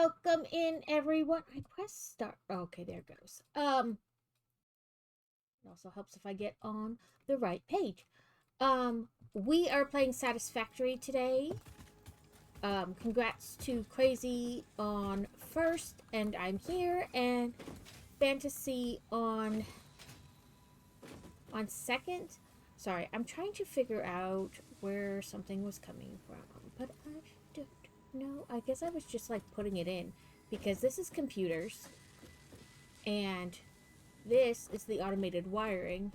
welcome in everyone. I press start. Oh, okay, there it goes. It also helps if I get on the right page. We are playing Satisfactory today. Congrats to Crazy on first, and I'm here, and Fantasy on second. Sorry, I'm trying to figure out where something was coming from, but I don't know. I guess I was just like putting it in because this is computers and this is the automated wiring.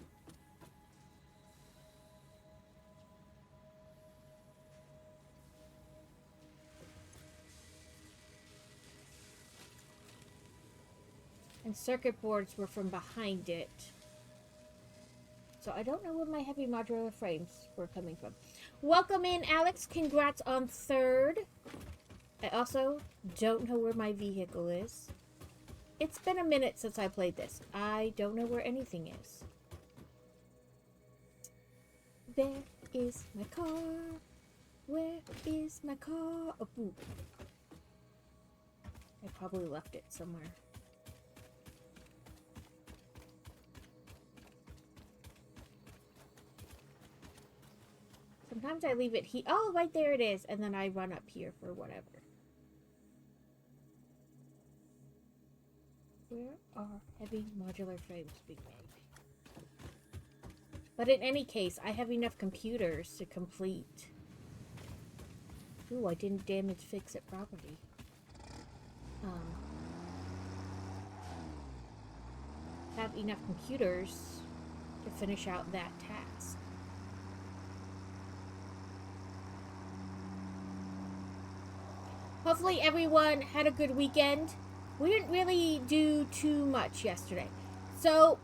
And circuit boards were from behind it. So I don't know where my heavy modular frames were coming from. Welcome in, Alex. Congrats on third. I also don't know where my vehicle is. It's been a minute since I played this. I don't know where anything is. Where is my car? Where is my car? Oh, boo. I probably left it somewhere. Sometimes I leave it here. Oh, right there it is. And then I run up here for whatever. Where are heavy modular frames being made? But in any case, I have enough computers to complete. Ooh, I didn't damage fix it properly. Have enough computers to finish out that task. Hopefully everyone had a good weekend. We didn't really do too much yesterday. So,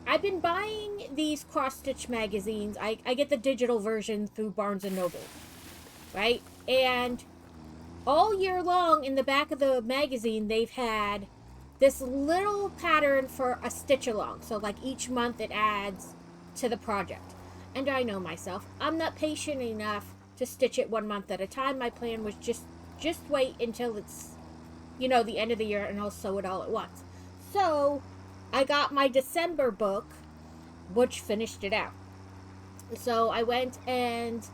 I've been buying these cross-stitch magazines. I get the digital version through Barnes & Noble, right? And all year long in the back of the magazine, they've had this little pattern for a stitch-along. So, like, each month it adds to the project. And I know myself. I'm not patient enough to stitch it 1 month at a time. My plan was just wait until it's, you know, the end of the year and I'll sew it all at once. So, I got my December book, which finished it out. So, I went and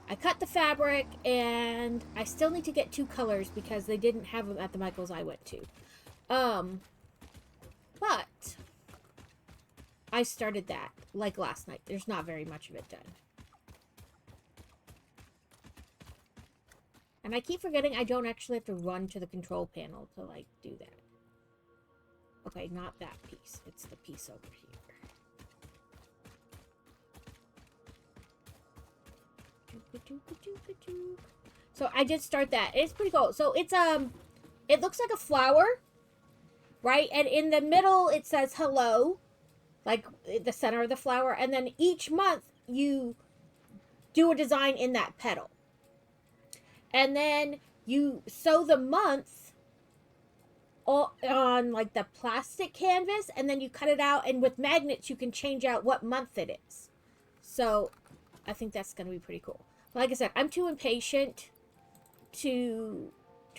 I cut the fabric, and I still need to get 2 colors because they didn't have them at the Michaels I went to. But I started that, like, last night. There's not very much of it done. And I keep forgetting I don't actually have to run to the control panel to, like, do that. Okay, not that piece. It's the piece over here. So I did start that. It's pretty cool. So it's, it looks like a flower, right? And in the middle, it says hello, like the center of the flower. And then each month, you do a design in that petal. And then you sew the month on like the plastic canvas, and then you cut it out, and with magnets you can change out what month it is. So I think that's going to be pretty cool. Like I said, I'm too impatient to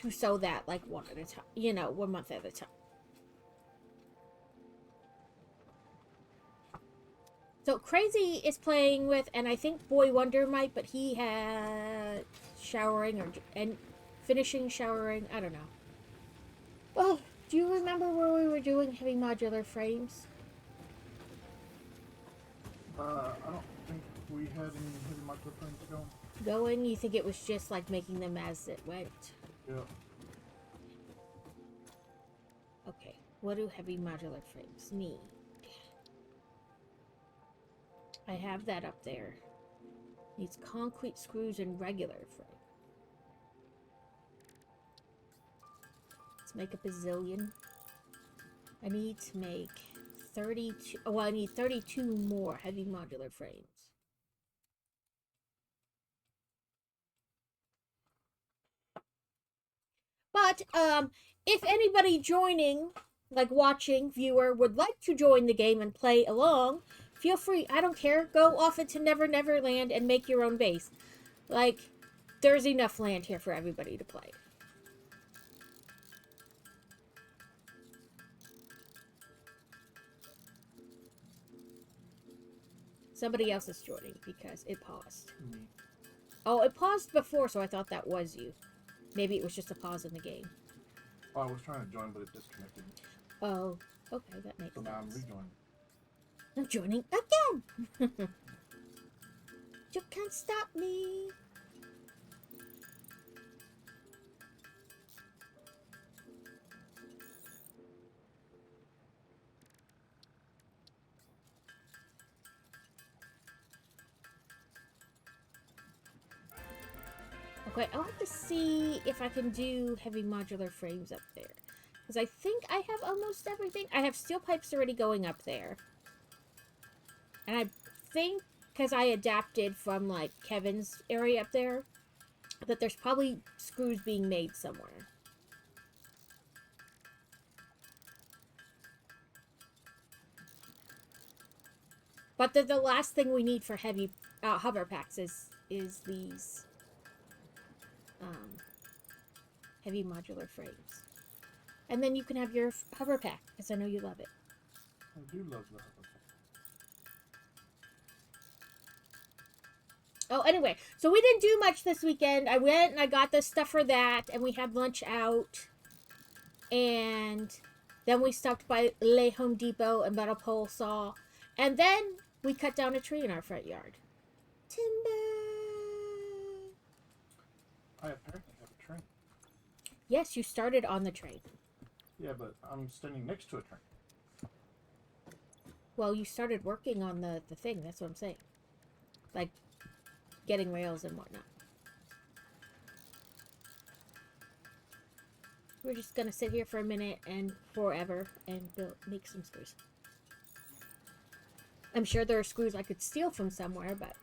sew that like one at a time, you know, 1 month at a time. So Crazy is playing with, and I think Boy Wonder might, but he had showering and finishing showering. I don't know. Well, do you remember where we were doing heavy modular frames? I don't think we had any heavy modular frames going. Going? You think it was just like making them as it went? Yeah. Okay. What do heavy modular frames need? I have that up there. Needs concrete screws and regular frame. Let's make a bazillion. I need to make 32. Oh, well, I need 32 more heavy modular frames. But if anybody joining, like watching, viewer, would like to join the game and play along, feel free. I don't care. Go off into Never Never Land and make your own base. Like, there's enough land here for everybody to play. Somebody else is joining because it paused. Me. Oh, it paused before, so I thought that was you. Maybe it was just a pause in the game. Oh, I was trying to join, but it disconnected me. Oh, okay, that makes So now I'm sense. rejoining. I'm joining again! You can't stop me! Okay, I'll have to see if I can do heavy modular frames up there. Because I think I have almost everything. I have steel pipes already going up there. And I think, because I adapted from, like, Kevin's area up there, that there's probably screws being made somewhere. But the last thing we need for heavy hover packs is these heavy modular frames. And then you can have your hover pack, because I know you love it. I do love the hover pack. Oh, anyway, so we didn't do much this weekend. I went and I got the stuff for that, and we had lunch out. And then we stopped by Le Home Depot and bought a pole saw. And then we cut down a tree in our front yard. Timber! I apparently have a train. Yes, you started on the train. Yeah, but I'm standing next to a train. Well, you started working on the thing, that's what I'm saying. Like, getting rails and whatnot. We're just gonna sit here for a minute and forever and make some screws. I'm sure there are screws I could steal from somewhere, but...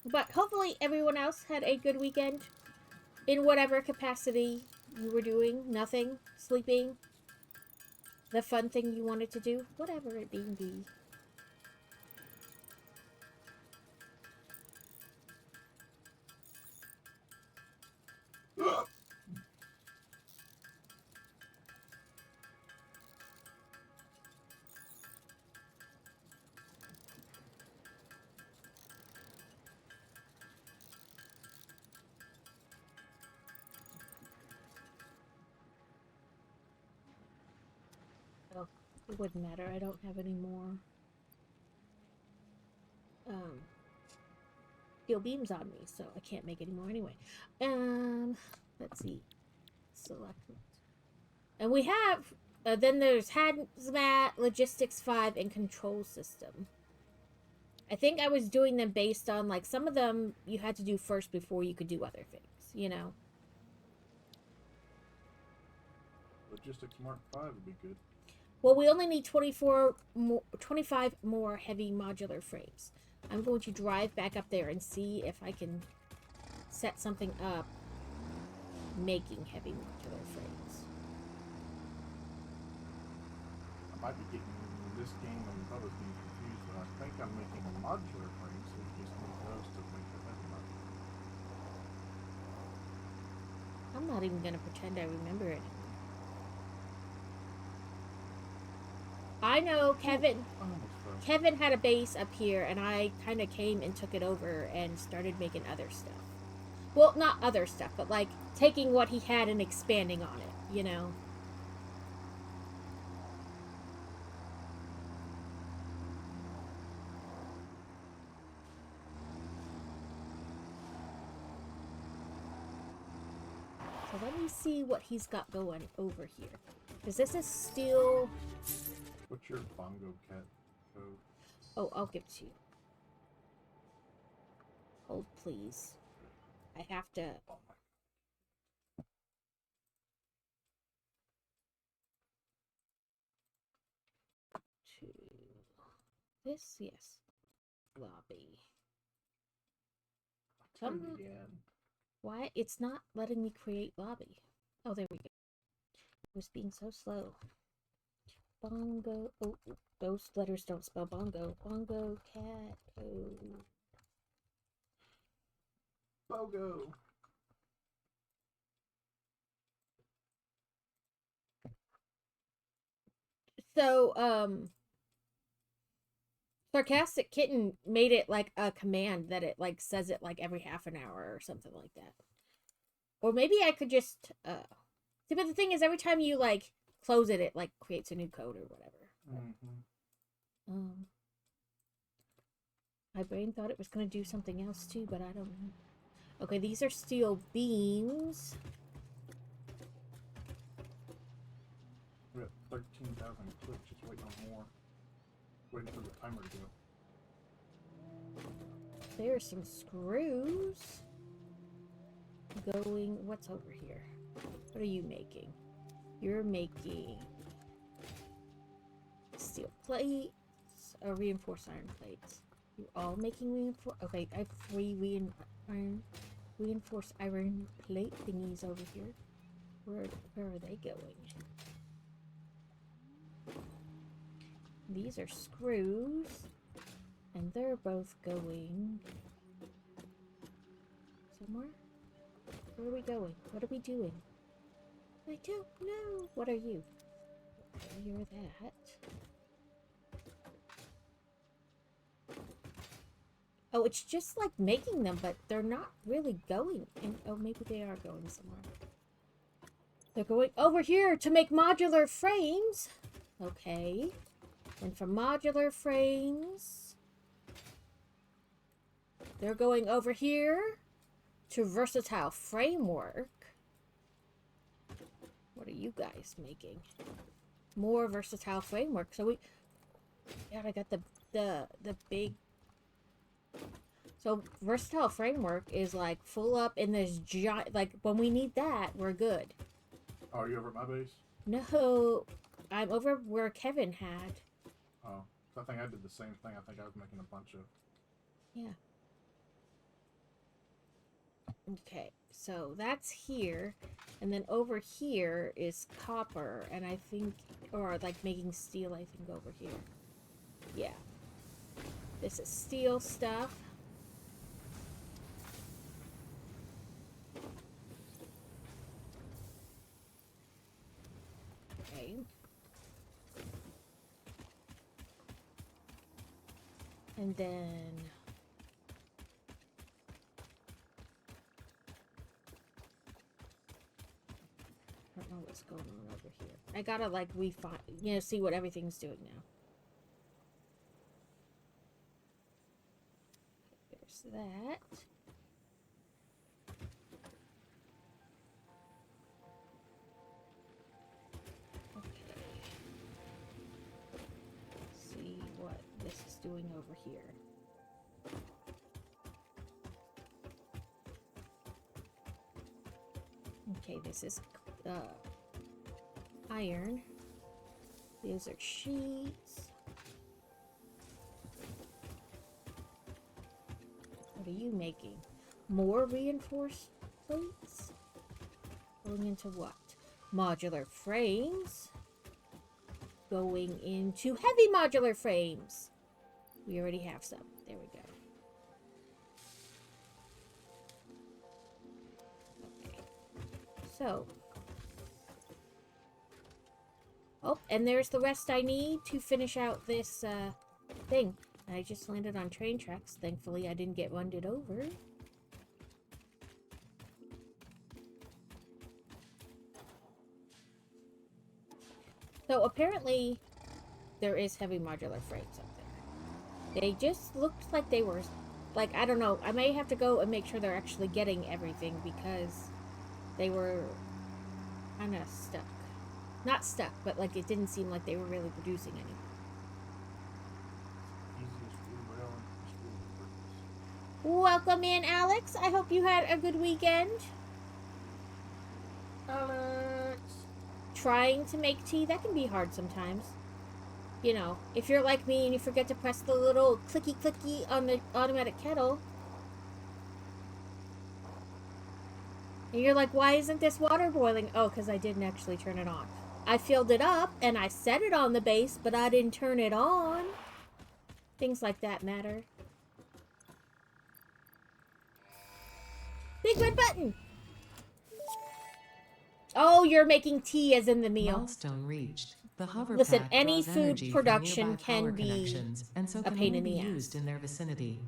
But hopefully everyone else had a good weekend. In whatever capacity you were doing. Nothing. Sleeping. The fun thing you wanted to do. Whatever it being be. Oh, it wouldn't matter. I don't have any more steel beams on me, so I can't make any more anyway. Let's see. Select. And we have, then there's Hazmat, Logistics 5, and Control System. I think I was doing them based on, like, some of them you had to do first before you could do other things, you know? Logistics Mark 5 would be good. Well, we only need 25 more heavy modular frames. I'm going to drive back up there and see if I can set something up making heavy modular frames. I might be getting this game and others being confused, but I think I'm making a modular frame, so you just need those to make the heavy modular. I'm not even going to pretend I remember it. I know Kevin had a base up here, and I kind of came and took it over and started making other stuff. Well, not other stuff, but like taking what he had and expanding on it, you know? So let me see what he's got going over here. Because this is still... What's your bongo cat code? Oh, I'll give it to you. Hold, please. I have to... Oh my. To... This, yes. Lobby. Turn me in. Why? It's not letting me create lobby. Oh, there we go. It was being so slow. Bongo. Oh, those letters don't spell bongo. Bongo cat code. Bogo. So, Sarcastic Kitten made it like a command that it like says it like every half an hour or something like that. Or maybe I could just see, but the thing is every time you like close it, it like creates a new code or whatever. My brain thought it was gonna do something else too, but I don't know. Okay, these are steel beams. We're at 13,000 clicks, just waiting on more. Waiting for the timer to go. There's some screws. Going, what's over here? What are you making? You're making steel plates, or reinforced iron plates. You're all making reinforced. Okay, I have 3 reinforced iron plate thingies over here. Where are they going? These are screws, and they're both going somewhere. Where are we going? What are we doing? I don't know. What are you? Okay, you're that. Oh, it's just like making them, but they're not really going. And oh, maybe they are going somewhere. They're going over here to make modular frames. Okay. And for modular frames, they're going over here to versatile framework. What are you guys making? More versatile framework. So we, yeah, I got the big. So versatile framework is like full up in this giant. Like when we need that, we're good. Oh, are you over at my base? No, I'm over where Kevin had. Oh, so I think I did the same thing. I think I was making a bunch of. Yeah. Okay, so that's here, and then over here is copper, and I think, or like making steel, I think over here. Yeah. This is steel stuff. Okay. And then I don't know what's going on over here. I gotta like refine, you know, see what everything's doing now. There's that. Okay. See what this is doing over here. Okay, this is iron. These are sheets. What are you making? More reinforced plates? Going into what? Modular frames. Going into heavy modular frames. We already have some. There we go. Okay. So. Oh, and there's the rest I need to finish out this thing. I just landed on train tracks. Thankfully, I didn't get run-ed over. So apparently, there is heavy modular frames up there. They just looked like they were, like, I don't know. I may have to go and make sure they're actually getting everything because they were kind of stuck. Not stuck, but like it didn't seem like they were really producing any. Welcome in, Alex. I hope you had a good weekend. Alex! Trying to make tea, that can be hard sometimes. You know, if you're like me and you forget to press the little clicky on the automatic kettle. And you're like, why isn't this water boiling? Oh, because I didn't actually turn it on. I filled it up and I set it on the base, but I didn't turn it on. Things like that matter. Big red button! Oh, you're making tea as in the meal. Milestone reached. The hover Listen, pack any draws food energy production from nearby power can be connections, and so a can pain only in be the used ass. in their vicinity.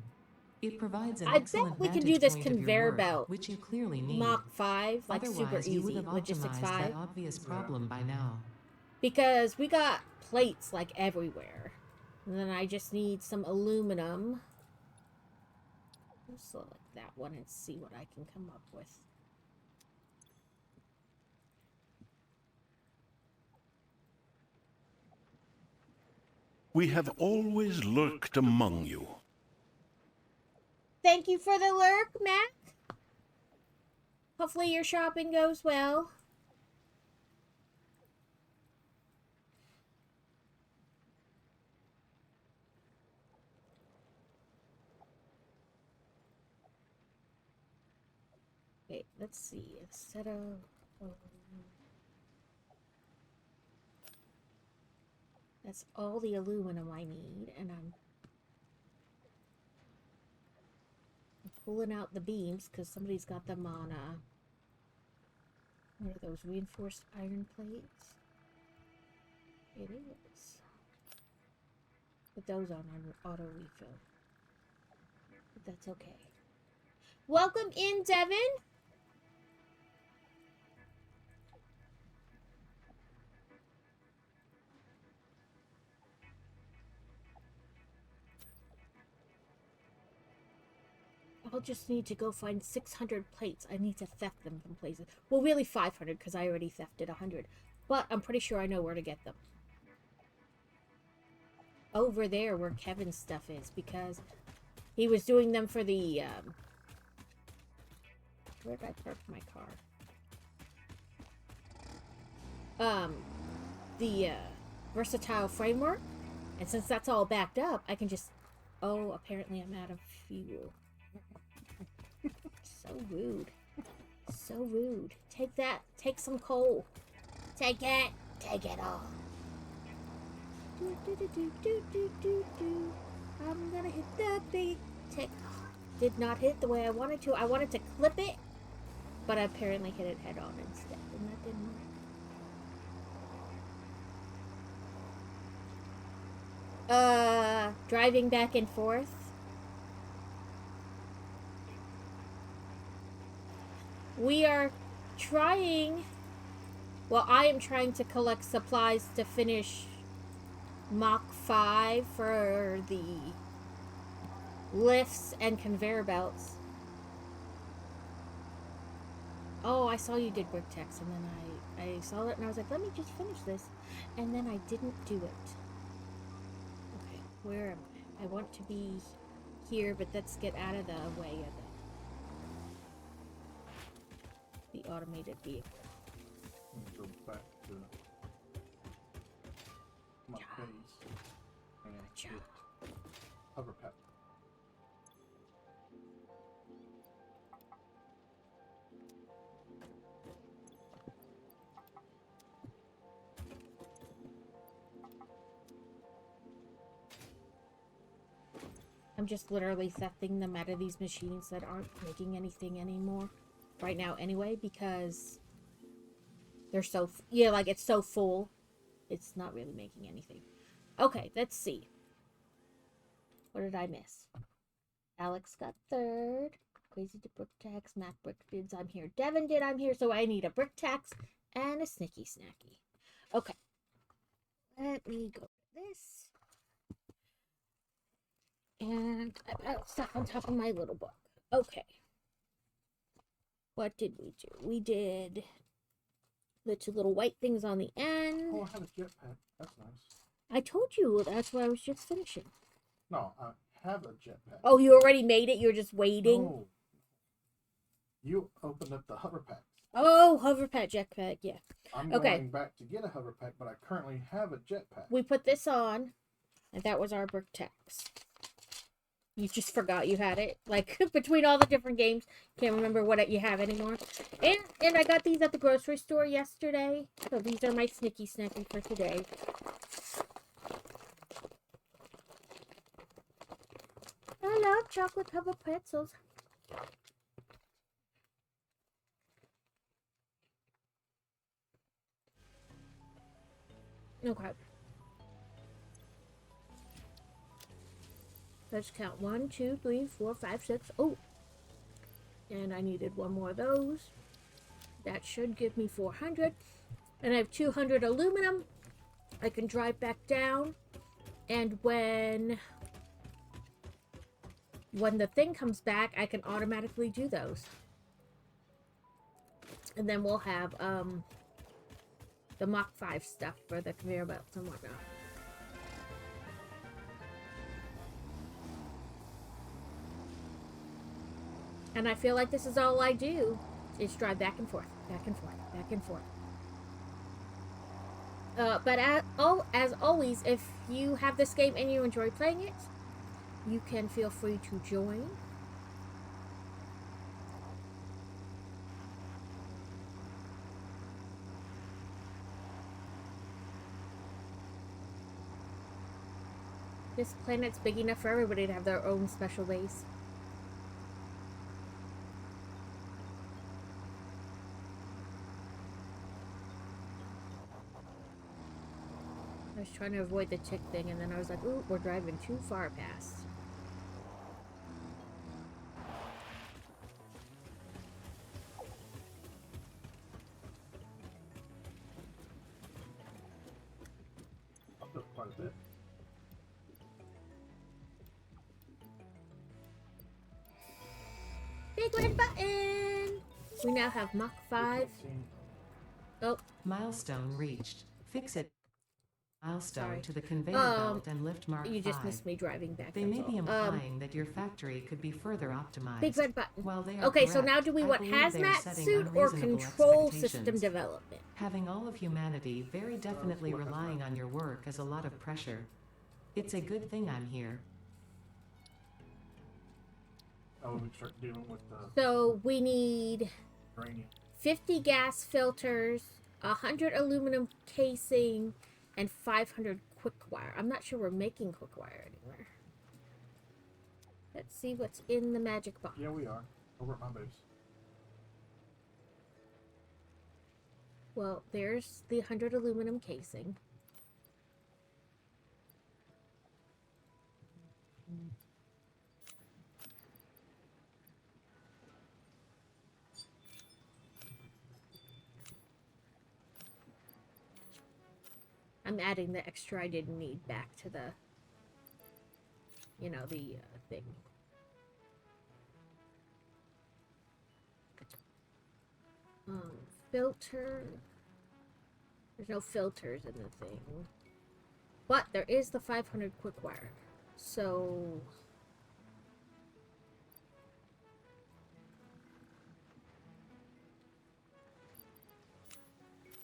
It provides an I bet excellent we can vantage do this point of your conveyor work, belt which you clearly need. Mach 5, like super Otherwise, you would easy, have Logistics optimized 5. that obvious problem by now. Because we got plates like everywhere. And then I just need some aluminum. I'll select that one and see what I can come up with. We have always lurked among you. Thank you for the lurk, Mac. Hopefully your shopping goes well. Okay, let's see. Instead of... that's all the aluminum I need, and I'm pulling out the beams because somebody's got them on what are those, reinforced iron plates? It is. Put those on auto refill. But that's okay. Welcome in, Devin. I'll just need to go find 600 plates. I need to theft them from places. Well, really 500 because I already thefted 100. But I'm pretty sure I know where to get them. Over there where Kevin's stuff is, because he was doing them for the, where did I park my car? The versatile framework. And since that's all backed up, I can just... oh, apparently I'm out of fuel. So rude. So rude. Take that. Take some coal. Take it. Take it all. Do, do, do, do, do, do, do, do. I'm gonna hit the big tick. Did not hit the way I wanted to. I wanted to clip it, but I apparently hit it head on instead, and that didn't work. Driving back and forth. We are trying... well, I am trying to collect supplies to finish Mach 5 for the lifts and conveyor belts. Oh, I saw you did brick text, and then I saw it, and I was like, let me just finish this. And then I didn't do it. Okay, where am I? I want to be here, but let's get out of the way of the automated vehicle. Go back to my base and Gotcha. hit hover pack. I'm just literally thefting them out of these machines that aren't making anything anymore right now anyway, because they're so... yeah, like, it's so full. It's not really making anything. Okay, let's see. What did I miss? Alex got third. Crazy to brick tax. Mac brick bids. I'm here. Devin did. I'm here. So I need a brick tax and a snicky snacky. Okay. Let me go to this. And I put stuff on top of my little book. Okay. What did we do? We did the two little white things on the end. Oh, I have a jetpack. That's nice. I told you. That's what I was just finishing. No, I have a jetpack. Oh, you already made it? You're just waiting? No. You opened up the hover pack. Oh, hover pet jetpack, yeah. I'm Okay. going back to get a hover pack, but I currently have a jetpack. We put this on, and that was our brick tax. You just forgot you had it. Like, between all the different games, can't remember what you have anymore. And I got these at the grocery store yesterday. So these are my snicky snacky for today. I love chocolate covered pretzels. Okay. Let's count 1, 2, 3, 4, 5, 6. Oh, and I needed one more of those. That should give me 400. And I have 200 aluminum. I can drive back down. And when the thing comes back, I can automatically do those. And then we'll have the Mach 5 stuff for the conveyor belts and whatnot. And I feel like this is all I do is drive back and forth, back and forth, back and forth. But as always, if you have this game and you enjoy playing it, you can feel free to join. This planet's big enough for everybody to have their own special base. I was trying to avoid the tick thing, and then I was like, ooh, we're driving too far past. I've built quite a bit. Big red button! We now have Mach 5. Oh, Milestone reached. Fix it. Milestone Sorry. to the conveyor belt and lift Mark you just 5. missed me driving back. They that's may be all. implying that your factory could be further optimized. Big red button. While they are Okay, so correct, now do we I want believe they are hazmat setting suit or unreasonable control system expectations. development? Having all of humanity very definitely relying on your work is a lot of pressure. It's a good thing I'm here. Oh, we start dealing with the So we need uranium. 50 gas filters, 100 aluminum casing, and 500 quick wire. I'm not sure we're making quick wire anywhere. Let's see what's in the magic box. Yeah, we are. Over at my base. Well, there's the 100 aluminum casing. I'm adding the extra I didn't need back to the, the thing. Filter. There's no filters in the thing. But there is the 500 quick wire. So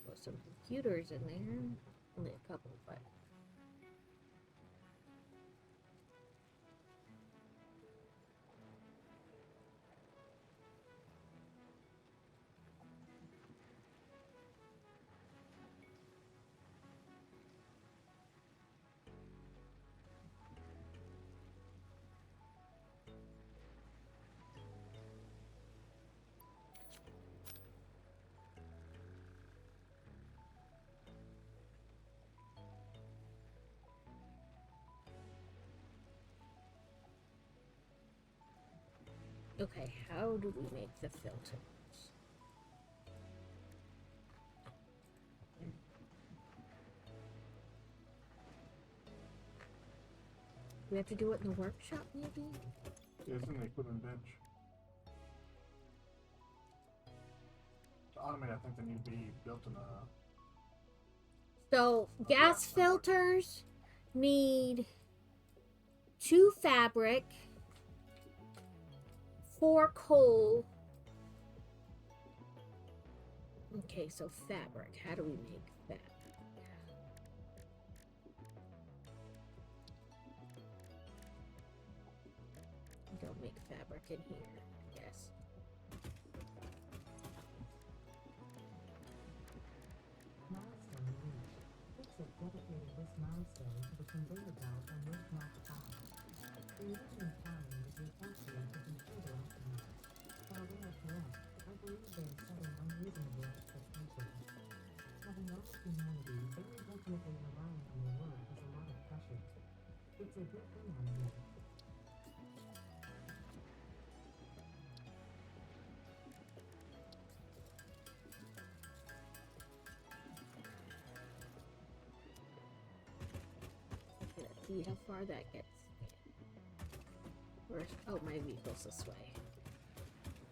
there's some computers in there. Only a couple, but okay, how do we make the filters? We have to do it in the workshop, maybe? Yeah, it's in the equipment bench. To automate, I think they need to be built in a... So, gas filters need 2 fabric, 4 coal. Okay, so fabric. How do we make fabric? Don't make fabric in here, I guess. Milestone reached. Fix it dedicated this milestone to the conveyor belt and lift Mark 5. They may be implying that your factory could be further optimized. While they are correct, I believe they are setting unreasonable expectations. Having all of humanity very Definitely relying on your word is a lot of pressure. It's a good thing I'm here. Let's see how far that gets. Where's, oh, my vehicle's this way.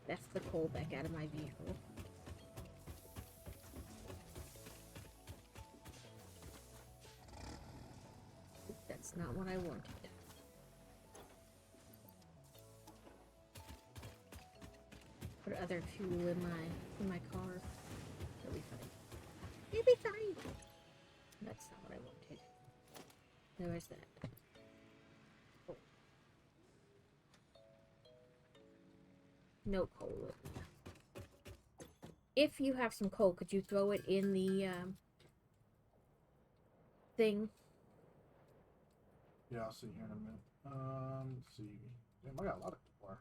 That's the coal back out of my vehicle. That's not what I wanted. Put other fuel in my car. It'll be fine. It'll be fine. That's not what I wanted. There's that. Oh. No coal. If you have some coal, could you throw it in the thing? Yeah, I'll see here in a minute. Let's see. Damn, I got a lot of wire.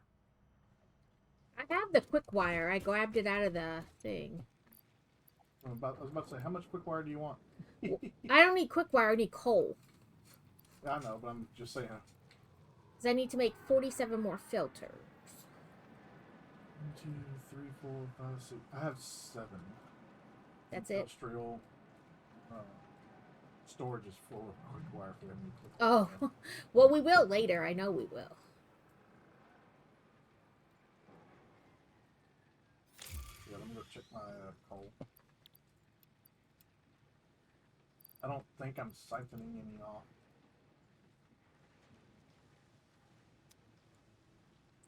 I have the quick wire. I grabbed it out of the thing. I was about to say, how much quick wire do you want? I don't need quick wire. I need coal. Yeah, I know, but I'm just saying. Because I need to make 47 more filters. 1, 2, 3, 4, 5, 6. I have 7. That's it. Industrial storage is full of quick wire for them. Oh, well, we will later. I know we will. Yeah, let me go check my coal. I don't think I'm siphoning any off.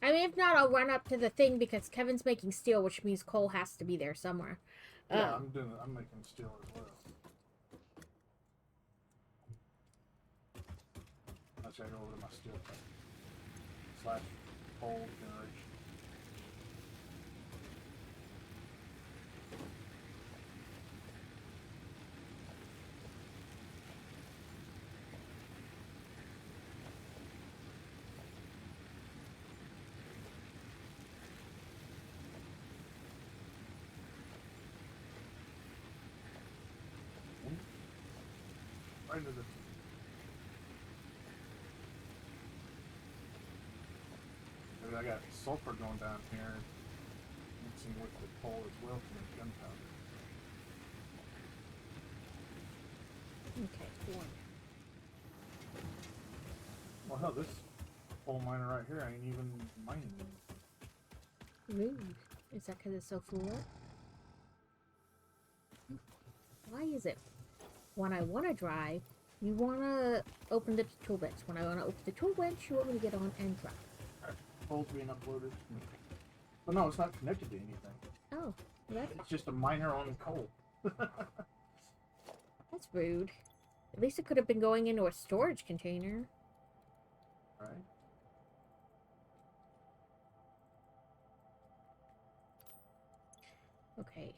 I mean, if not, I'll run up to the thing because Kevin's making steel, which means coal has to be there somewhere. Yeah, I'm making steel as well. Actually, I go over to my steel / coal generation. Right into the I got sulfur going down here, mixing with the coal as well to make gunpowder. Okay, one. Well, hell, this coal miner right here ain't even mining anything. Rude. Is that because it's so full? Why is it when I want to drive, you want to open the tool bench? When I want to open the tool bench, you want me to get on and drive. Coal's being uploaded. But no, it's not connected to anything. Oh, well, It's just a miner on coal. that's rude. At least it could have been going into a storage container. Right? Okay.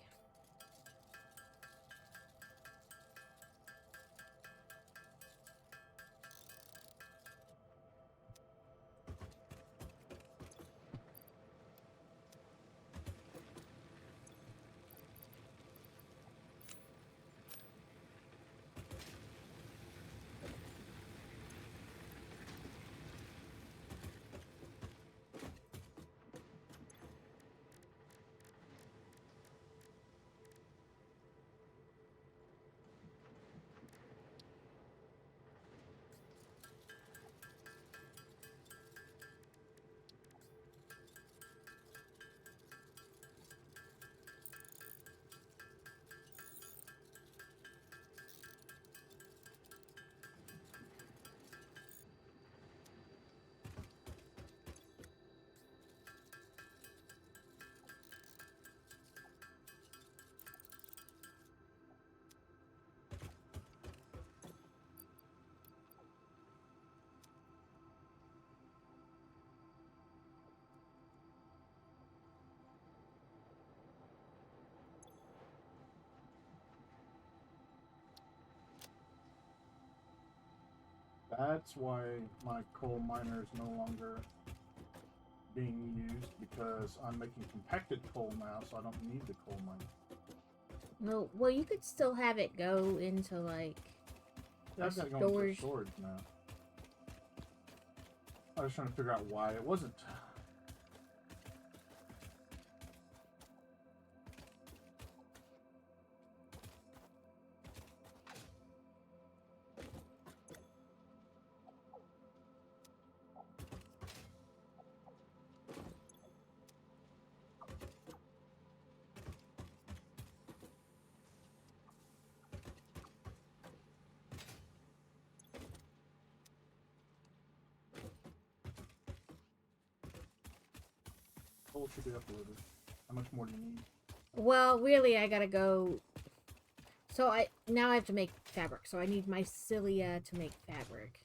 That's why my coal miner is no longer being used, because I'm making compacted coal now, so I don't need the coal miner. No, well, you could still have it go into, like, Yeah, I've got to go into storage now. I was trying to figure out why it wasn't. Coal should be uploaded. How much more do you need? Well, really, I gotta go. So now I have to make fabric. So I need mycelia to make fabric.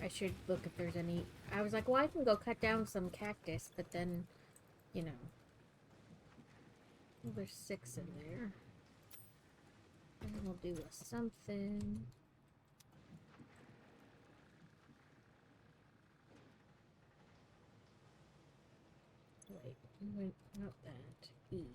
I should look if there's any. I was like, well, I can go cut down some cactus, but then, you know, well, there's 6 in there. And we'll do something. Wait, not that. E.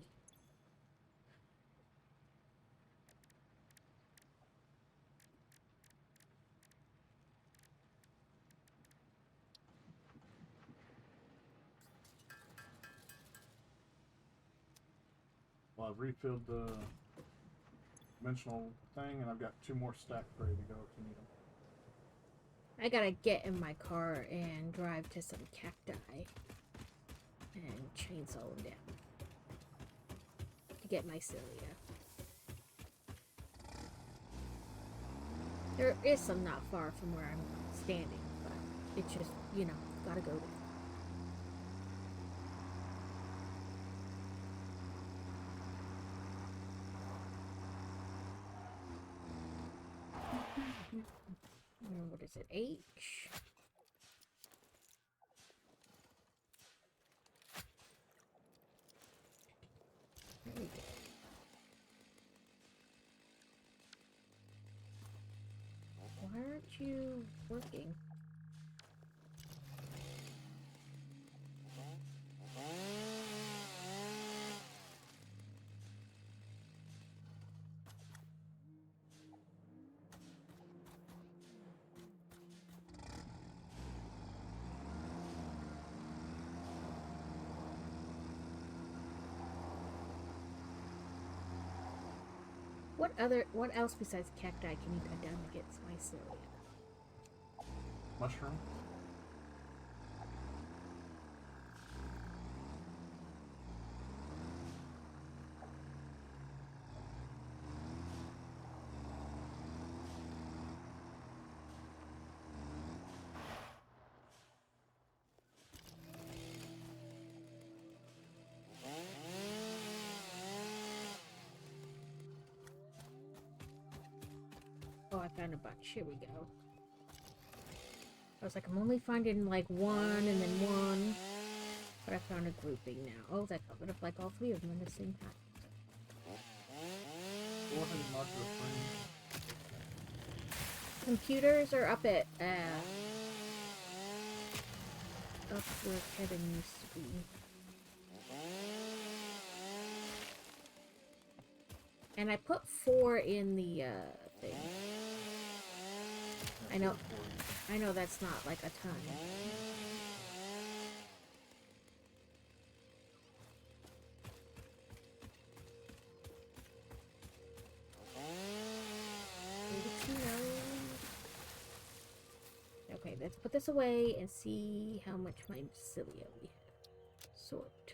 Well, I've refilled the dimensional thing, and I've got 2 more stacked ready to go if you need them. I gotta get in my car and drive to some cacti and chainsaw them down to get mycelia. There is some not far from where I'm standing, but it's just, you know, gotta go there. What is it? H? There we go. Why aren't you working? What else besides cacti can you cut down to get mycelia? Mushroom? Oh, I found a bunch. Here we go. I was like, I'm only finding like 1 and then 1. But I found a grouping now. Oh, that covered up like all 3 of them at the same time. 400 modular frames. Computers are up at, up where Kevin used to be. And I put 4 in the, thing. I know that's not like a ton. Okay, let's put this away and see how much mycelia we have. Sort.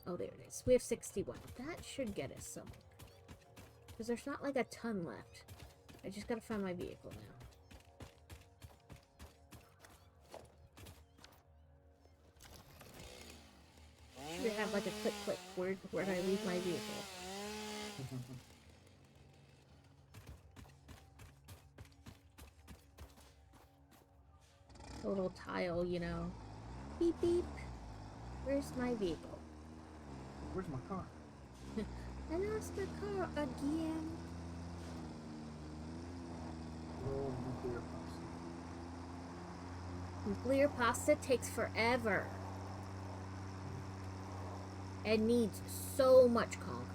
Oh, there it is. We have 61. That should get us somewhere. Because there's not like a ton left. I just gotta find my vehicle now. Should have like a click. Where did I leave my vehicle? A little tile, you know. Beep beep. Where's my vehicle? Where's my car? I lost my car again. Oh, nuclear pasta. Nuclear pasta takes forever. and needs so much concrete.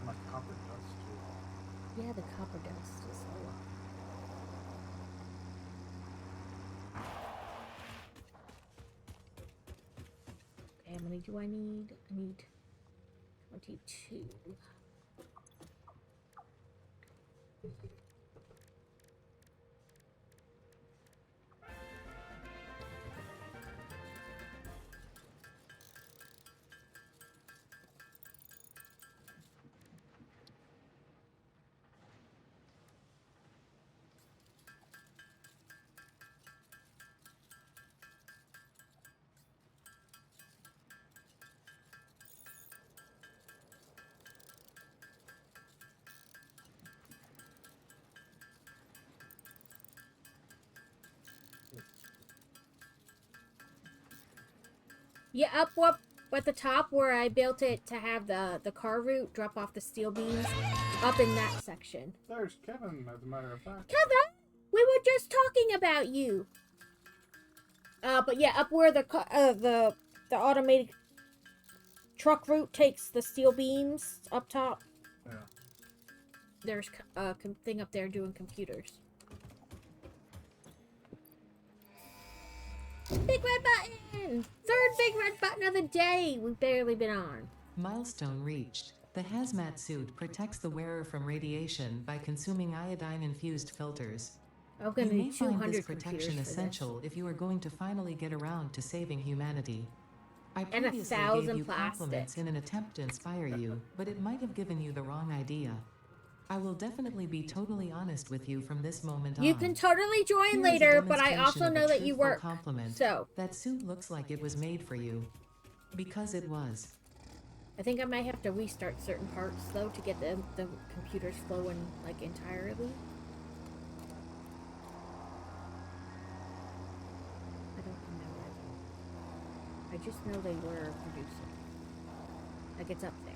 My copper dust too. Yeah, the copper dust is a lot. Okay, how many do I need? I need 22. Yeah, up at the top where I built it to have the car route drop off the steel beams, up in that section. There's Kevin, as a matter of fact. Kevin, we were just talking about you. But yeah, up where the automated truck route takes the steel beams up top. Yeah. There's a thing up there doing computers. Big red button! Third big red button of the day! We've barely been on. Milestone reached. The hazmat suit protects the wearer from radiation by consuming iodine-infused filters. I'm gonna You may need find 200 this protection computers for essential if you are going to finally get around to saving humanity. I And 1,000 previously gave you compliments plastic. in an attempt to inspire you, but it might have given you the wrong idea. I will definitely be totally honest with you from this moment on. You can totally join Here is a later, but I demonstration also of a know that you truthful work. compliment. So, That suit looks like it was made for you. Because it was. I think I might have to restart certain parts, though, to get the computers flowing, like, entirely. I don't know. I just know they were producing. Like, it's up there.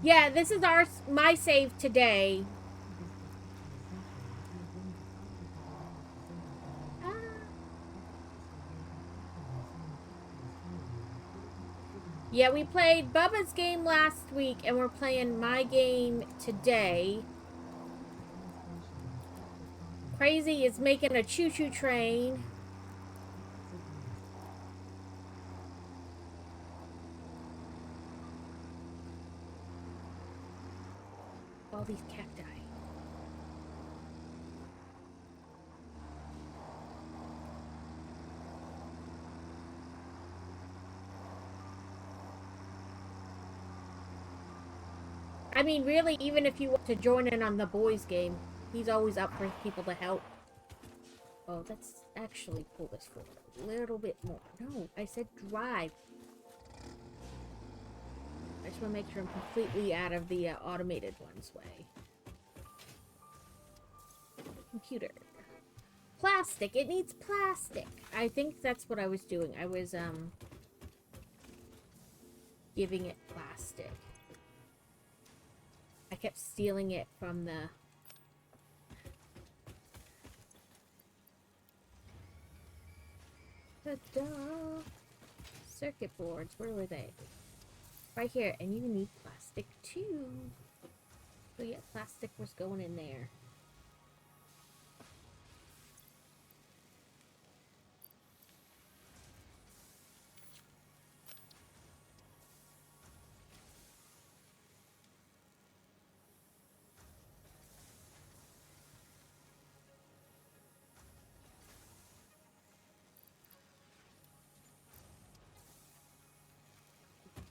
Yeah, this is my save today. Yeah, we played Bubba's game last week, and we're playing my game today. Crazy is making a choo-choo train. All these cacti. I mean, really, even if you want to join in on the boys' game, he's always up for people to help. Oh, let's actually pull this forward a little bit more. No, I said drive. I just want to make sure I'm completely out of the automated one's way. Computer. Plastic. It needs plastic. I think that's what I was doing. I was, giving it plastic. I kept stealing it from the... Ta-da! Circuit boards. Where were they? Right here. And you need plastic too. So yeah, plastic was going in there.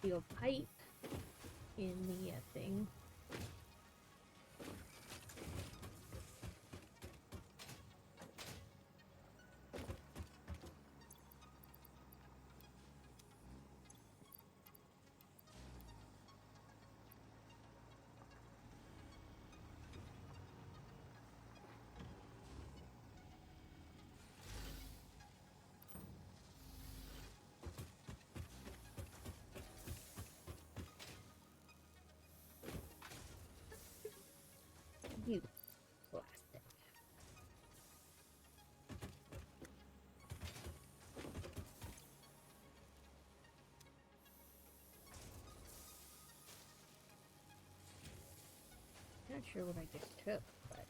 Steel pipe in the thing. Not sure what I just took, but.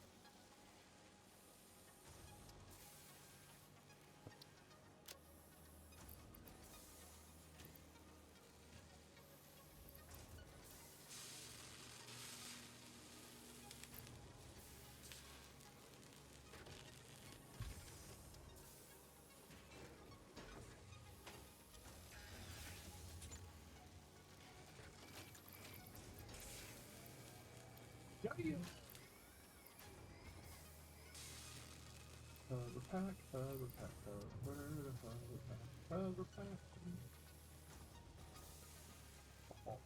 Yeah. The pack, where the hell is the pack, the pack. Oh.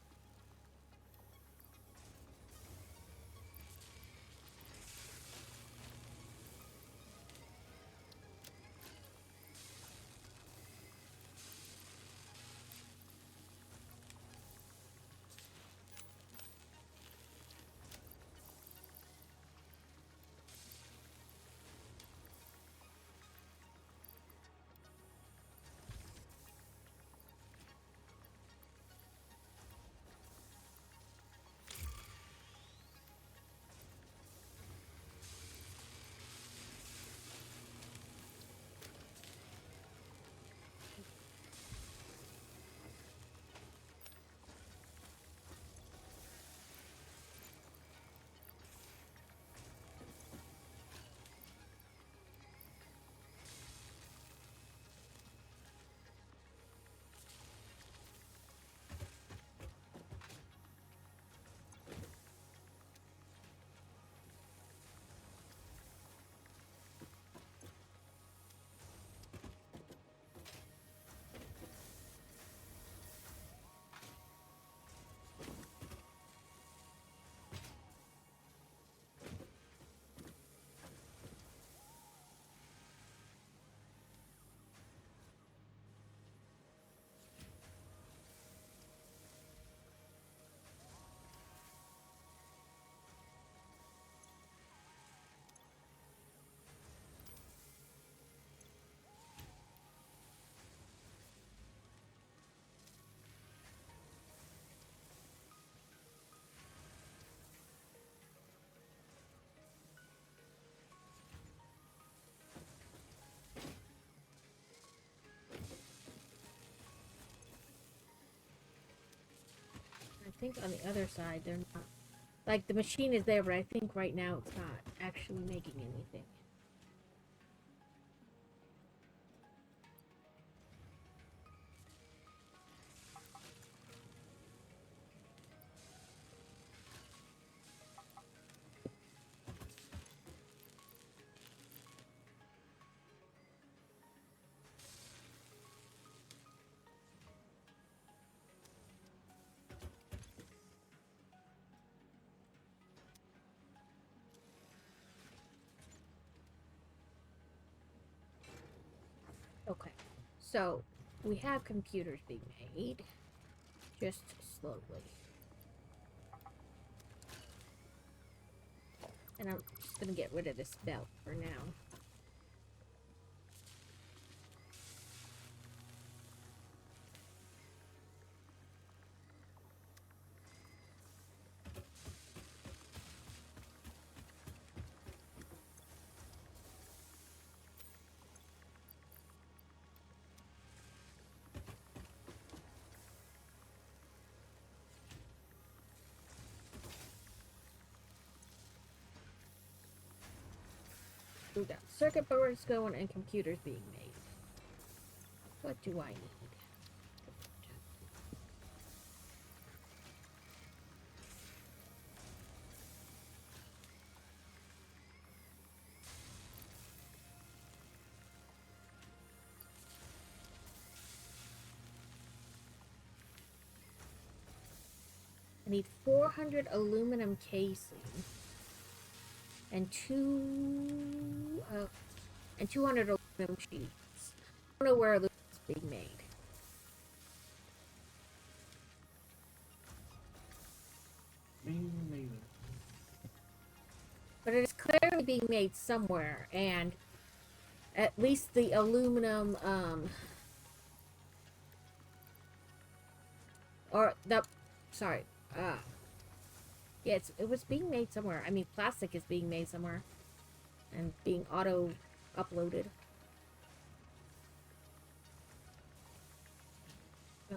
I think on the other side, they're not. Like, the machine is there, but I think right now it's not actually making anything. Okay, so we have computers being made, just slowly. And I'm just gonna get rid of this belt for now. We got circuit boards going and computers being made. What do I need? I need 400 aluminum casing and 200 aluminum sheets. I don't know where aluminum is being made. Me. But it is clearly being made somewhere, and at least the aluminum, or the, sorry, Yeah, it was being made somewhere. I mean, plastic is being made somewhere. And being auto-uploaded. I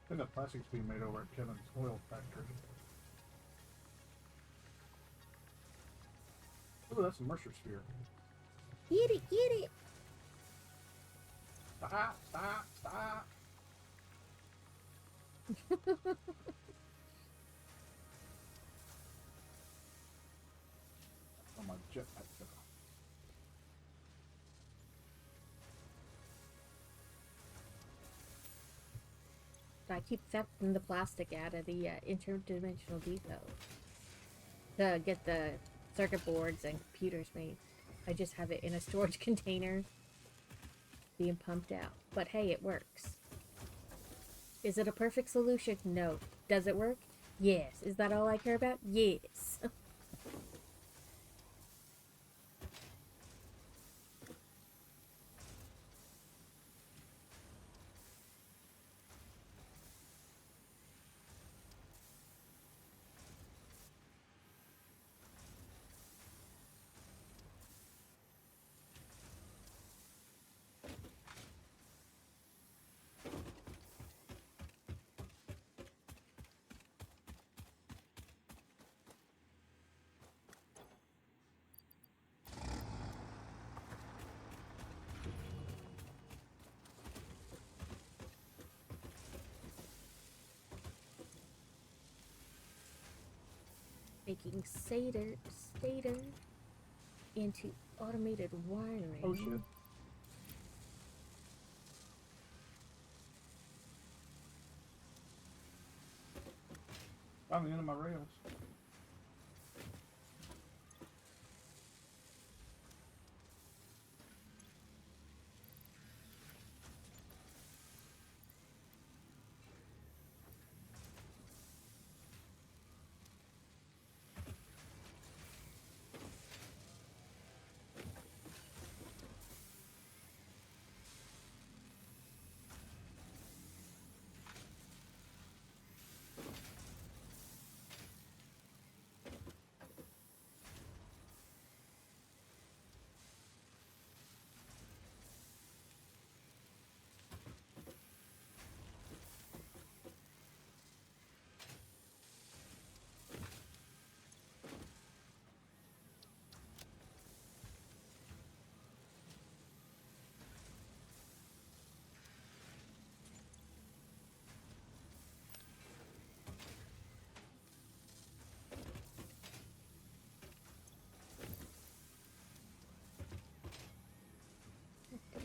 think the plastic's being made over at Kevin's oil factory. Ooh, that's a Mercer sphere. Get it, get it! Stop, stop, stop. Oh, my jetpack fell. I keep thefting the plastic out of the interdimensional depot to get the circuit boards and computers made. I just have it in a storage container being pumped out. But hey, it works. Is it a perfect solution? No. Does it work? Yes. Is that all I care about? Yes. Making stator into automated wiring. Oh, shit. Found the end of my rails.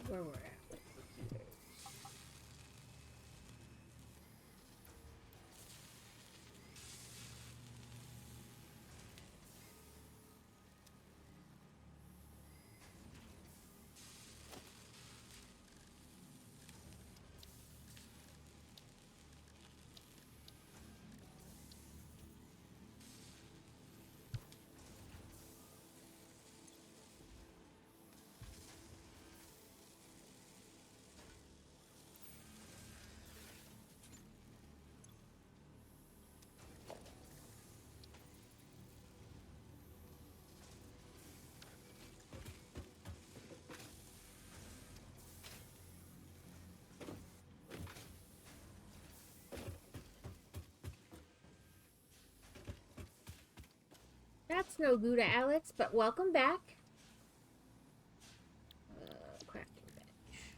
Where we're at. That's no Gouda, Alex, but welcome back. Crafting bench.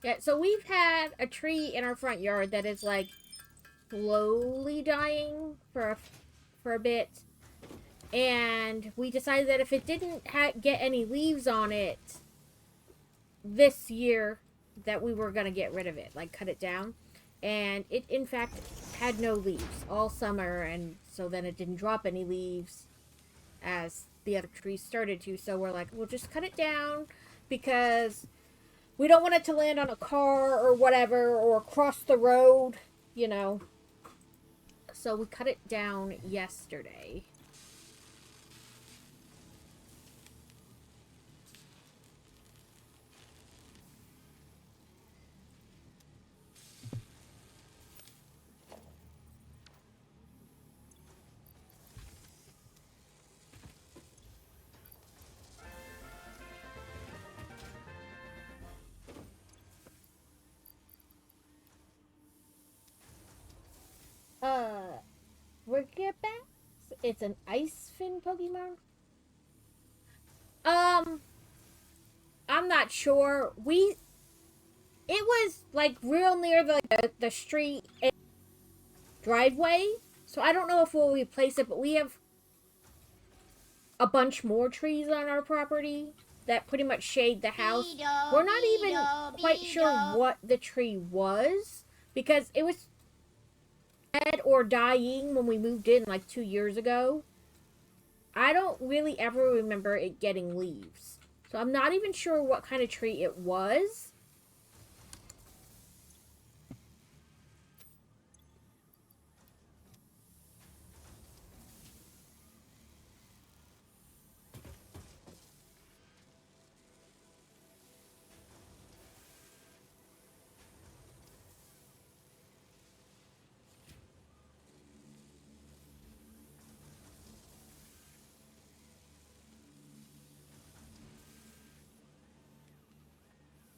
Yeah, so we've had a tree in our front yard that is like slowly dying for a bit, and we decided that if it didn't get any leaves on it this year, that we were gonna get rid of it, like cut it down. And it in fact had no leaves all summer, and so then it didn't drop any leaves as the other trees started to. So we're like, we'll just cut it down because we don't want it to land on a car or whatever, or cross the road, you know. So we cut it down yesterday. It's an ice fin Pokemon? I'm not sure. It was like real near the street driveway, so I don't know if we'll replace it, but we have a bunch more trees on our property that pretty much shade the house. We're not even quite sure what the tree was because it was dead or dying when we moved in like 2 years ago. I don't really ever remember it getting leaves. So I'm not even sure what kind of tree it was.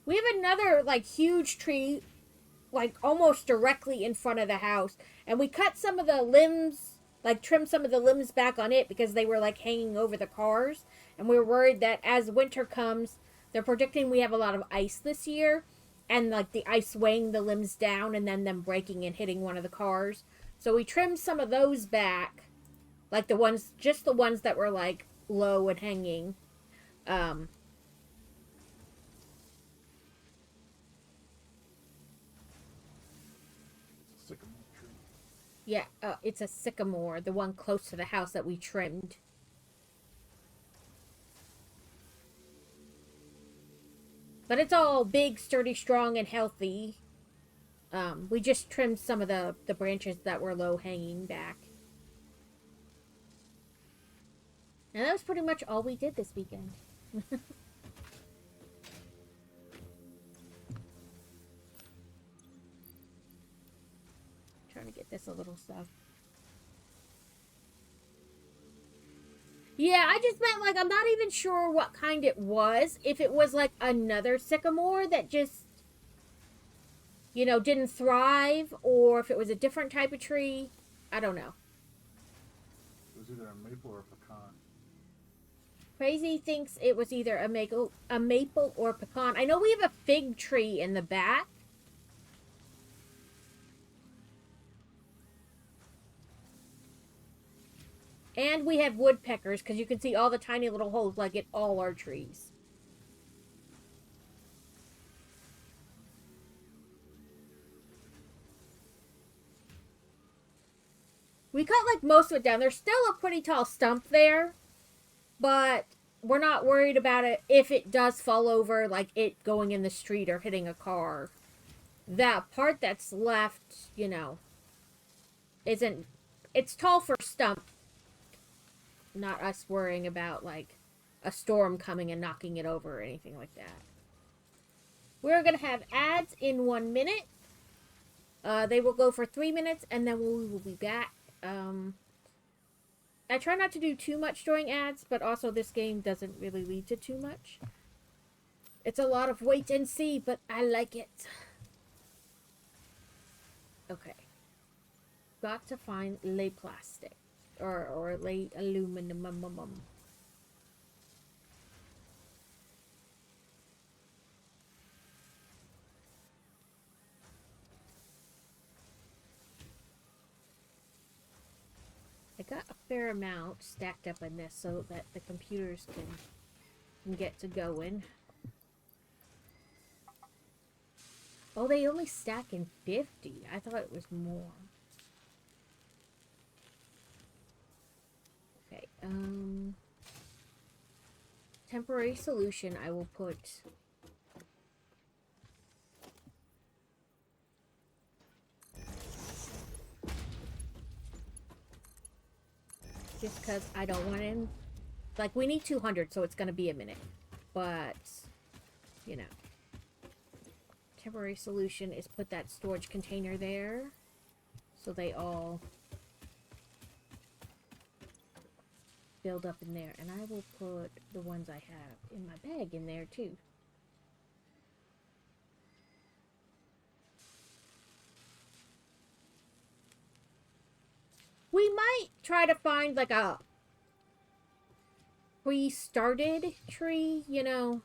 We have another like huge tree like almost directly in front of the house, and we cut some of the limbs, like trimmed some of the limbs back on it because they were like hanging over the cars, and we were worried that as winter comes, they're predicting we have a lot of ice this year, and like the ice weighing the limbs down and then them breaking and hitting one of the cars. So we trimmed some of those back, like just the ones that were like low and hanging. Um, Sycamore tree. yeah, it's a sycamore, the one close to the house that we trimmed. But it's all big, sturdy, strong, and healthy. We just trimmed some of the branches that were low hanging back. And that was pretty much all we did this weekend. Trying to get this a little stuff. Yeah, I just meant like I'm not even sure what kind it was. If it was like another sycamore that just, didn't thrive, or if it was a different type of tree. I don't know. It was either a maple or a pecan. Crazy thinks it was either a maple or pecan. I know we have a fig tree in the back. And we have woodpeckers, because you can see all the tiny little holes like in all our trees. We cut like most of it down. There's still a pretty tall stump there, but we're not worried about it if it does fall over, like it going in the street or hitting a car. That part that's left, isn't... It's tall for stump. Not us worrying about, like, a storm coming and knocking it over or anything like that. We're going to have ads in 1 minute. They will go for 3 minutes, and then we will be back. I try not to do too much during ads, but also this game doesn't really lead to too much. It's a lot of wait and see, but I like it. Okay. Got to find lay plastic. Or lay aluminum. I got a fair amount stacked up in this so that the computers can get to going. Oh, they only stack in 50. I thought it was more. Okay, temporary solution I will put... Just because I don't want him... Like, we need 200, so it's going to be a minute. But, temporary solution is put that storage container there. So they all build up in there. And I will put the ones I have in my bag in there, too. We might try to find like a pre-started tree, you know.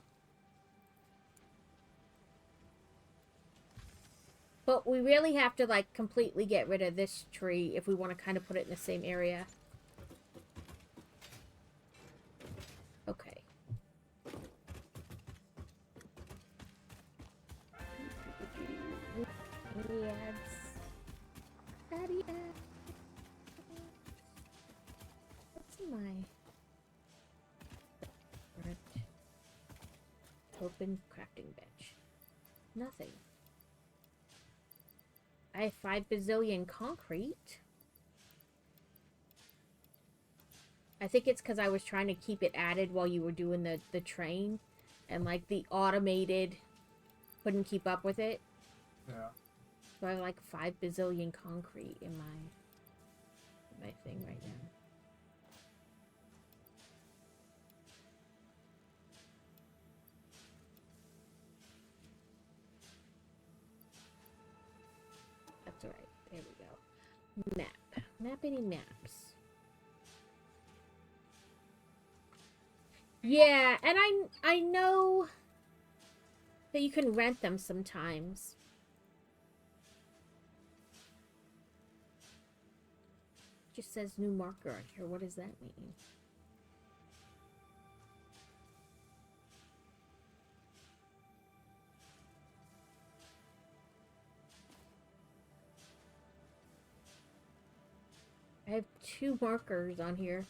But we really have to like completely get rid of this tree if we want to kind of put it in the same area. Okay. What's in my open crafting bench? Nothing. I have 5 bazillion concrete. I think it's because I was trying to keep it added while you were doing the train. And like the automated couldn't keep up with it. Yeah. So I have like 5 bazillion concrete in my thing right now. That's alright. There we go. Map. Mappity maps. Yeah, and I know that you can rent them sometimes. Just says new marker on here. What does that mean? I have 2 markers on here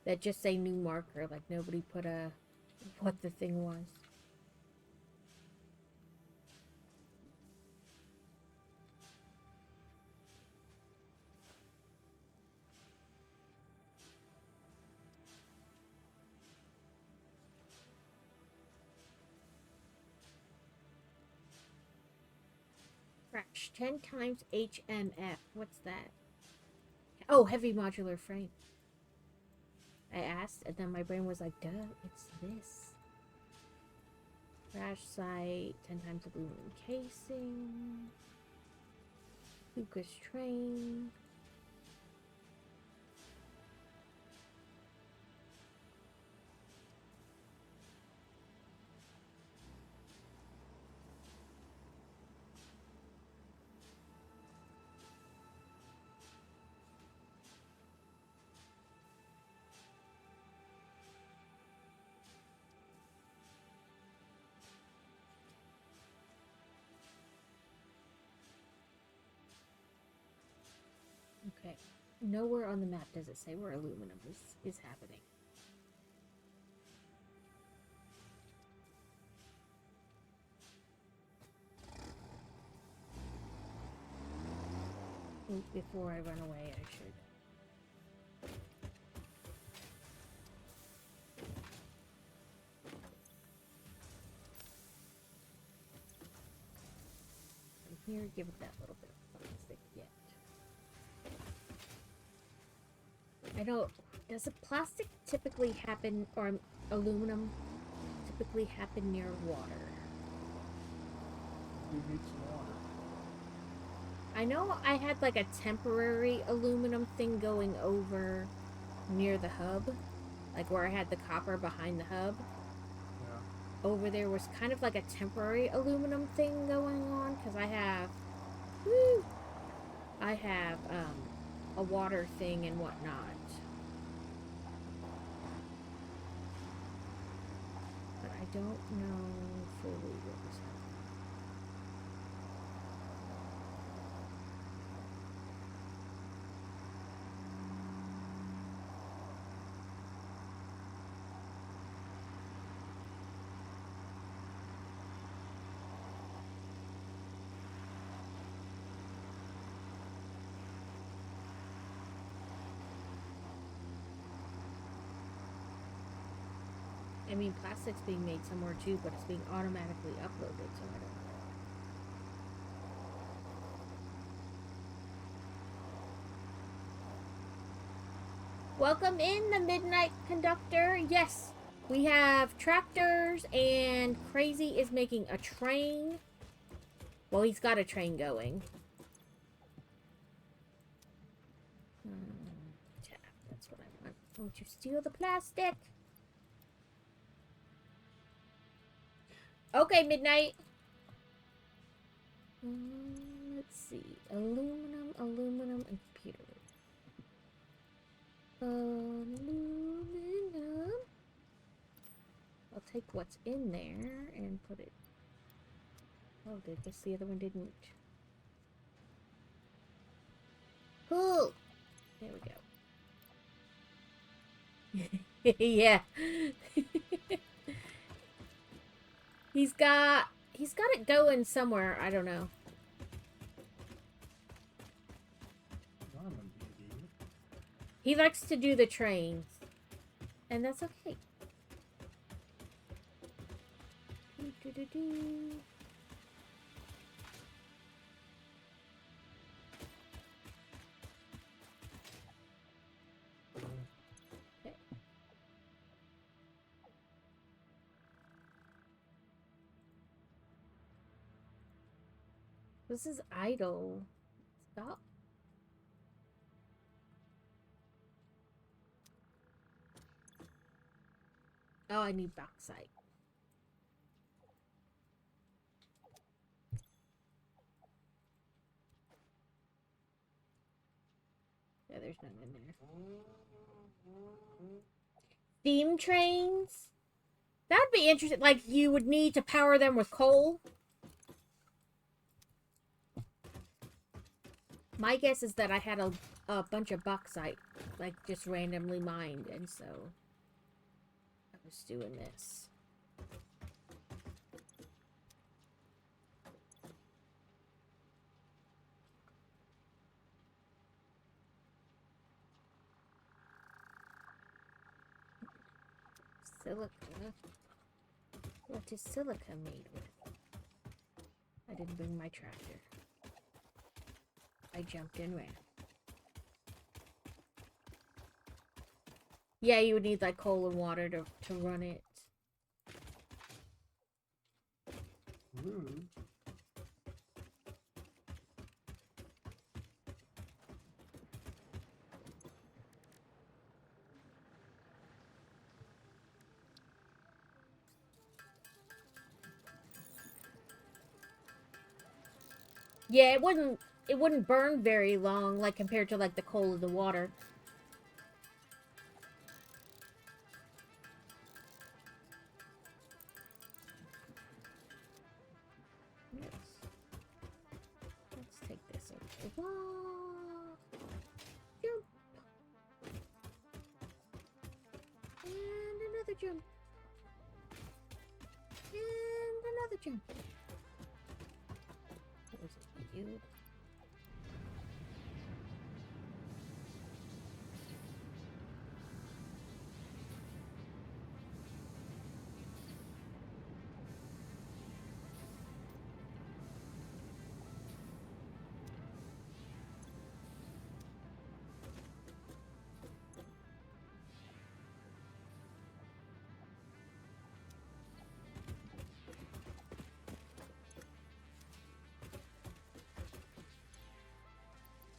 that just say new marker, like nobody put what the thing was. Crash 10 times HMF. What's that? Oh, heavy modular frame. I asked, and then my brain was like, duh, it's this. Crash site, 10 times aluminum casing. Lucas train. Okay. Nowhere on the map does it say where aluminum is happening. Ooh, before I run away, I should. From here, give it that little bit of plastic yet. I don't. Does a plastic typically happen, or aluminum typically happen near water? You need some water. I know I had like a temporary aluminum thing going over near the hub, like where I had the copper behind the hub. Yeah. Over there was kind of like a temporary aluminum thing going on, because I have a water thing and whatnot. But I don't know fully what was happening. I mean, plastic's being made somewhere too, but it's being automatically uploaded, so I don't know. Welcome in, the Midnight Conductor. Yes, we have tractors, and Crazy is making a train. Well, he's got a train going. Don't you steal the plastic. Okay, Midnight. Let's see. Aluminum, aluminum, and computer. Aluminum. I'll take what's in there and put it... Oh, I guess the other one didn't. Cool. There we go. Yeah. He's got it going somewhere. I don't know. He likes to do the trains. And that's okay. Do-do-do-do. Okay. This is idle. Stop. Oh, I need bauxite. Yeah, there's none in there. Steam trains? That'd be interesting. Like, you would need to power them with coal. My guess is that I had a bunch of bauxite, like, just randomly mined, and so I was doing this. Silica? What is silica made with? I didn't bring my tractor. I jumped in ran. Yeah, you would need like coal and water to run it. Rude. Yeah, it wouldn't burn very long, like compared to like the coal and the water. Let's take this over. Whoa. Jump. And another jump. And another jump. What was it? You?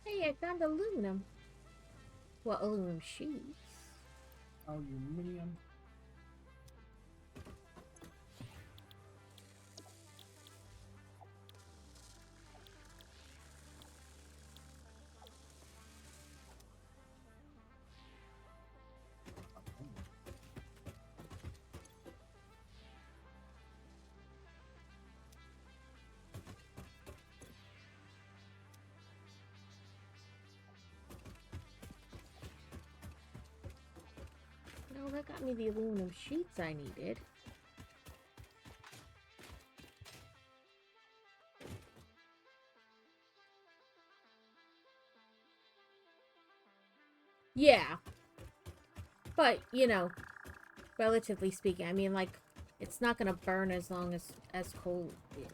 Hey, I found aluminum. Well, aluminum sheets. Aluminium. No, that got me the aluminum sheets I needed. Yeah. But, you know, relatively speaking, I mean, like, it's not gonna burn as long as coal is.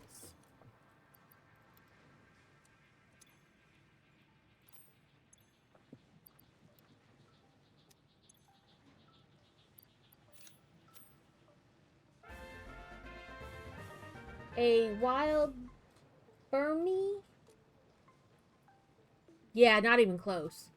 A wild Burmy? Yeah, not even close.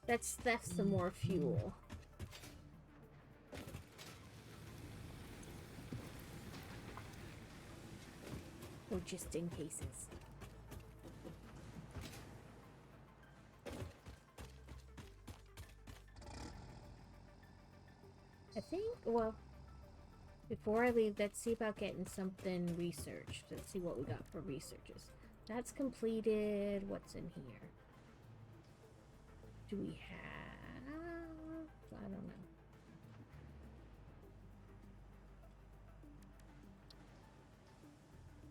That's some more fuel. Or just in cases. I think, well, before I leave, let's see about getting something researched. Let's see what we got for researches. That's completed. What's in here? Do we have... I don't know.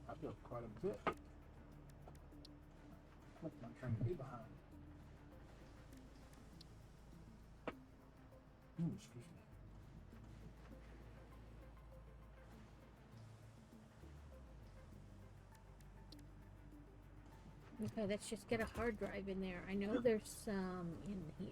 I built quite a bit. Look, I'm trying to be behind. Excuse me. Okay, let's just get a hard drive in there. I know there's some in here.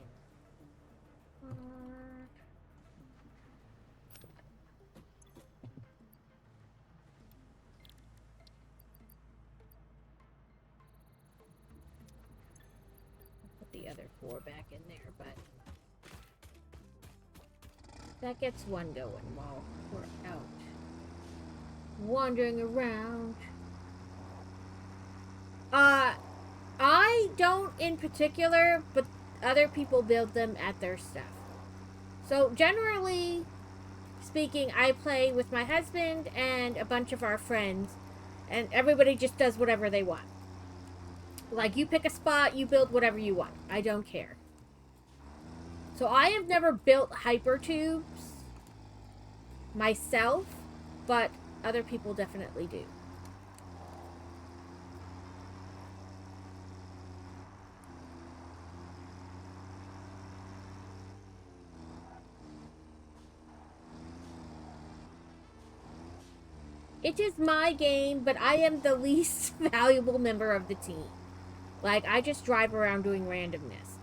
Put the other 4 back in there, but that gets one going while we're out wandering around. I don't in particular, but other people build them at their stuff. So generally speaking, I play with my husband and a bunch of our friends, and everybody just does whatever they want. Like, you pick a spot, you build whatever you want. I don't care. So I have never built hypertubes myself, but other people definitely do. It is my game, but I am the least valuable member of the team. Like, I just drive around doing randomness.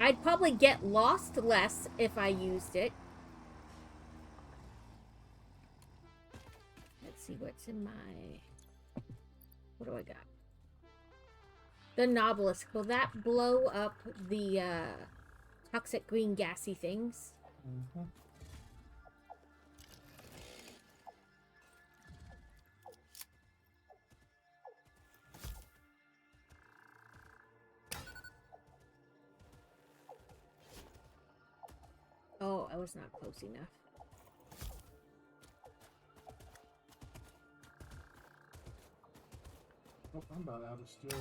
I'd probably get lost less if I used it. Let's see what's in my... What do I got? The Novelist. Will that blow up the toxic green gassy things? Mm-hmm. Oh, I was not close enough. Oh, I'm about out of steel.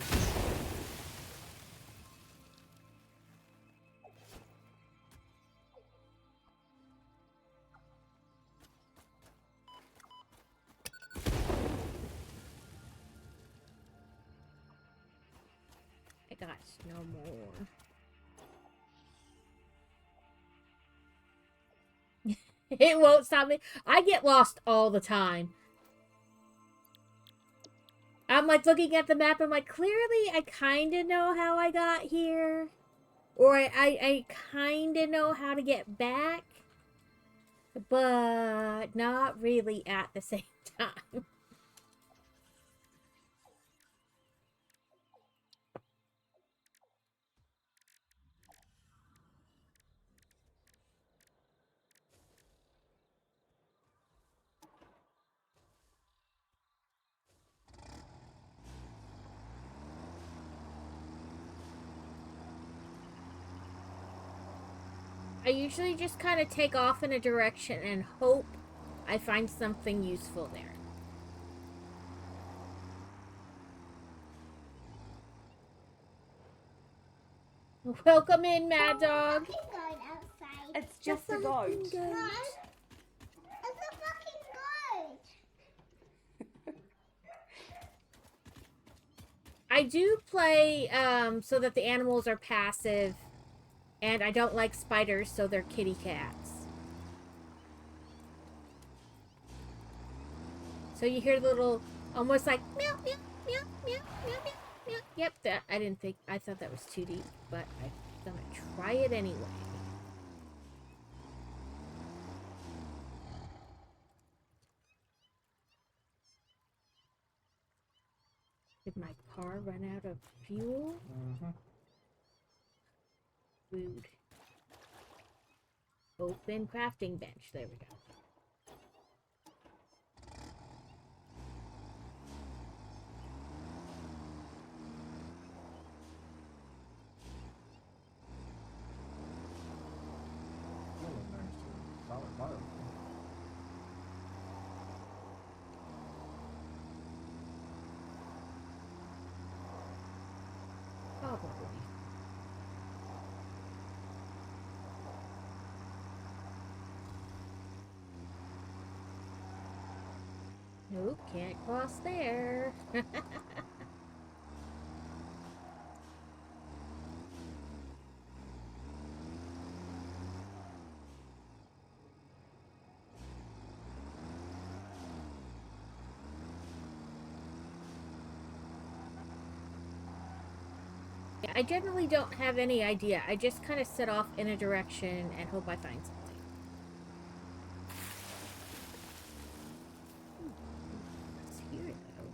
I got no more. It won't stop me. I get lost all the time. I'm like looking at the map. I'm like, clearly I kind of know how I got here. Or I kind of know how to get back. But not really at the same time. I usually just kind of take off in a direction and hope I find something useful there. Welcome in, Mad Dog. Going outside. It's just a goat. No, it's a fucking goat. I do play so that the animals are passive, and I don't like spiders, so they're kitty cats. So you hear the little, almost like meow, meow, meow, meow, meow, meow, meow. Yep, that I didn't think, I thought that was too deep, but I'm gonna try it anyway. Did my car run out of fuel? Mm-hmm. Rude. Open crafting bench. There we go. Fuel in there is too. Solid bio. Probably. Nope, can't cross there. Yeah, I generally don't have any idea. I just kind of set off in a direction and hope I find something. What's here, though?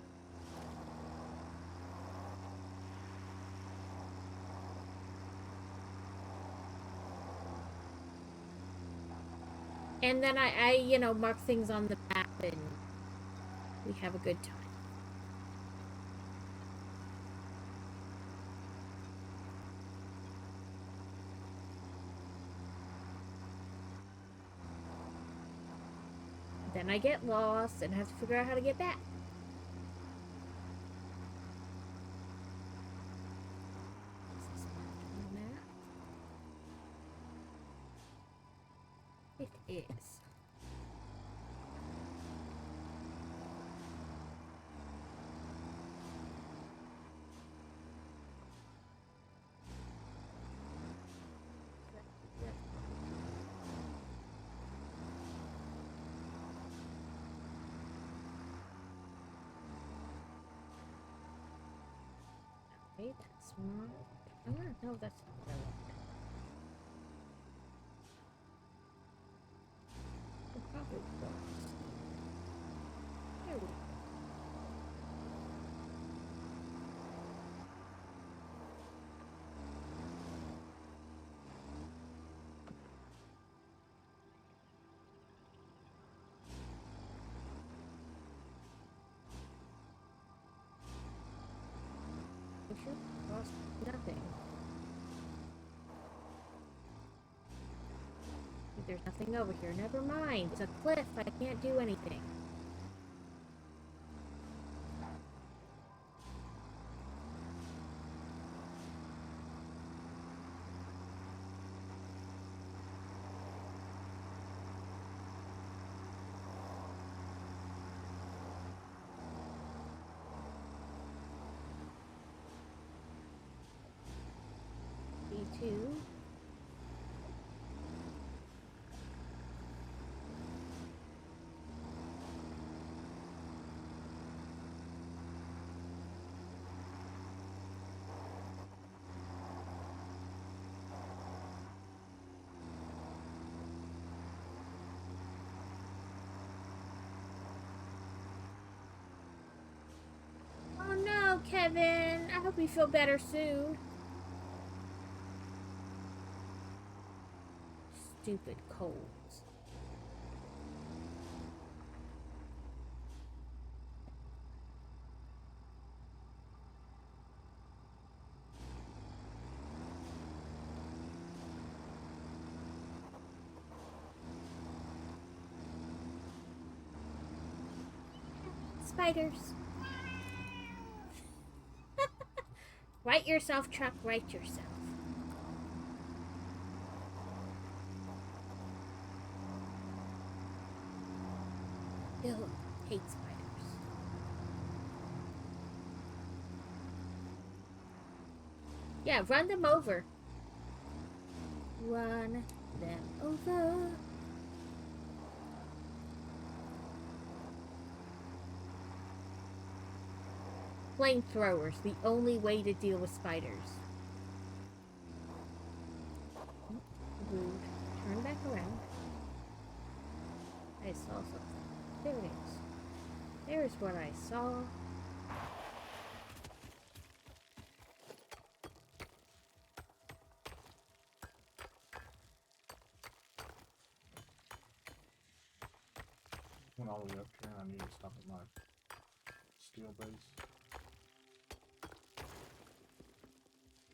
And then I, you know, mark things on the map and we have a good time. Then I get lost and have to figure out how to get back. Is this marked on the map? It is. Okay, that's marked. Oh, no, that's not what I want. I'll probably cross. There we go. We should cross nothing. There's nothing over here. Never mind. It's a cliff. I can't do anything. B2. Oh no, Kevin. I hope you feel better soon. Stupid colds. Spiders. Right yourself, Chuck. Right yourself. Ew, hate spiders. Yeah, run them over. Run them over. Flamethrowers, the only way to deal with spiders. Rude. Turn back around. I saw something. There it is. There's what I saw. all the way up here, and I need to stop at my steel base.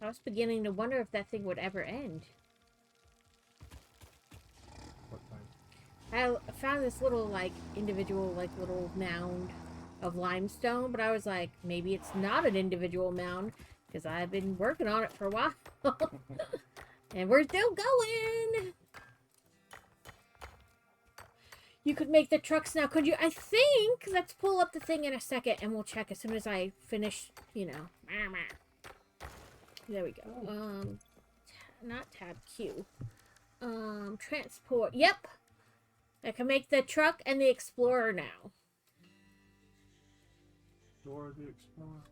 I was beginning to wonder if that thing would ever end. What thing? I found this little, like, individual, like, little mound of limestone, but I was like, maybe it's not an individual mound, because I've been working on it for a while. And we're still going! You could make the trucks now, could you? I think, let's pull up the thing in a second, and we'll check as soon as I finish, you know. There we go. Not tab Q. Transport. Yep! I can make the truck and the Explorer now. Dora the Explorer.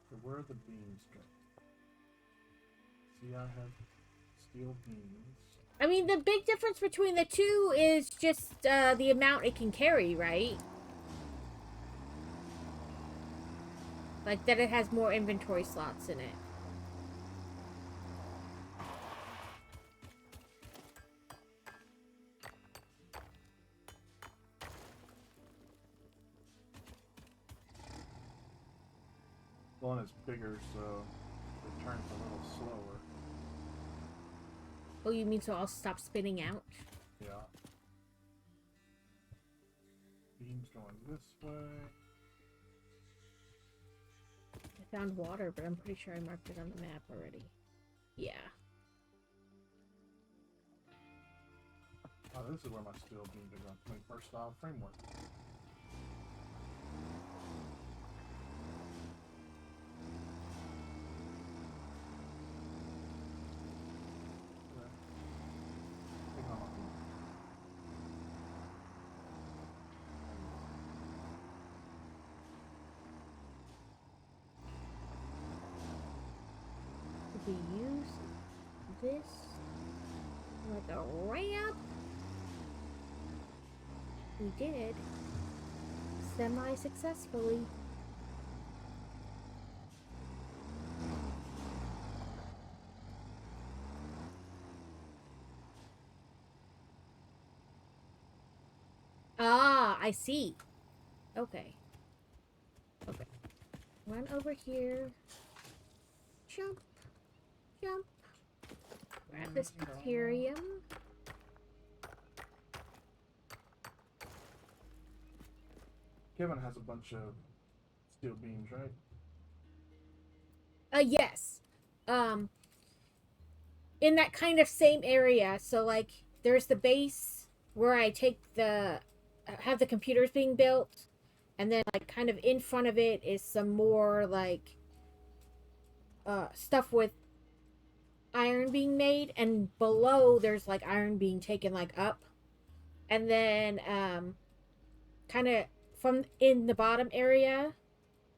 So where are the beams going? See, I have steel beams. I mean, the big difference between the two is just the amount it can carry, right? Like that it has more inventory slots in it. Well, and it's bigger, so it turns a little slower. Oh, you mean so I'll stop spinning out? Yeah. Beams going this way. I found water, but I'm pretty sure I marked it on the map already. Yeah. Oh, this is where my steel beams are going to make versatile framework. Could we use this like a ramp? We did. Semi-successfully. Ah, I see. Okay. Okay. Run over here. Jump. Jump. Grab this Deuterium. Kevin has a bunch of steel beams, right? Yes. In that kind of same area. So, like, there's the base where I take the... have the computers being built. And then, like, kind of in front of it is some more, like... stuff with iron being made. And below, there's, like, iron being taken, like, up. And then, kind of from in the bottom area...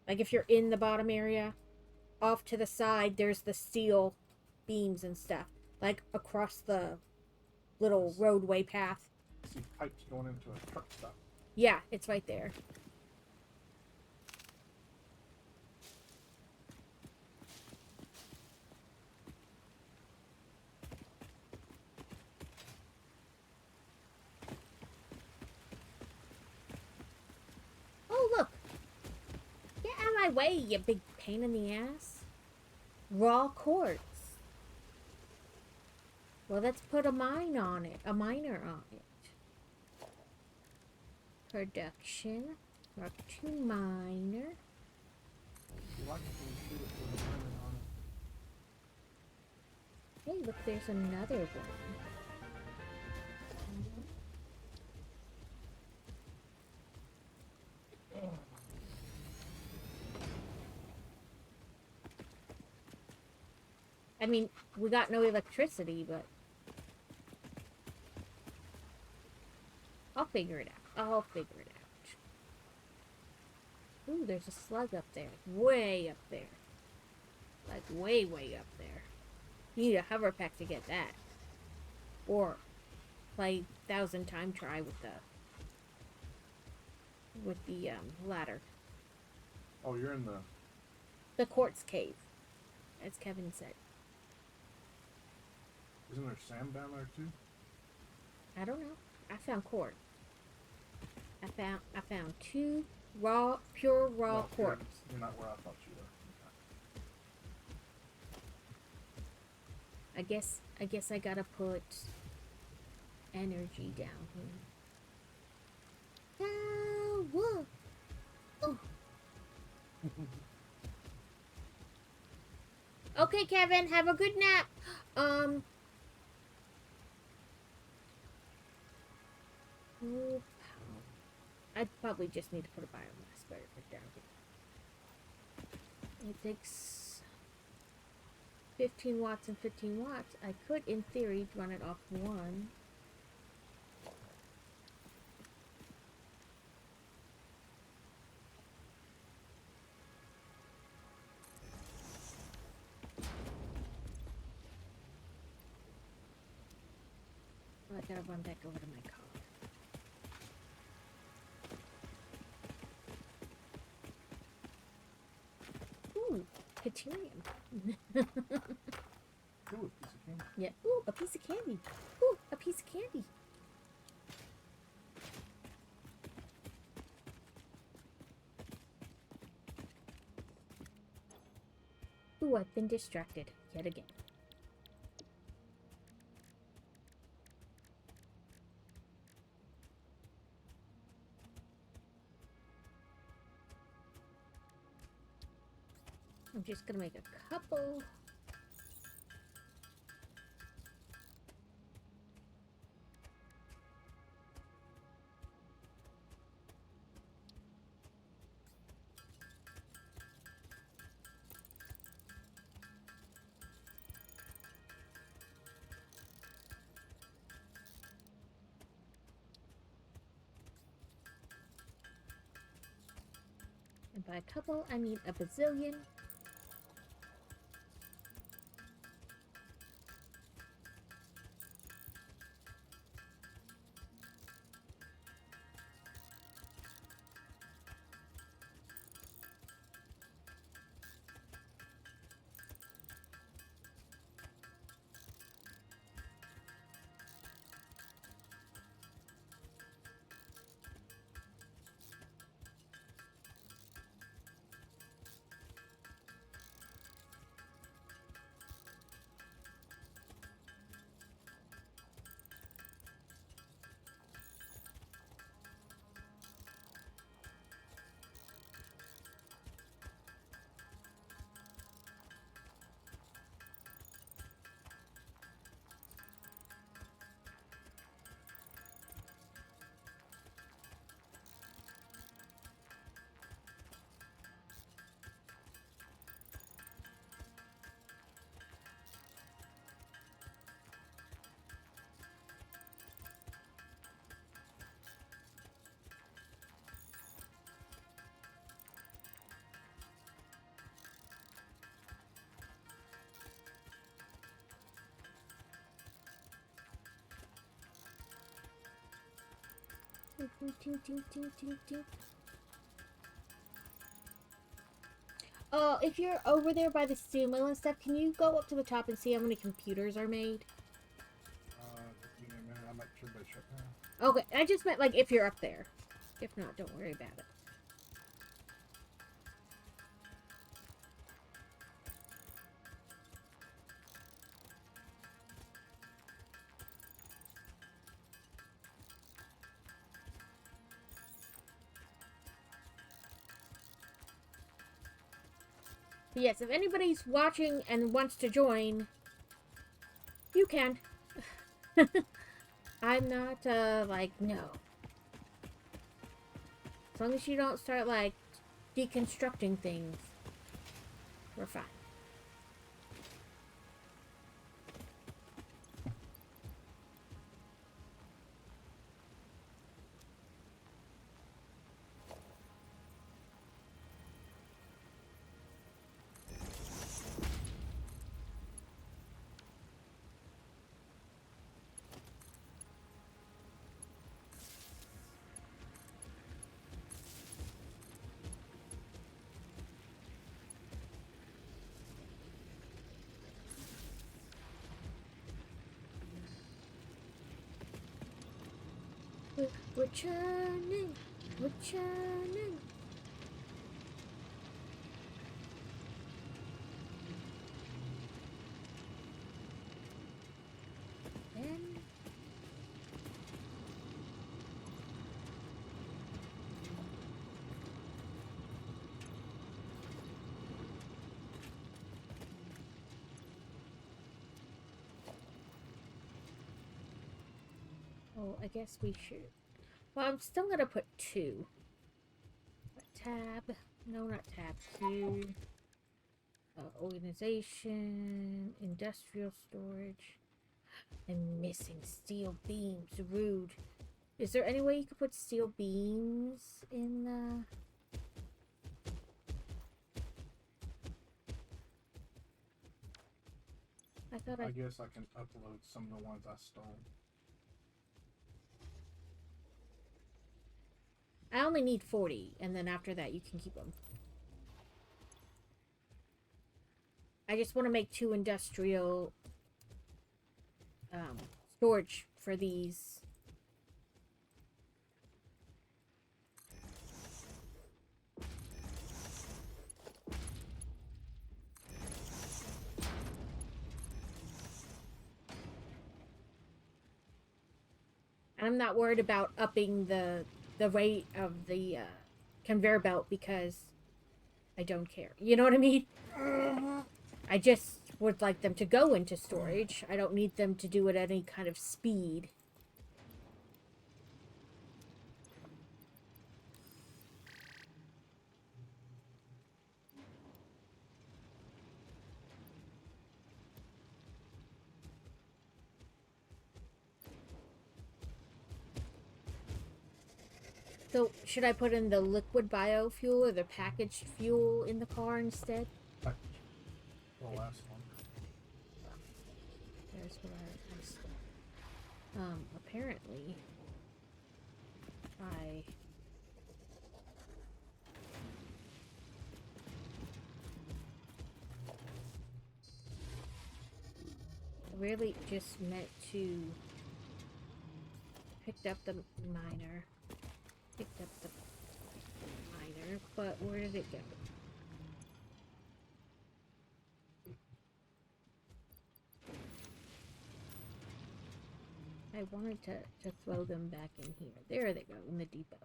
like, if you're in the bottom area... off to the side, there's the steel beams and stuff. Like, across the little roadway path. I see pipes going into a truck stop. Yeah, it's right there. Oh, look! Get out of my way, you big pain in the ass. Raw quartz. Well, let's put a mine on it. A miner on it. Production. Mark 2 miner. You like it when you shoot it with a diamond on it. Hey, look, there's another one. I mean, we got no electricity, but... I'll figure it out. I'll figure it out. Ooh, there's a slug up there. Way up there. Like, way, way up there. You need a hover pack to get that. Or play 1,000 time try with the ladder. Oh, you're in The quartz cave, as Kevin said. Isn't there sand down there too? I don't know. I found quartz. I found 2 pure raw No, quartz. You're not where I thought you were. Okay. I guess I gotta put energy down here. Ah, whoa. Oh. Okay, Kevin, have a good nap. Oh, I probably just need to put a biomass battery down here. It takes 15 watts and 15 watts. I could, in theory, run it off one. Oh, I gotta run back over to my car. Ooh, Caterium. Ooh, a piece of candy. Yeah. Ooh, a piece of candy. Ooh, a piece of candy. Ooh, I've been distracted yet again. I'm just gonna make a couple. And by a couple, I mean a bazillion. If you're over there by the steel mill and stuff, can you go up to the top and see how many computers are made? Just give me a minute. I'll make sure they shut down. Okay, I just meant like if you're up there. If not, don't worry about it. But yes, if anybody's watching and wants to join, you can. I'm not, like, no. As long as you don't start, like, deconstructing things, we're fine. We're churning. We're churning. And oh, I guess we should. Well, I'm still gonna put 2. Tab. No, not tab. 2. Organization. Industrial storage. I'm missing steel beams. Rude. Is there any way you could put steel beams in the... I thought I guess I can upload some of the ones I stole. I only need 40, and then after that you can keep them. I just want to make 2 industrial storage for these. And I'm not worried about upping the rate of the conveyor belt because I don't care. You know what I mean? I just would like them to go into storage. I don't need them to do it at any kind of speed. So, should I put in the liquid biofuel or the packaged fuel in the car instead? The last one. There's what I said. Apparently, I really just meant to picked up the miner. Picked up the miner, but where did it go? I wanted to throw them back in here. There they go, in the depot.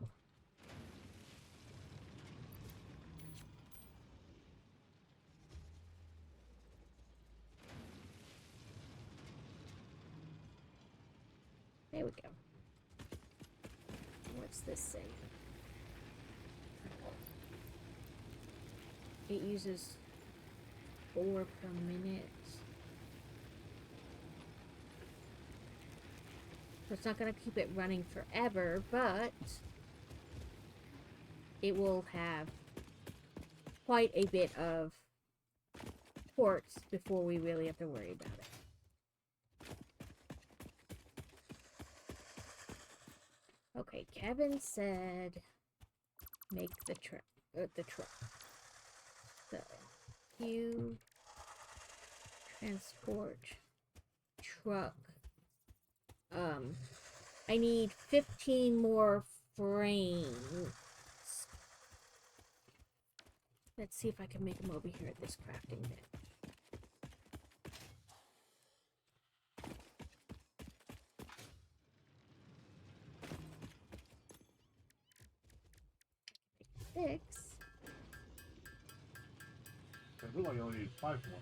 There we go. What's this say? It uses 4 per minute. So it's not going to keep it running forever, but it will have quite a bit of torques before we really have to worry about it. Okay, Kevin said make the truck. So, you transport truck. I need 15 more frames. Let's see if I can make them over here at this crafting bit. Six. I really only need 5 more.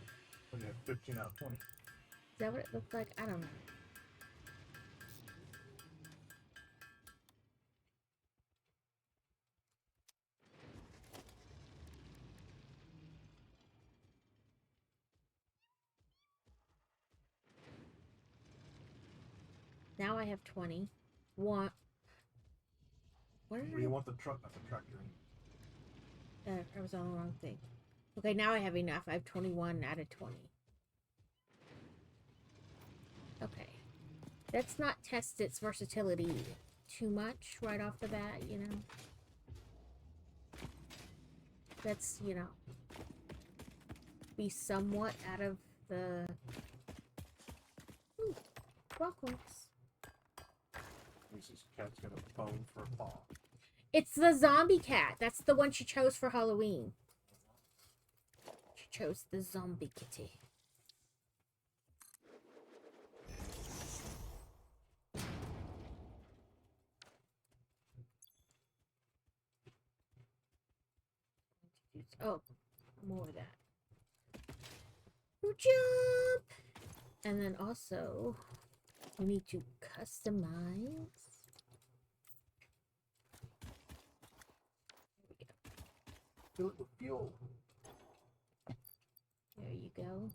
When you have 15 out of 20. Is that what it looked like? I don't know. Now I have 20. What Where do you want the truck, not the tractor? I was on the wrong thing. Okay, now I have enough. I have 21 out of 20. Okay. Let's not test its versatility too much right off the bat, you know? Let's, you know, be somewhat out of the... Ooh, rock quartz. thinks this cat's got a bone for a paw. It's the zombie cat. That's the one she chose for Halloween. She chose the zombie kitty. Oh, more of that. Jump! And then also, we need to customize. Fill it with fuel. There you go.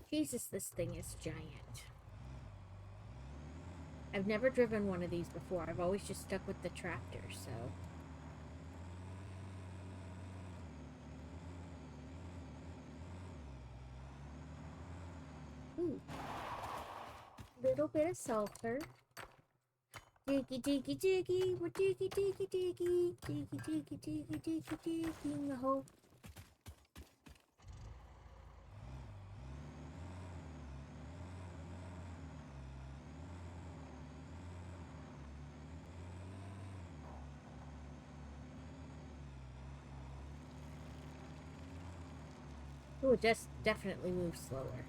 Jesus, this thing is giant. I've never driven one of these before. I've always just stuck with the tractor, so. Ooh. Little bit of sulfur. Diggy, diggy, diggy. We're diggy, diggy, diggy. Diggy, diggy, diggy, diggy, digging the hole. Ooh, it just definitely moves slower.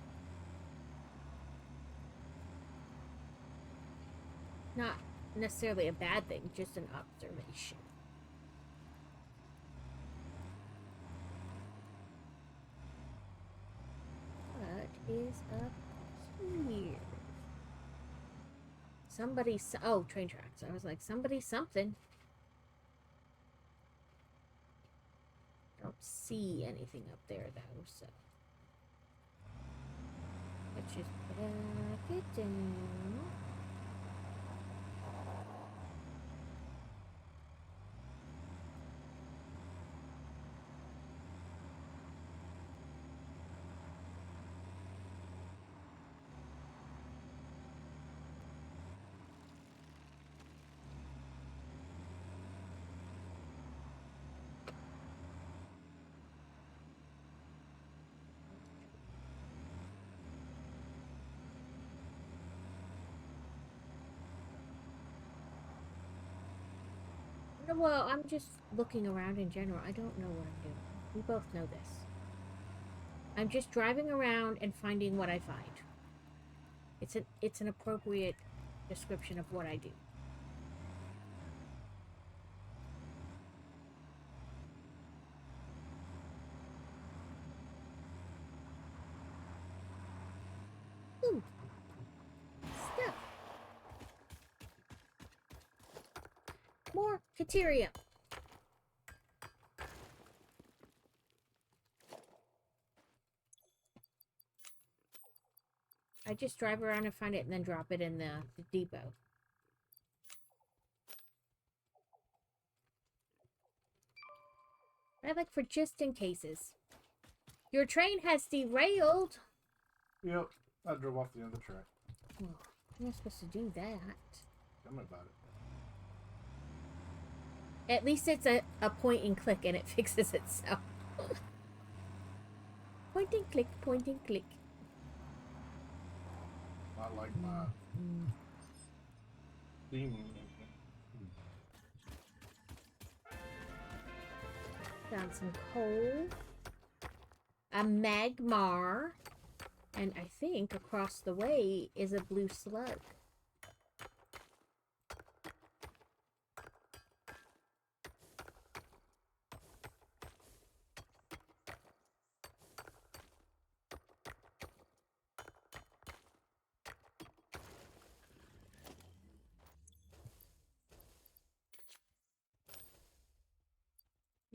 Not necessarily a bad thing, just an observation. What is up here? Somebody's... Oh, train tracks. I was like, somebody something. Don't see anything up there, though, so... Let's just back it down. Well, I'm just looking around in general. I don't know what I'm doing. We both know this. I'm just driving around and finding what I find. It's an appropriate description of what I do. Ooh. Stuff. More Kateria. I just drive around and find it and then drop it in the depot. I like for just in cases. Your train has derailed. Yep, I drove off the end of the track. Well, you're not supposed to do that. Tell me about it. At least it's a point and click and it fixes itself. Point and click, point and click. Not like my steam. Found some coal. A magmar. And I think across the way is a blue slug.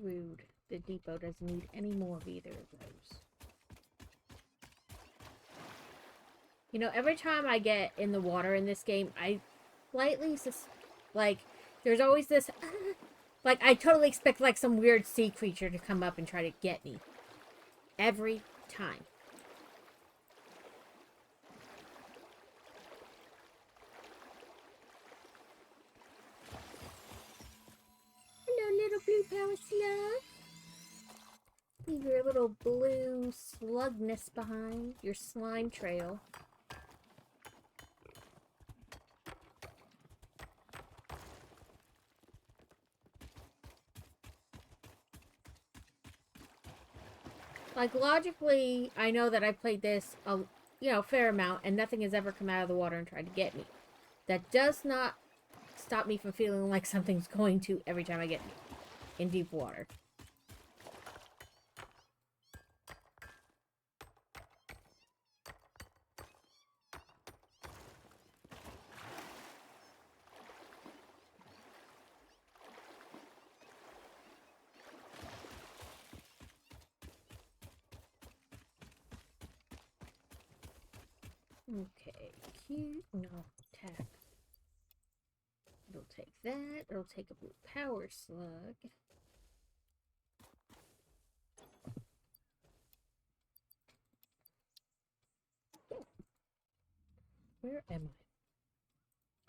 Rude. The depot doesn't need any more of either of those. You know, every time I get in the water in this game, I slightly like, there's always this, Like, I totally expect, like, some weird sea creature to come up and try to get me. Every time. Hello, little blue power slug. Leave your little blue slugness behind. Your slime trail. Like, logically, I know that I played this a fair amount, and nothing has ever come out of the water and tried to get me. That does not stop me from feeling like something's going to every time I get in deep water. Okay, cute. No, attack. It'll take that. It'll take a blue power slug. Where am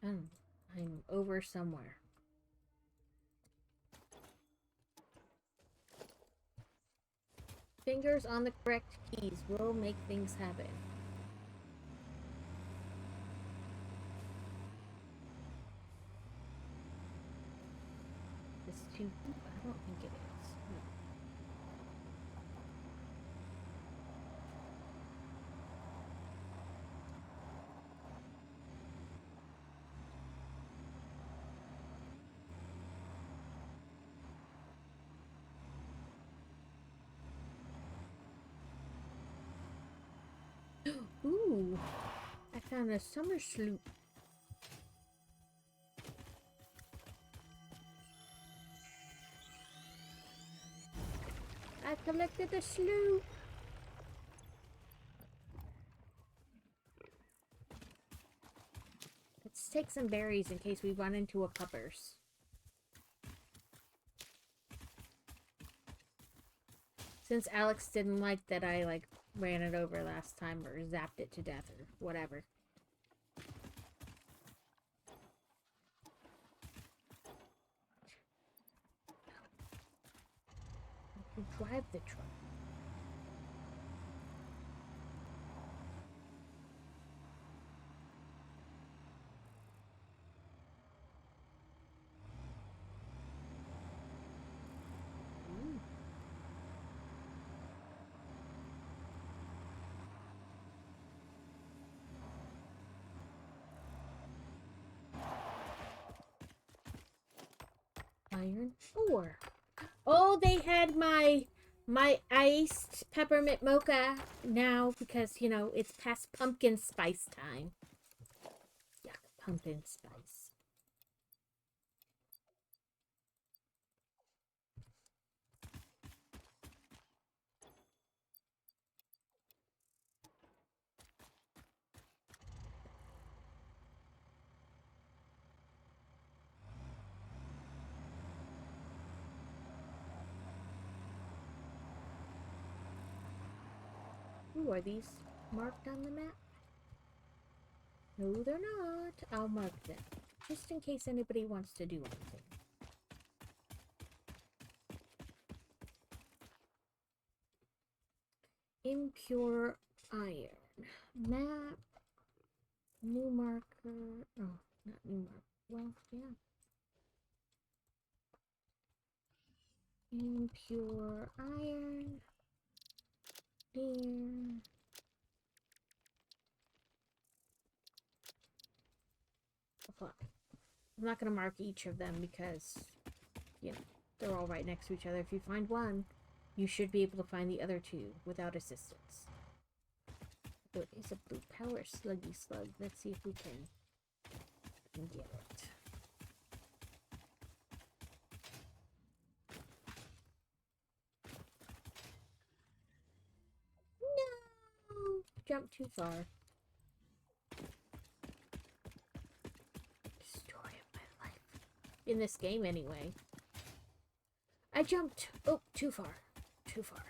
I? I don't know. I'm over somewhere. Fingers on the correct keys will make things happen. This too? I don't think it is. No. Ooh, I found a summer sloop. I collected a sloop. Let's take some berries in case we run into a puppers. Since Alex didn't like that I, like, ran it over last time or zapped it to death or whatever. I can drive the truck. Iron ore. Oh, they had my iced peppermint mocha now because, you know, it's past pumpkin spice time. Yuck, pumpkin spice. Ooh, are these marked on the map? No, they're not. I'll mark them, just in case anybody wants to do anything. Impure iron. Map. New marker. Oh, not new marker. Well, yeah. Impure iron. Here. Apply. I'm not going to mark each of them because, you know, they're all right next to each other. If you find one, you should be able to find the other two without assistance. There is a blue power sluggy slug. Let's see if we can get it. No! Jumped too far. Story of my life. In this game, anyway. I jumped. Oh, too far. Too far.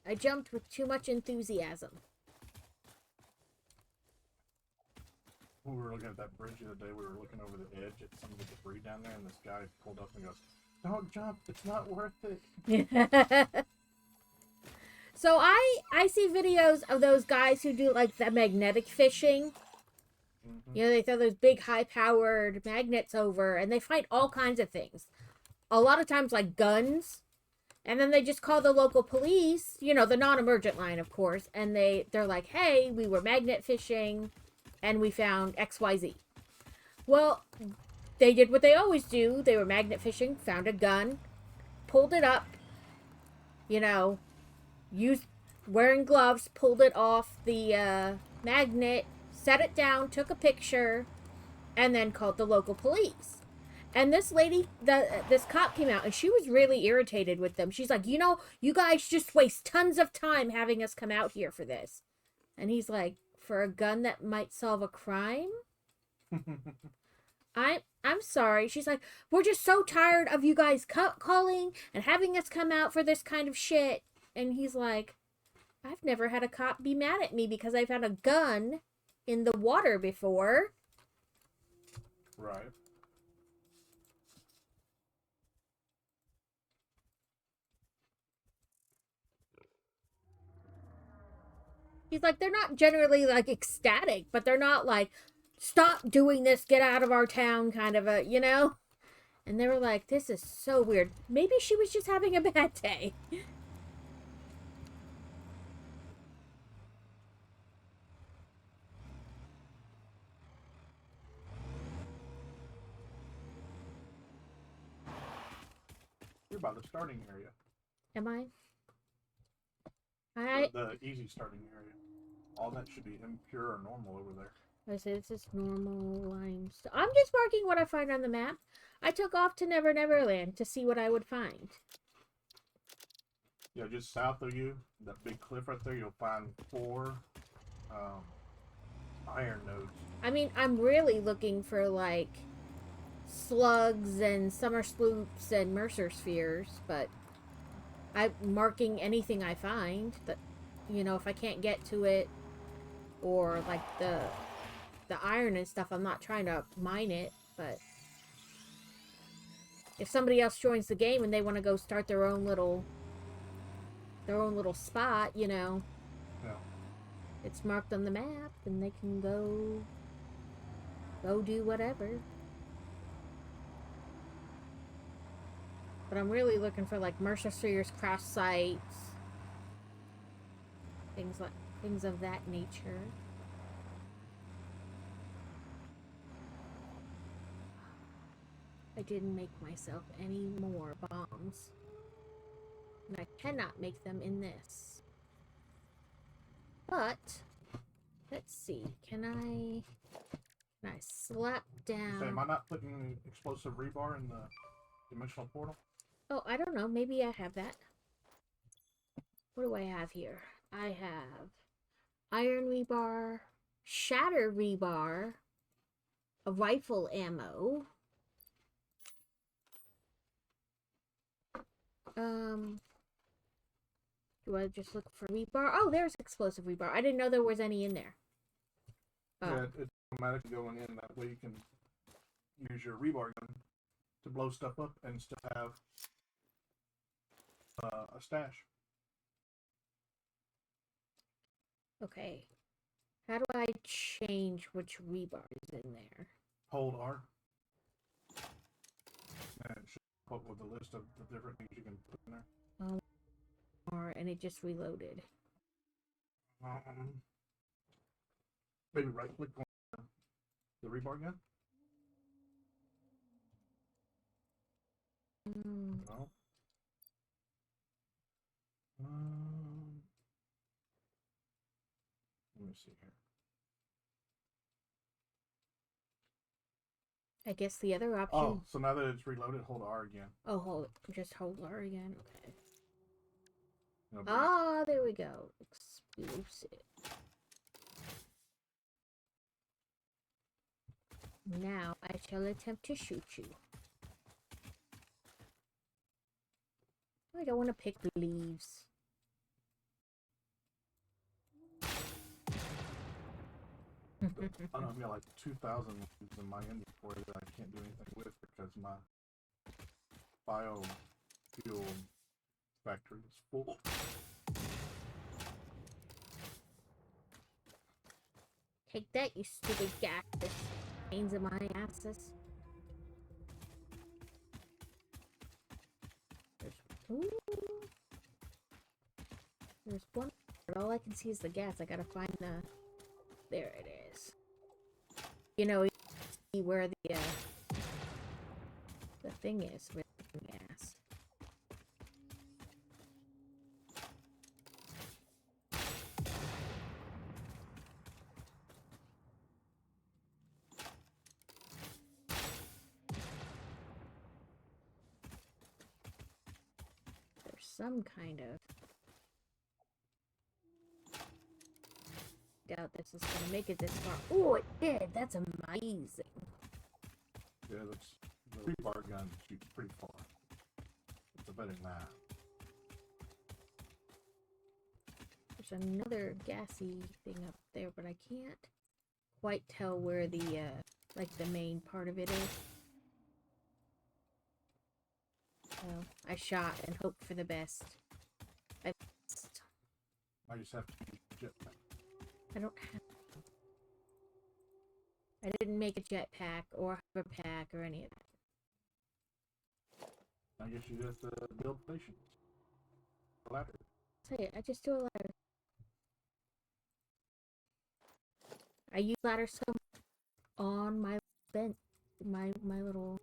I jumped with too much enthusiasm. When we were looking at that bridge the other day, we were looking over the edge at some of the debris down there, and this guy pulled up and goes, "Don't jump, it's not worth it." So I see videos of those guys who do like the magnetic fishing. Mm-hmm. You know, they throw those big high-powered magnets over, and they find all kinds of things. A lot of times, like guns. And then they just call the local police, you know, the non-emergent line, of course. And they're like, hey, we were magnet fishing, and we found XYZ. Well, they did what they always do. They were magnet fishing, found a gun, pulled it up, you know, wearing gloves, pulled it off the magnet, set it down, took a picture, and then called the local police. And this lady, this cop came out, and she was really irritated with them. She's like, you know, you guys just waste tons of time having us come out here for this. And he's like, for a gun that might solve a crime? I'm sorry. She's like, we're just so tired of you guys calling and having us come out for this kind of shit. And he's like, I've never had a cop be mad at me because I found a gun in the water before. Right. He's like, they're not generally like ecstatic, but they're not like, stop doing this, get out of our town kind of a, you know? And they were like, this is so weird. Maybe she was just having a bad day. You're by the starting area. Am I? The easy starting area. All that should be impure or normal over there. I say this is normal limestone. I'm just marking what I find on the map. I took off to Never Never Land to see what I would find. Yeah, just south of you, that big cliff right there, you'll find 4 iron nodes. I mean, I'm really looking for like slugs and summer sloops and mercer spheres, but I'm marking anything I find that, you know, if I can't get to it, or like the iron and stuff, I'm not trying to mine it. But if somebody else joins the game and they want to go start their own little spot, you know, Yeah. it's marked on the map and they can go do whatever. But I'm really looking for like mercer spheres, cross sites, things of that nature. I didn't make myself any more bombs. And I cannot make them in this. But let's see. Can I slap down? Say, am I not putting explosive rebar in the dimensional portal? Oh, I don't know. Maybe I have that. What do I have here? I have iron rebar, shatter rebar, a rifle ammo. Do I just look for rebar? Oh, there's explosive rebar. I didn't know there was any in there. Oh. Yeah, it's automatically going in. That way you can use your rebar gun to blow stuff up and still have a stash. Okay. How do I change which rebar is in there? Hold R. And it should pop up with a list of the different things you can put in there. And it just reloaded. Maybe right click on the rebar gun. No. Let me see here. I guess the other option. Oh, so now that it's reloaded, hold R again. Oh, just hold R again. Okay. No, Ah, there we go. Exclusive. Now I shall attempt to shoot you. I don't want to pick leaves. I don't know, I've got like 2,000 leaves in my inventory that I can't do anything with because my biofuel factory is full. Take that, you stupid cactus. Pains in my asses. There's one, but all I can see is the gas. I gotta find the... There it is. You know, you see where the thing is with the gas. There's some kind of... Doubt this is gonna make it this far. Oh, it did! That's amazing. Yeah, that's the rebar gun shoots pretty far. It's a better than that. There's another gassy thing up there, but I can't quite tell where the, like the main part of it is. So, I shot and hoped for the best. I missed. I just have to use jetpack. I don't have... I didn't make a jetpack or have a pack or any of that. I guess you have to build patience. Ladder. Say it, I just do a ladder. I use ladder so much on my bench, my little...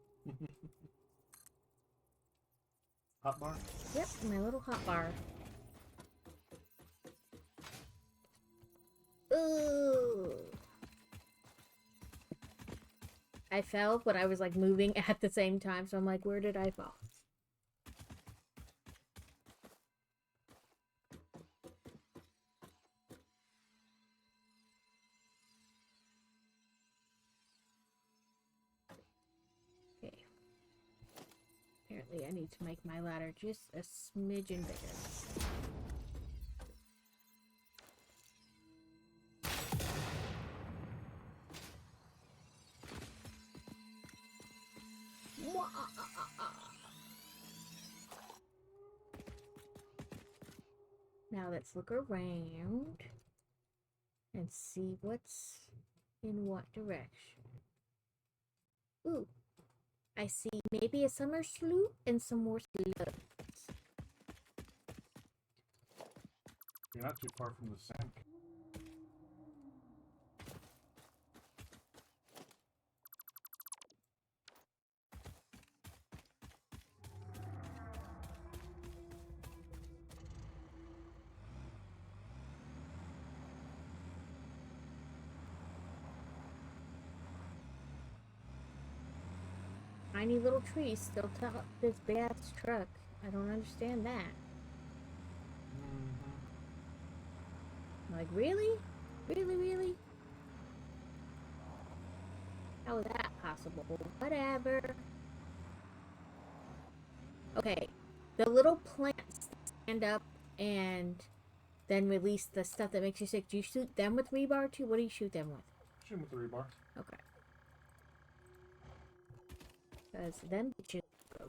Hot bar? Yep, my little hot bar. Ooh. I fell, but I was like moving at the same time, so I'm like, where did I fall? Okay. Apparently I need to make my ladder just a smidgen bigger. Now let's look around and see what's in what direction. Ooh, I see maybe a summer sloop and some more slugs. You're not too far from the sink. Tiny little trees still top this big ass truck. I don't understand that. Like, really? Really? How is that possible? Whatever. Okay. The little plants stand up and then release the stuff that makes you sick. Do you shoot them with rebar too? What do you shoot them with? Shoot with the rebar. Okay. Because then bitches go.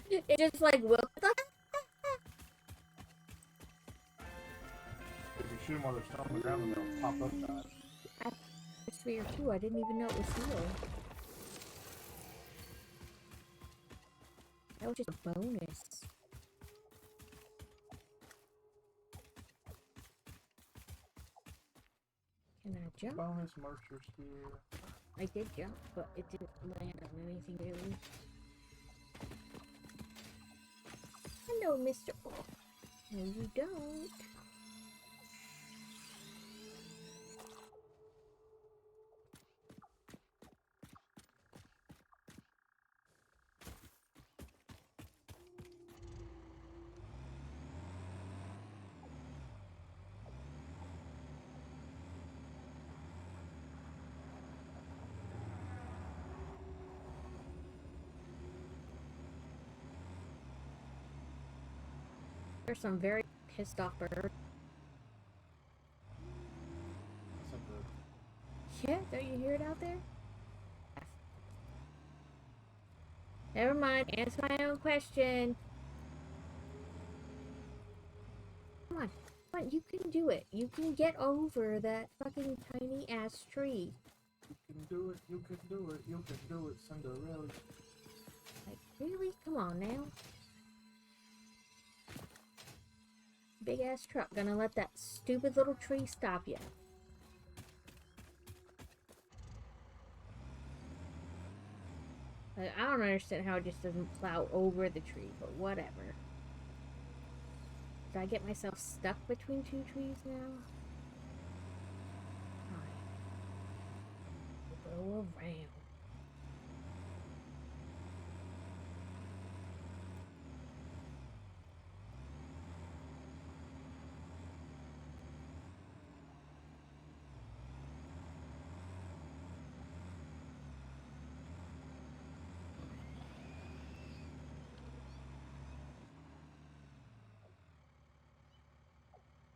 It just like will. If you shoot them while they're still on the ground, then they'll pop up that. Atmosphere too. I didn't even know it was sealed. That was just a bonus. Can I jump? Bonus marcher spear. I did jump, but it didn't land on anything really. Hello, Mr. Oh, no, you don't. There's some very pissed off birds. That's not good. Yeah, don't you hear it out there? Never mind, answer my own question. Come on, come on, you can do it. You can get over that fucking tiny ass tree. You can do it, you can do it, you can do it, Cinderella. Like, really? Come on now. Big ass truck gonna let that stupid little tree stop you. Like, I don't understand how it just doesn't plow over the tree, but whatever. Did I get myself stuck between two trees now? Fine. We'll go around.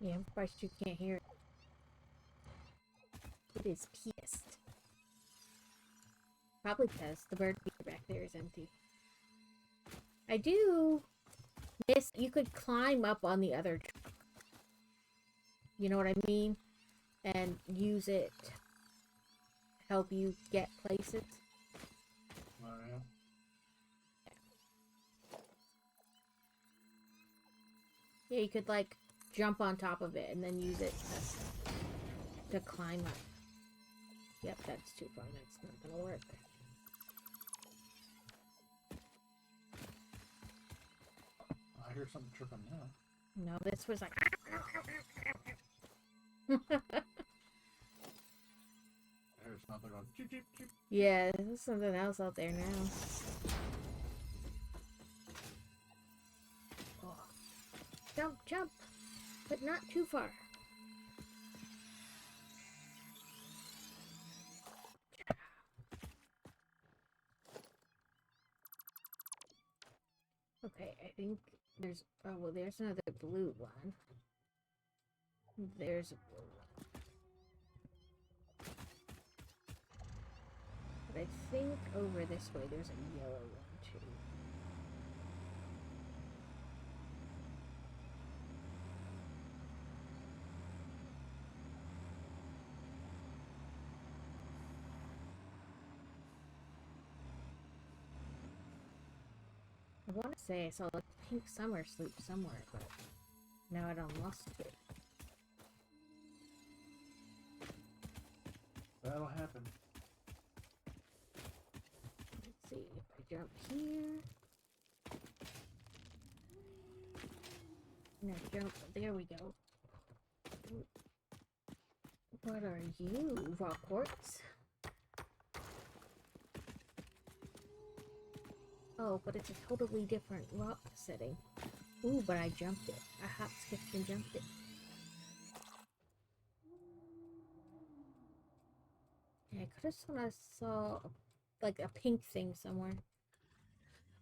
Yeah, I'm surprised you can't hear it. It is pissed. Probably because the bird feeder back there is empty. I do miss, you could climb up on the other truck. You know what I mean? And use it to help you get places. Oh, yeah. Yeah, you could like jump on top of it and then use it to climb up. Yep, that's too far. That's not gonna work. I hear something tripping now. No, this was like. I hear something going cheep cheep cheep. Yeah, there's something else out there now. Oh. Jump, jump, but not too far. Okay, I think there's, oh well, there's another blue one. There's a blue one. But I think over this way there's a yellow one too. I want to say I saw a pink summer sloop somewhere, but now I don't lost it. That'll happen. Let's see if I jump here. No, jump. There we go. What are you, rock quartz? Oh, but it's a totally different rock setting. Ooh, but I jumped it. I hop, skipped, and jumped it. Yeah, I could have sworn I saw like a pink thing somewhere.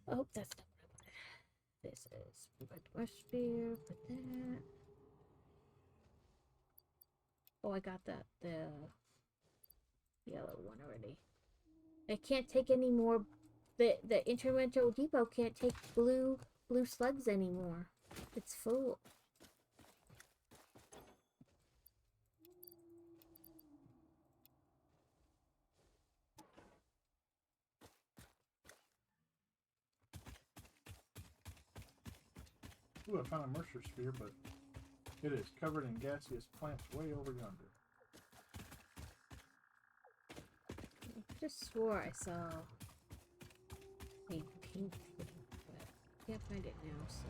Oh, that's not what I wanted. This is red rush spear. Put that. Oh, I got the yellow one already. I can't take any more. The Intermental Depot can't take blue slugs anymore. It's full. Ooh, I found a Mercer sphere, but it is covered in gaseous plants way over yonder. I just swore I saw a pink thing, but I can't find it now, so.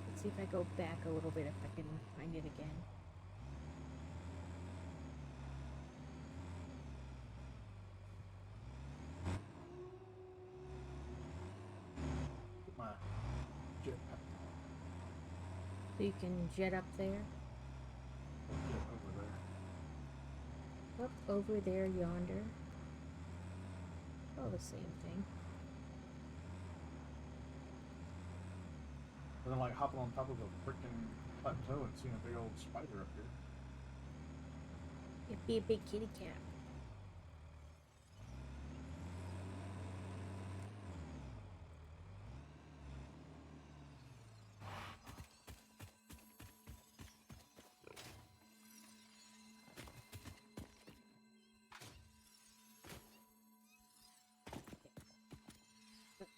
Let's see if I go back a little bit, if I can find it again. Put my jetpack So you can jet up there. jet over there. Up over there yonder. Oh, all the same thing. And then like hopping on top of a freaking plateau and seeing a big old spider up here. It'd be a big kitty cat.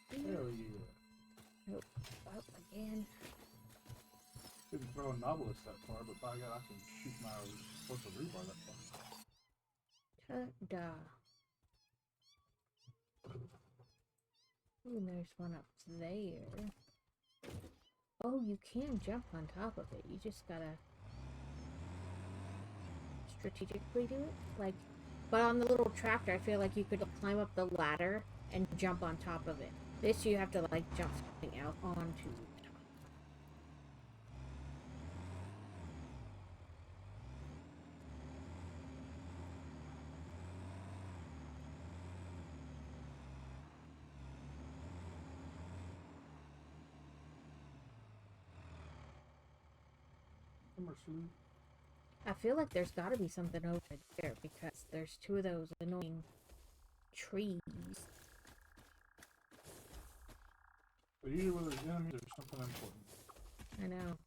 Hell yeah. Nope. Up again. Couldn't throw a novelist that far, but by God, I can shoot my explosive rebar that far. Ta-da. Ooh, there's one up there. Oh, you can jump on top of it. You just gotta strategically do it. Like, but on the little tractor, I feel like you could climb up the ladder and jump on top of it. This you have to like jump something out onto. I feel like there's got to be something over there because there's two of those annoying trees. But usually when there's enemies, there's something important. I know.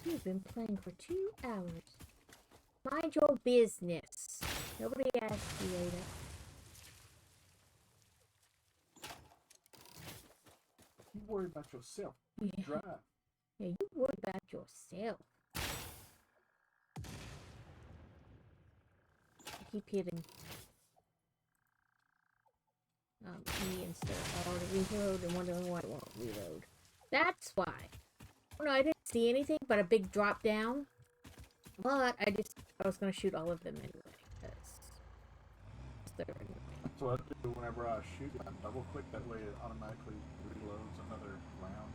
You've been playing for 2 hours. Mind your business. Nobody asked you, Ada. You worry about yourself. Yeah. Drive. Yeah, you worry about yourself. I keep hitting E instead of R to reload and wondering why it won't reload. That's why. Oh no, I didn't see anything but a big drop down. But I was gonna shoot all of them anyway, because they're annoying. That's what I do whenever I shoot. I double click, that way it automatically reloads another round.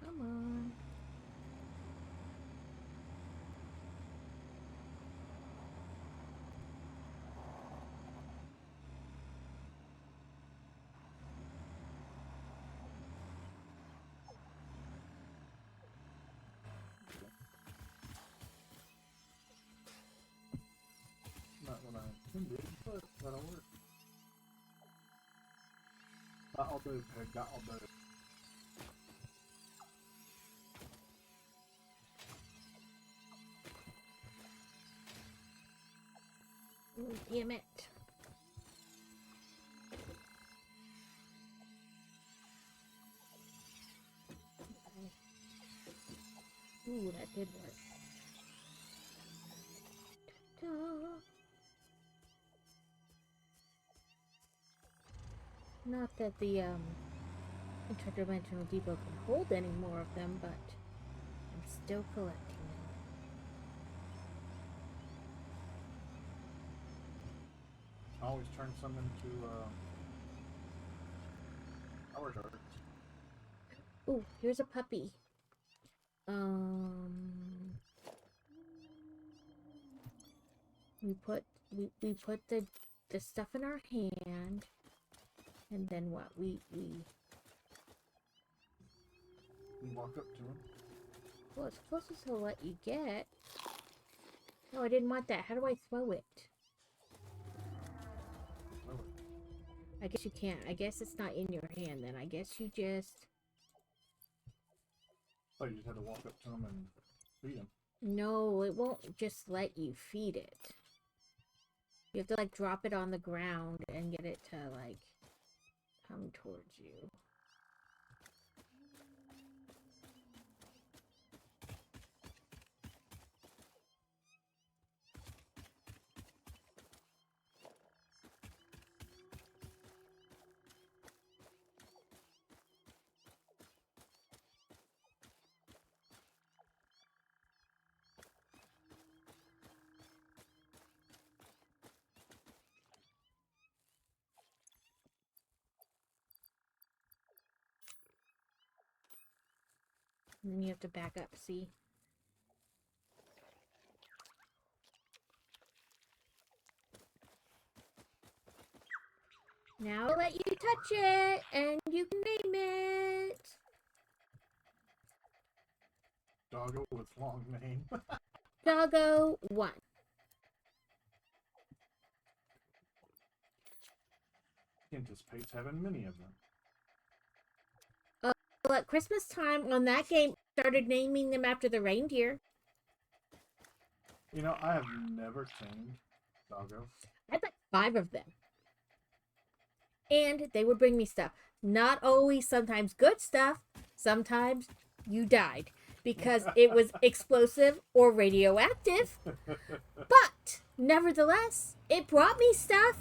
Come on. Not what I intended, but that'll work. That'll do, pig. That'll do. Ooh, damn it. Ooh, that did work. Ta-da. Not that the interdimensional depot can hold any more of them, but I'm still collecting them. I always turn some into power shards. Ooh, here's a puppy. We put the stuff in our hand, and then what? We You walk up to him. well, it's closest to let you get. No, I didn't want that. How do I throw it? Throw it. I guess you can't. I guess it's not in your hand then. I guess you just... Oh, you just had to walk up to him and feed him. No, it won't just let you feed it. You have to, like, drop it on the ground and get it to, like, come towards you. And then you have to back up, see? Now I'll let you touch it, and you can name it. Doggo with long name. Doggo 1. He anticipates having many of them. Well, at Christmas time on that game, started naming them after the reindeer. You know, I have never tamed Doggo. I had like 5 of them. And they would bring me stuff. Not always, sometimes good stuff. Sometimes you died because it was explosive or radioactive. But nevertheless, it brought me stuff.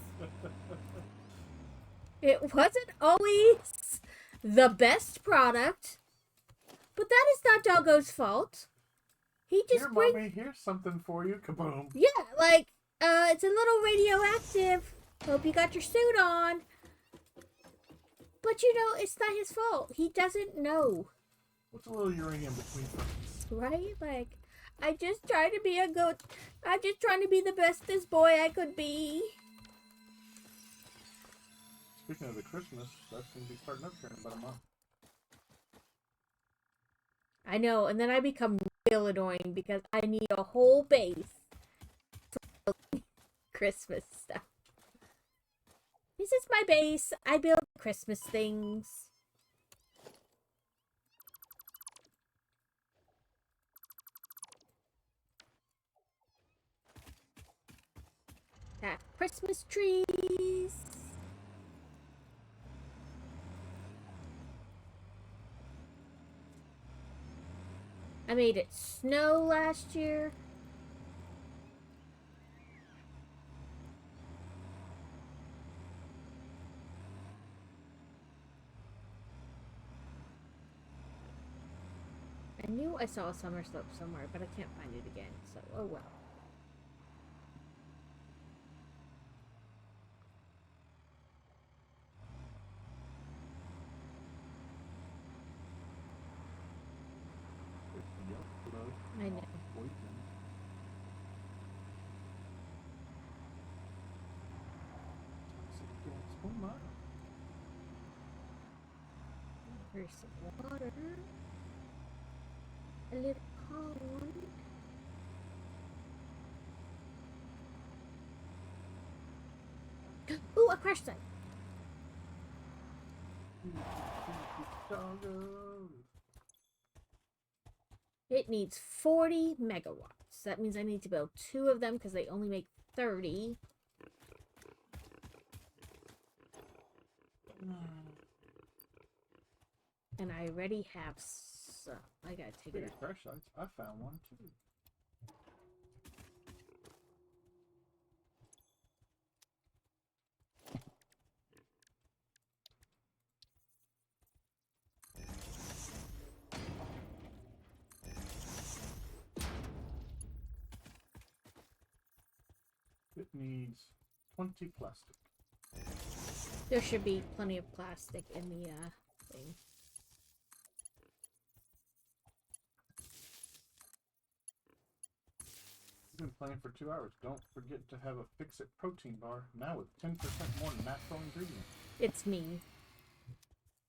It wasn't always the best product, but that is not Doggo's fault. He just Here, Mommy, here's something for you. Kaboom. Yeah, like, it's a little radioactive. Hope you got your suit on. But you know, it's not his fault. He doesn't know. What's a little uranium between friends? Right? Like, I'm just trying to be the bestest boy I could be. Speaking of the Christmas, that's going to be starting up here in about a month. I know, and then I become real annoying because I need a whole base for Christmas stuff. This is my base. I build Christmas things. Have Christmas trees. I made it snow last year. I knew I saw a summer slope somewhere, but I can't find it again, so oh well. I know. Oh my. Here's some water. A little pond. Ooh, a crash site. Doggo. It needs 40 megawatts. That means I need to build 2 of them because they only make 30. And I already have some. I gotta take it out. Crash sites. I found one too. It needs 20 plastic. There should be plenty of plastic in the thing. You've been playing for 2 hours. Don't forget to have a Fix-It protein bar now with 10% more natural ingredients. It's me.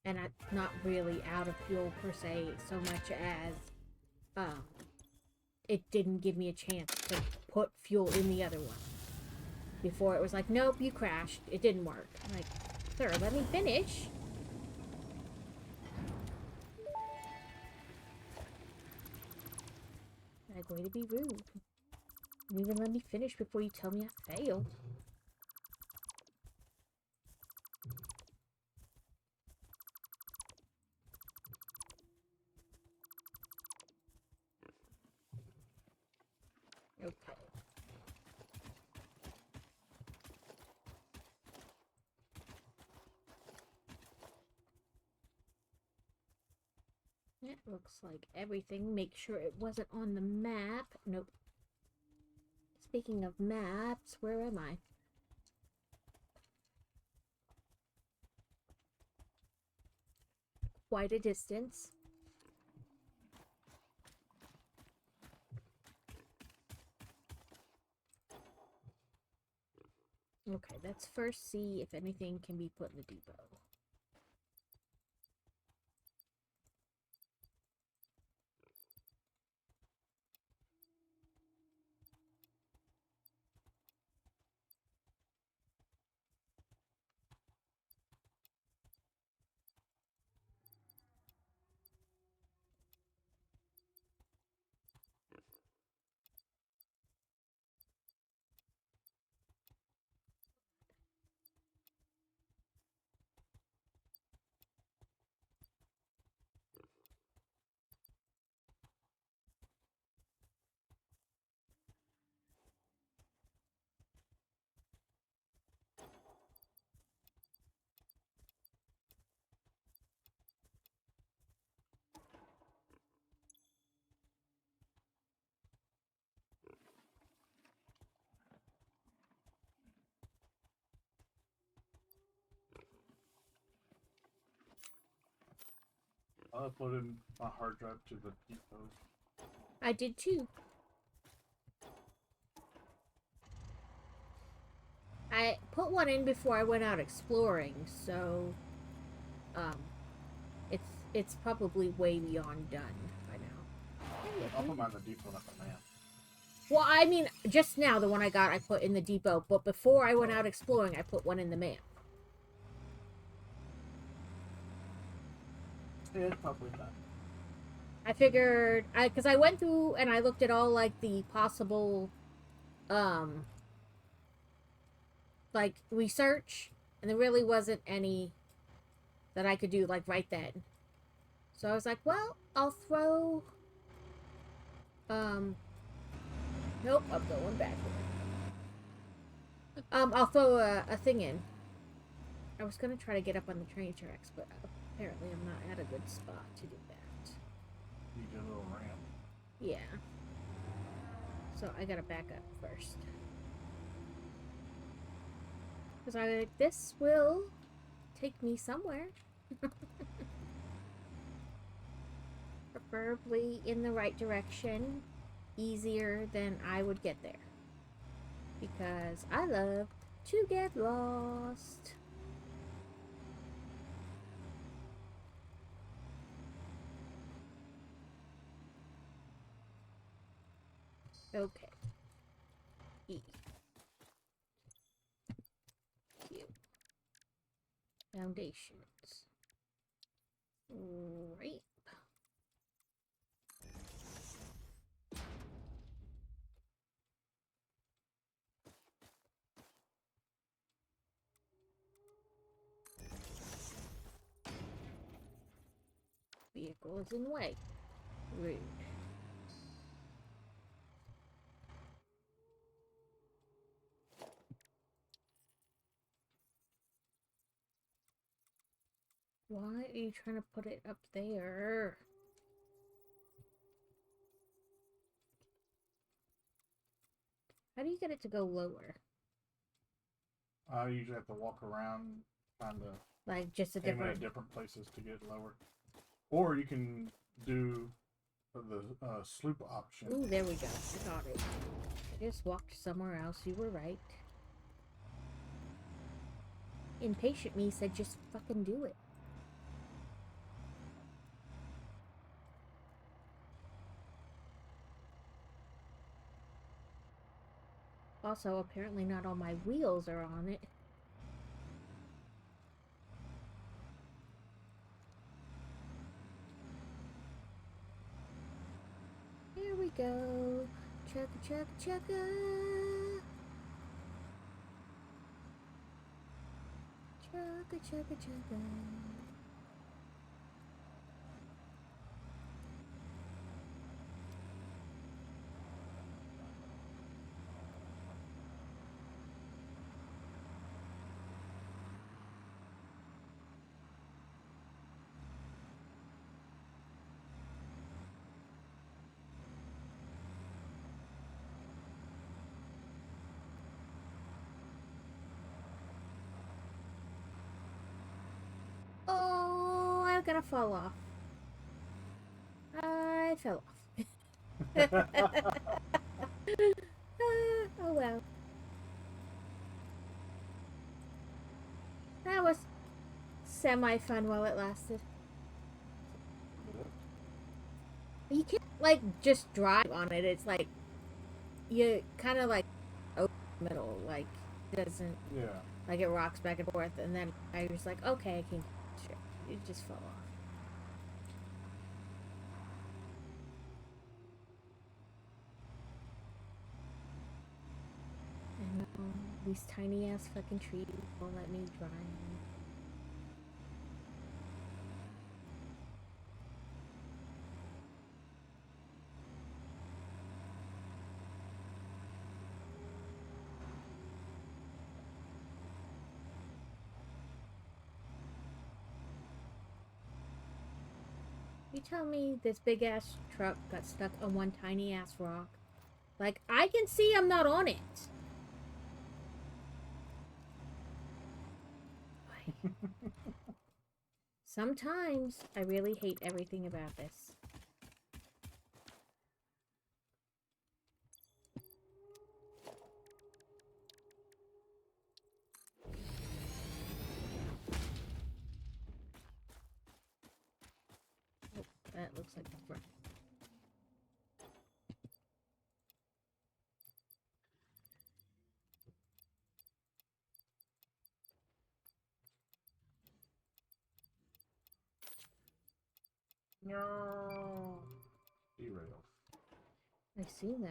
And I'm not really out of fuel per se, so much as it didn't give me a chance to put fuel in the other one. Before it was like, nope, you crashed. It didn't work. I'm like, sir, let me finish. I'm going to be rude. You even let me finish before you tell me I failed. Okay. It looks like everything. Make sure it wasn't on the map. Nope. Speaking of maps, where am I? Quite a distance. Okay, let's first see if anything can be put in the depot. I uploaded my hard drive to the depot. I did too. I put one in before I went out exploring, so um, it's probably way beyond done by now. I'll put mine in the depot, not the man. Well, I mean, just now the one I got I put in the depot, but before I went out exploring, I put one in the man. Yeah, it's probably done. I figured, because I went through and I looked at all like the possible, like research, and there really wasn't any that I could do like right then. So I was like, well, I'll throw, nope, I'm going backward. I'll throw a thing in. I was gonna try to get up on the train tracks, but apparently I'm not at a good spot to do that. Need a little ramp. Yeah. So I gotta back up first. Because I like, this will take me somewhere. Preferably in the right direction. Easier than I would get there. Because I love to get lost. Okay. E. Q. Foundations. Right. Vehicle is in the way. Rude. Why are you trying to put it up there? How do you get it to go lower? I usually have to walk around, trying to Like just a aim it different. at different places to get lower. Or you can do the sloop option. Ooh, there we go. I got it. I just walked somewhere else. You were right. Impatient me said just fucking do it. Also, apparently not all my wheels are on it. Here we go. Chugga chugga chugga. Chugga chugga chugga. Oh, I'm gonna fall off. I fell off. Oh well. semi-fun while it lasted. You can't, like, just drive on it. It's like, you kind of, like, open the middle, like, doesn't, Yeah. like, it rocks back and forth, and then I was like, okay, I can, sure. It just fell off. And these tiny ass fucking trees won't let me drive. You tell me this big ass truck got stuck on one tiny ass rock. Like, I can see I'm not on it. Sometimes I really hate everything about this. Oh, that looks like a front. No. Derail. I see that.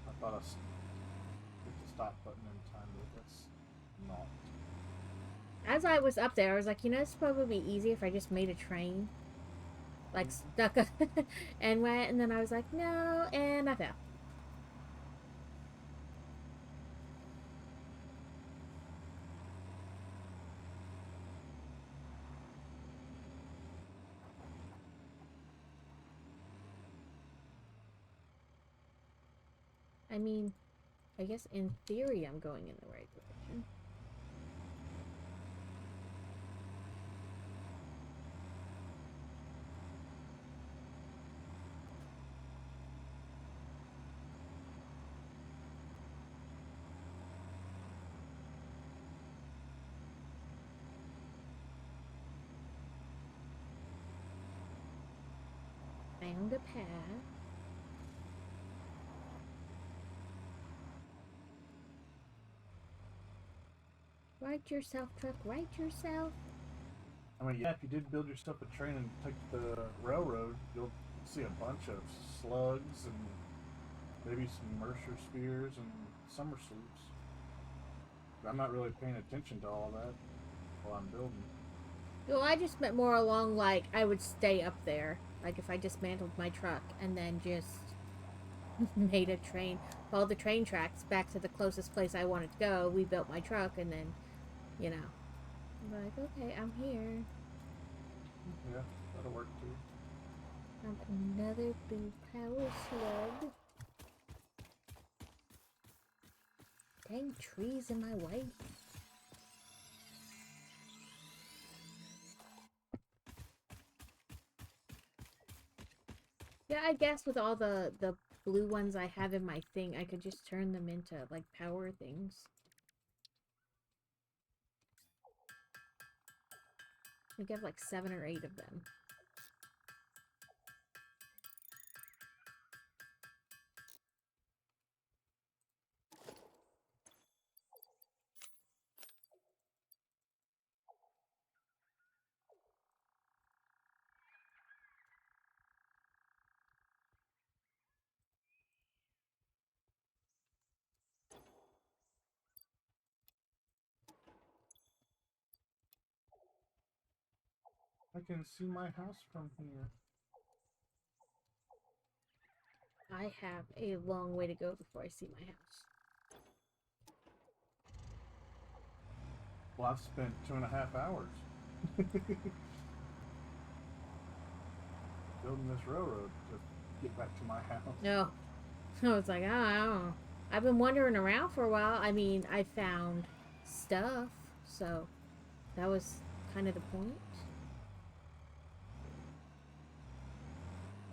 I thought I hit the stop button in time, but that's not. As I was up there, I was like, you know, it's probably easy if I just made a train. Like, stuck up and went, and then I was like, no, and I fell. I mean, I guess in theory I'm going in the right direction. Found a path. Right yourself, truck. Right yourself. I mean, yeah, if you did build yourself a train and take the railroad, you'll see a bunch of slugs and maybe some Mercer spheres and somersaults. I'm not really paying attention to all that while I'm building. Well, I just meant more along like I would stay up there. Like if I dismantled my truck and then just made a train, followed the train tracks back to the closest place I wanted to go. We built my truck and then, you know, I'm like, okay, I'm here. Yeah, that'll work too. Found another big power slug. Dang trees in my way. Yeah, I guess with all the blue ones I have in my thing, I could just turn them into like power things. I think I have like 7 or 8 of them. I can see my house from here. I have a long way to go before I see my house. Well, I've spent 2.5 hours building this railroad to get back to my house. No. I was like, oh, I don't know. I've been wandering around for a while. I mean, I found stuff, so that was kind of the point.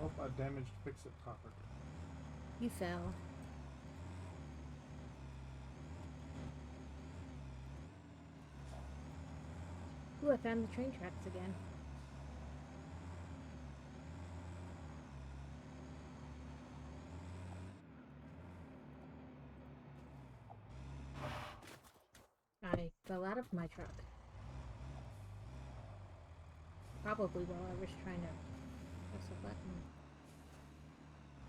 Oh, I damaged fix-it topper. You fell. Ooh, I found the train tracks again. I fell out of my truck. Probably while I was trying to press a button.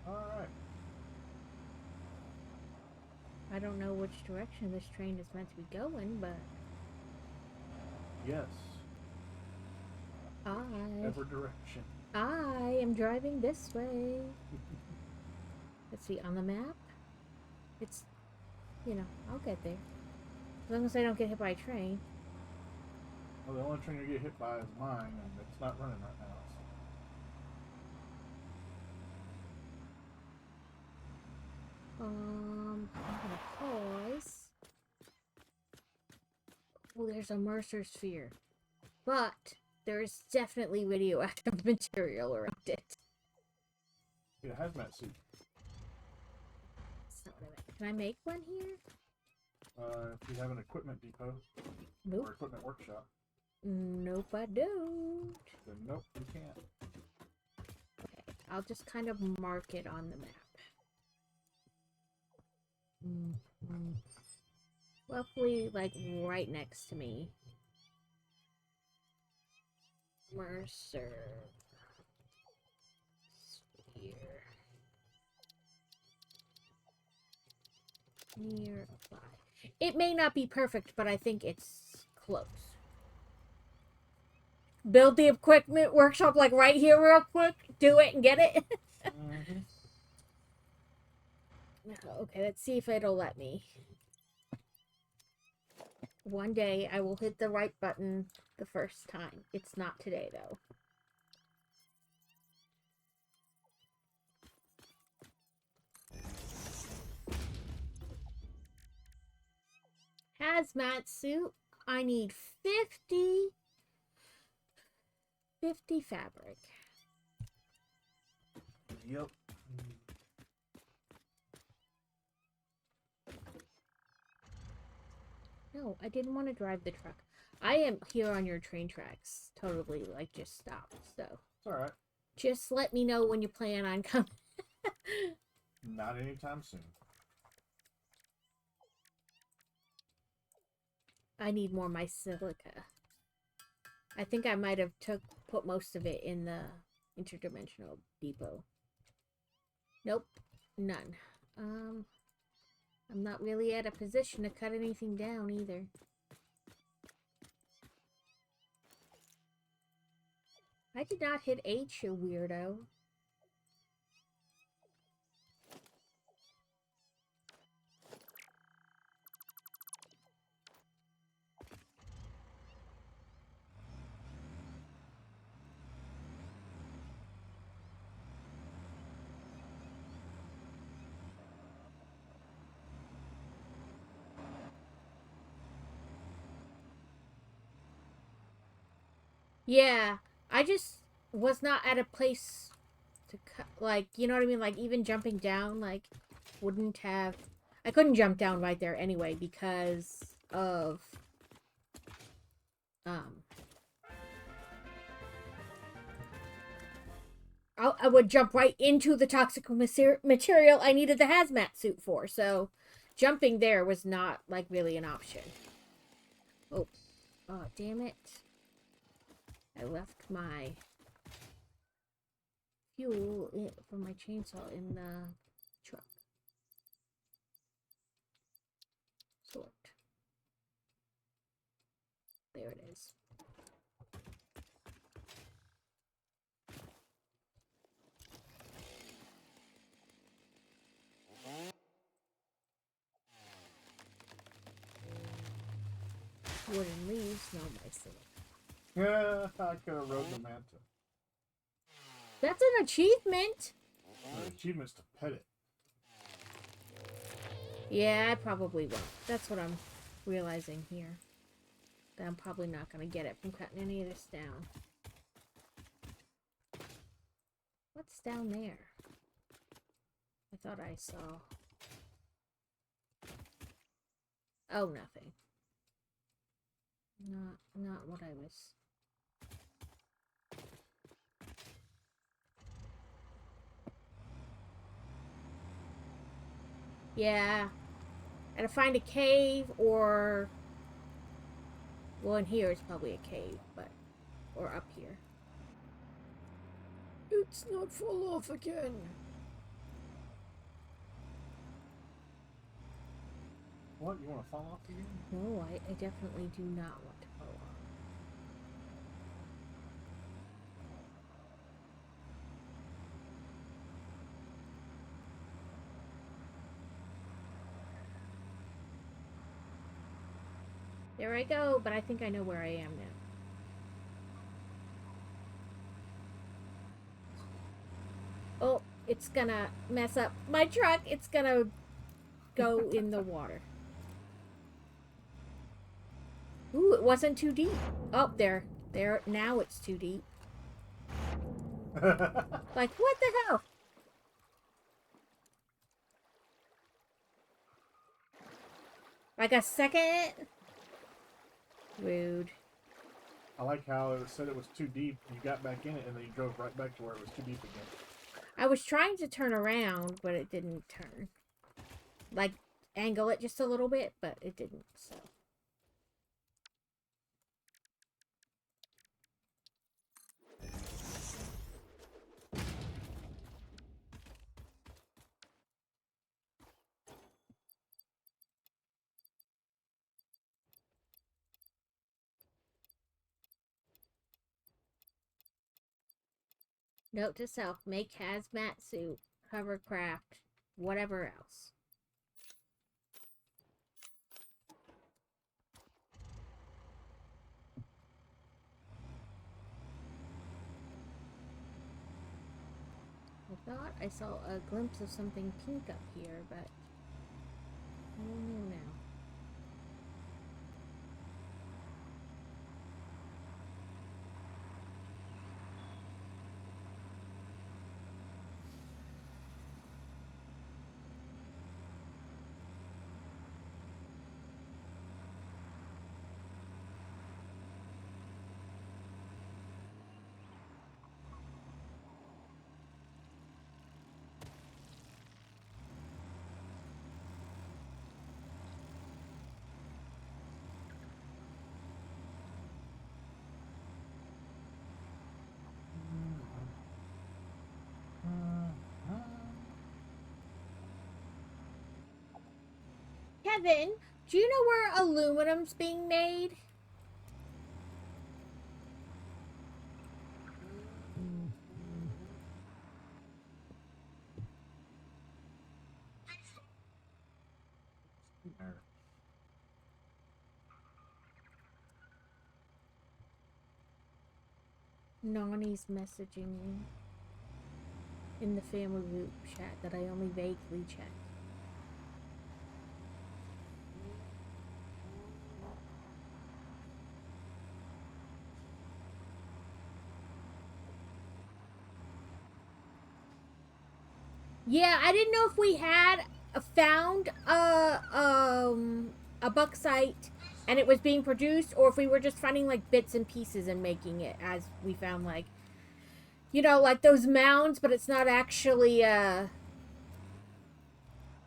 Alright. I don't know which direction this train is meant to be going, but Yes. Every direction. I am driving this way. Let's see, on the map, it's, you know, I'll get there. As long as I don't get hit by a train. Well, the only train you get hit by is mine, and it's not running right now. I'm gonna pause. Oh, there's a Mercer sphere. But there's definitely radioactive material around it. Get a hazmat suit. That's not what I meant. Can I make one here? If you have an equipment depot Nope. or equipment workshop, Nope, I don't. then nope, you can't. Okay, I'll just kind of mark it on the map. Roughly, like, right next to me. Mercer sphere. Nearby. It may not be perfect, but I think it's close. Build the equipment workshop like right here real quick. Do it and get it. Okay, let's see if it'll let me. One day I will hit the right button the first time. It's not today though. Hazmat suit. I need 50 fabric. Yep. No, I didn't want to drive the truck. I am here on your train tracks. Totally, like, just stop. So, It's alright. just let me know when you plan on coming. Not anytime soon. I need more my silica. I think I might have put most of it in the interdimensional depot. Nope, none. I'm not really at a position to cut anything down either. I did not hit H, you weirdo. Yeah, I just was not at a place to cut, like, you know what I mean? Like, even jumping down, like, wouldn't have... I couldn't jump down right there anyway because of... I would jump right into the toxic material I needed the hazmat suit for, so jumping there was not, like, really an option. Oh, damn it. I left my fuel for my chainsaw in the truck. Sort. There it is. Wooden leaves, no my silica. Yeah, I could have rode the manta. That's an achievement! The achievement's to pet it. Yeah, I probably won't. That's what I'm realizing here. That I'm probably not going to get it from cutting any of this down. What's down there? I thought I saw... Oh, nothing. Not what I was. Yeah. I gotta find a cave or... Well, in here it's probably a cave, but... Or up here. It's not fall off again. What? You want to fall off again? No, I definitely do not want to fall off. There I go, but I think I know where I am now. Oh, it's gonna mess up my truck. It's gonna go in the water. Ooh, it wasn't too deep. Oh, there. Now it's too deep. Like, what the hell? Like a second? Rude. I like how it said it was too deep. You got back in it, and then you drove right back to where it was too deep again. I was trying to turn around, but it didn't turn. Like, angle it just a little bit, but it didn't, so. Note to self, make hazmat suit, hovercraft, whatever else. I thought I saw a glimpse of something pink up here, but I don't know now. Kevin, do you know where aluminum's being made? Nani's messaging me in the family group chat that I only vaguely check. Yeah, I didn't know if we had found a bauxite and it was being produced, or if we were just finding like bits and pieces and making it, as we found like, you know, like those mounds, but it's not actually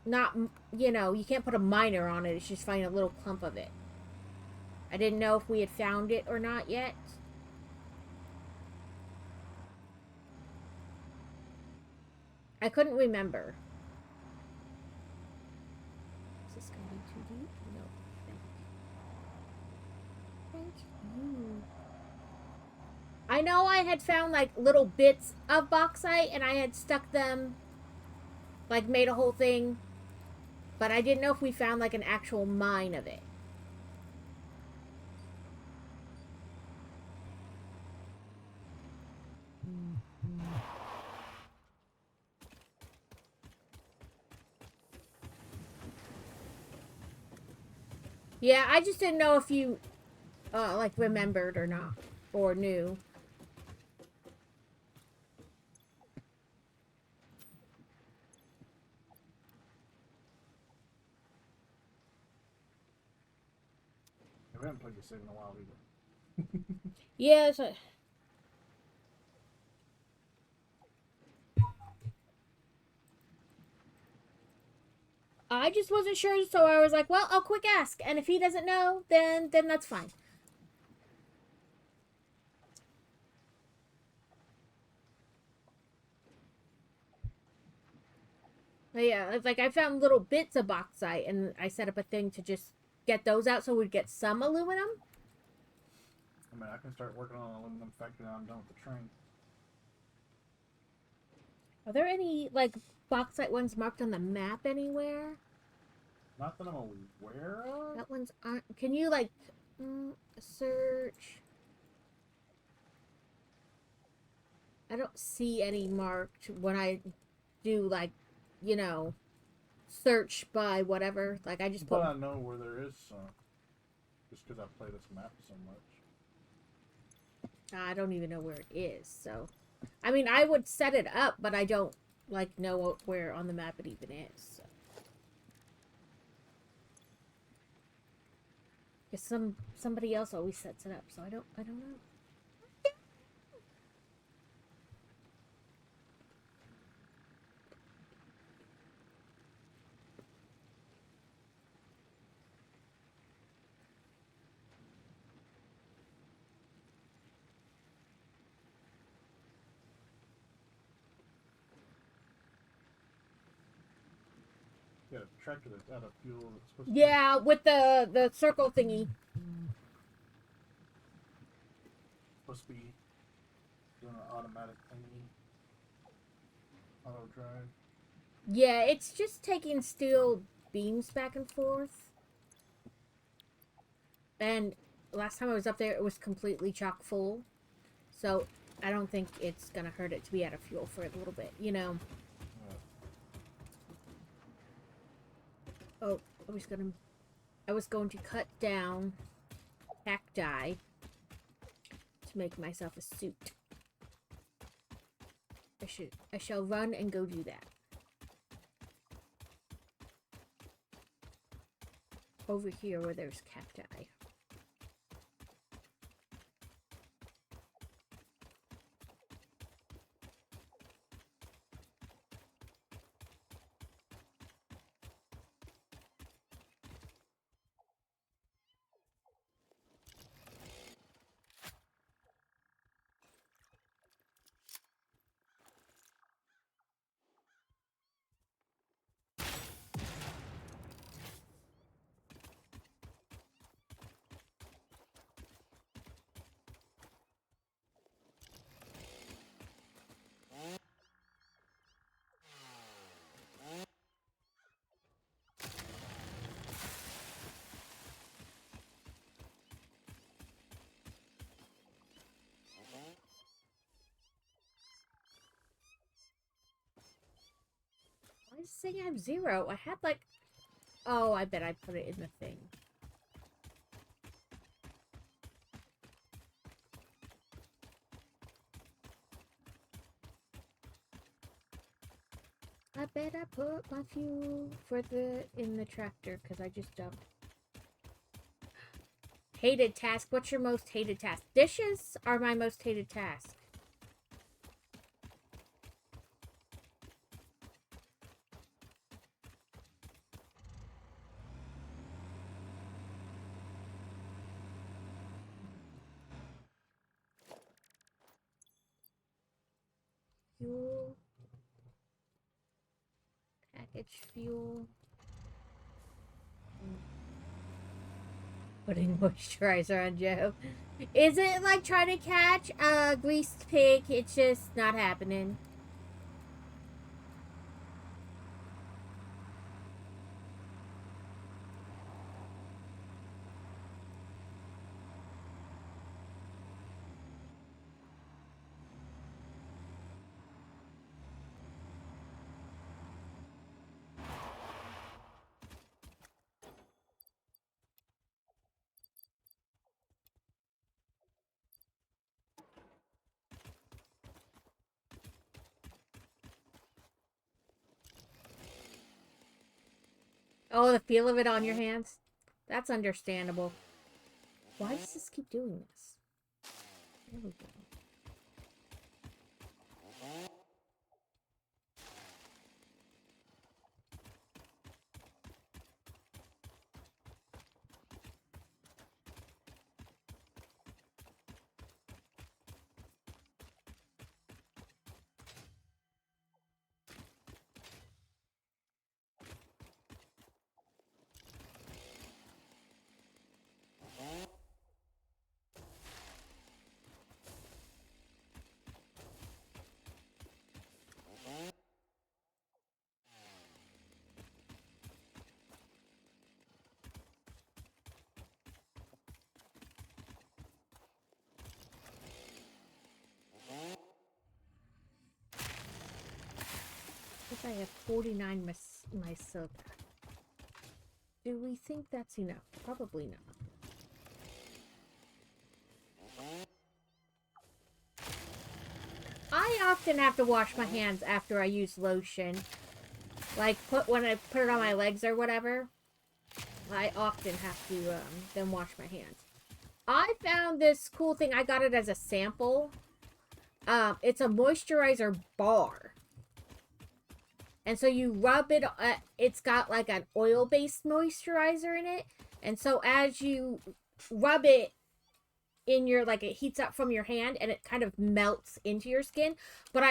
not, you know, you can't put a miner on it. It's just finding a little clump of it. I didn't know if we had found it or not yet. I couldn't remember. Is this gonna be too deep? No. Thank you. I know I had found like little bits of bauxite and I had stuck them, like made a whole thing, but I didn't know if we found like an actual mine of it. Yeah, I just didn't know if you, like, remembered or not, or knew. we haven't played the save in a while either. Yeah, so I just wasn't sure, so I was like, well, I'll quick ask. And if he doesn't know, then that's fine. But yeah, it's like I found little bits of bauxite, and I set up a thing to just get those out so we'd get some aluminum. I mean, I can start working on an aluminum factory now I'm done with the train. Are there any, like, bauxite ones marked on the map anywhere? Not that I'm aware of. That ones aren't. Can you, like, search? I don't see any marked when I do, like, you know, search by whatever. Like, I just put. But I know where there is some. Just because I play this map so much. I don't even know where it is, so. I mean, I would set it up, but I don't, like, know where on the map it even is, so. Because somebody else always sets it up, so I don't know. Yeah, a tractor that's out of fuel. It's supposed Yeah, with the circle thingy. supposed to be doing an automatic thingy. Auto drive. Yeah, it's just taking steel beams back and forth. And last time I was up there, it was completely chock full. So I don't think it's gonna hurt it to be out of fuel for a little bit, you know. Oh, I was going to cut down cacti to make myself a suit. I shall run and go do that. Over here where there's cacti. Why is it saying I have 0? I had like... Oh, I bet I put it in the thing. I bet I put my fuel in the tractor because I just dumped. Hated task. What's your most hated task? Dishes are my most hated task. Fuel. Package fuel. Putting moisturizer on Joe. Is it like trying to catch a greased pig? It's just not happening. Oh, the feel of it on your hands? That's understandable. Why does this keep doing this? There we go. I have 49 myself. Do we think that's enough? Probably not. I often have to wash my hands after I use lotion. Like when I put it on my legs or whatever. I often have to then wash my hands. I found this cool thing. I got it as a sample. It's a moisturizer bar. And so you rub it, it's got like an oil-based moisturizer in it. And so as you rub it in your, like it heats up from your hand and it kind of melts into your skin. But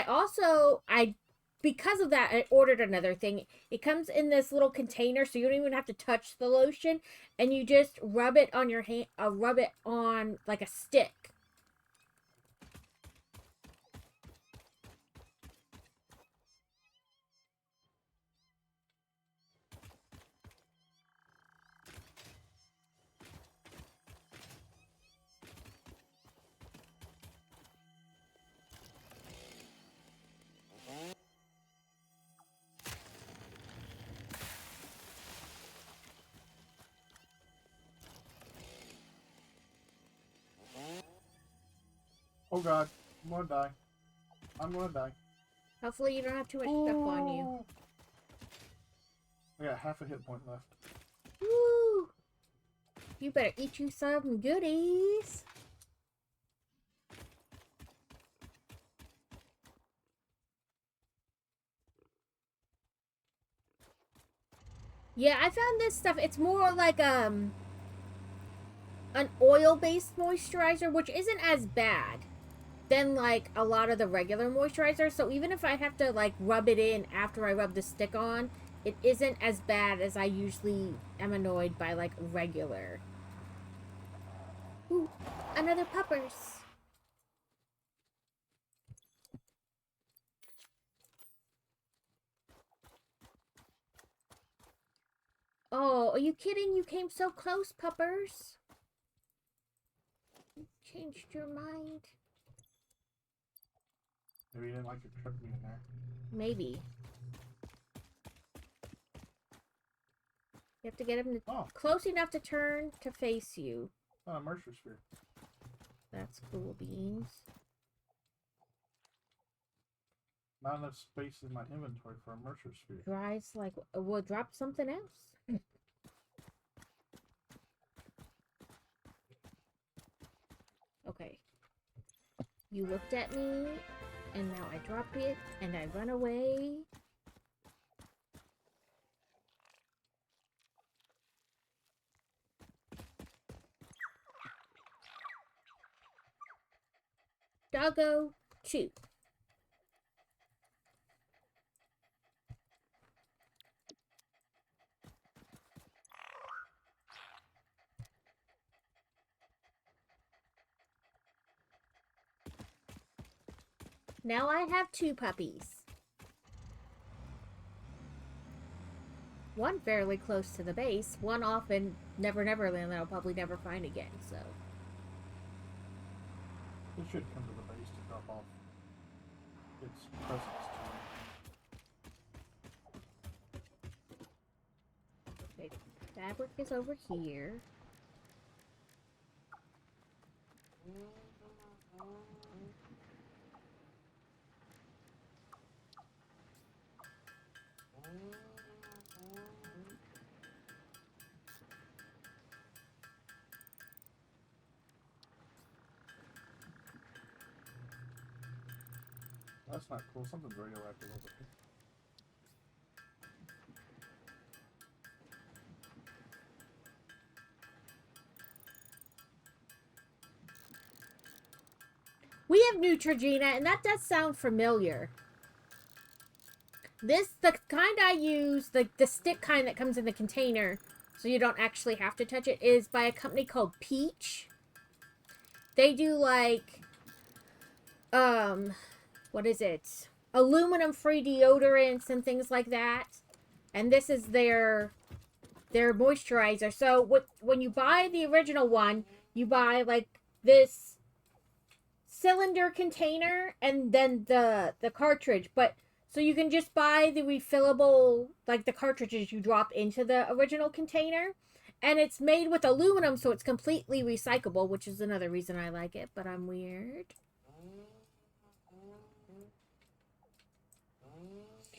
because of that, I ordered another thing. It comes in this little container so you don't even have to touch the lotion. And you just rub it on your hand, rub it on like a stick. Oh god, I'm gonna die. I'm gonna die. Hopefully you don't have too much stuff on you. I got half a hit point left. Woo! You better eat you some goodies. Yeah, I found this stuff. It's more like an oil-based moisturizer, which isn't as bad than like a lot of the regular moisturizers. So even if I have to like rub it in after I rub the stick on, it isn't as bad as I usually am annoyed by like regular. Ooh, another puppers. Oh, are you kidding? You came so close, puppers. You changed your mind. Maybe you didn't like your trip being there. Maybe. You have to get him close enough to turn to face you. Oh, a Mercer Sphere. That's cool beans. Not enough space in my inventory for a Mercer Sphere. Dries like, we'll drop something else. Okay. You looked at me, and now I drop it, and I run away. Doggo, chew. Now I have 2 puppies. One fairly close to the base, one off in Never Neverland that I'll probably never find again, so. It should come to the base to drop off its presence to me. Okay, fabric is over here. that's not cool. Something's radioactive over here. We have Neutrogena, and that does sound familiar. This, the kind I use, the stick kind that comes in the container, so you don't actually have to touch it, is by a company called Peach. They do, like, what is it? Aluminum-free deodorants and things like that. And this is their moisturizer. So, when you buy the original one, you buy, like, this cylinder container and then the cartridge, but so you can just buy the refillable, like the cartridges you drop into the original container, and it's made with aluminum, so it's completely recyclable, which is another reason I like it. But I'm weird.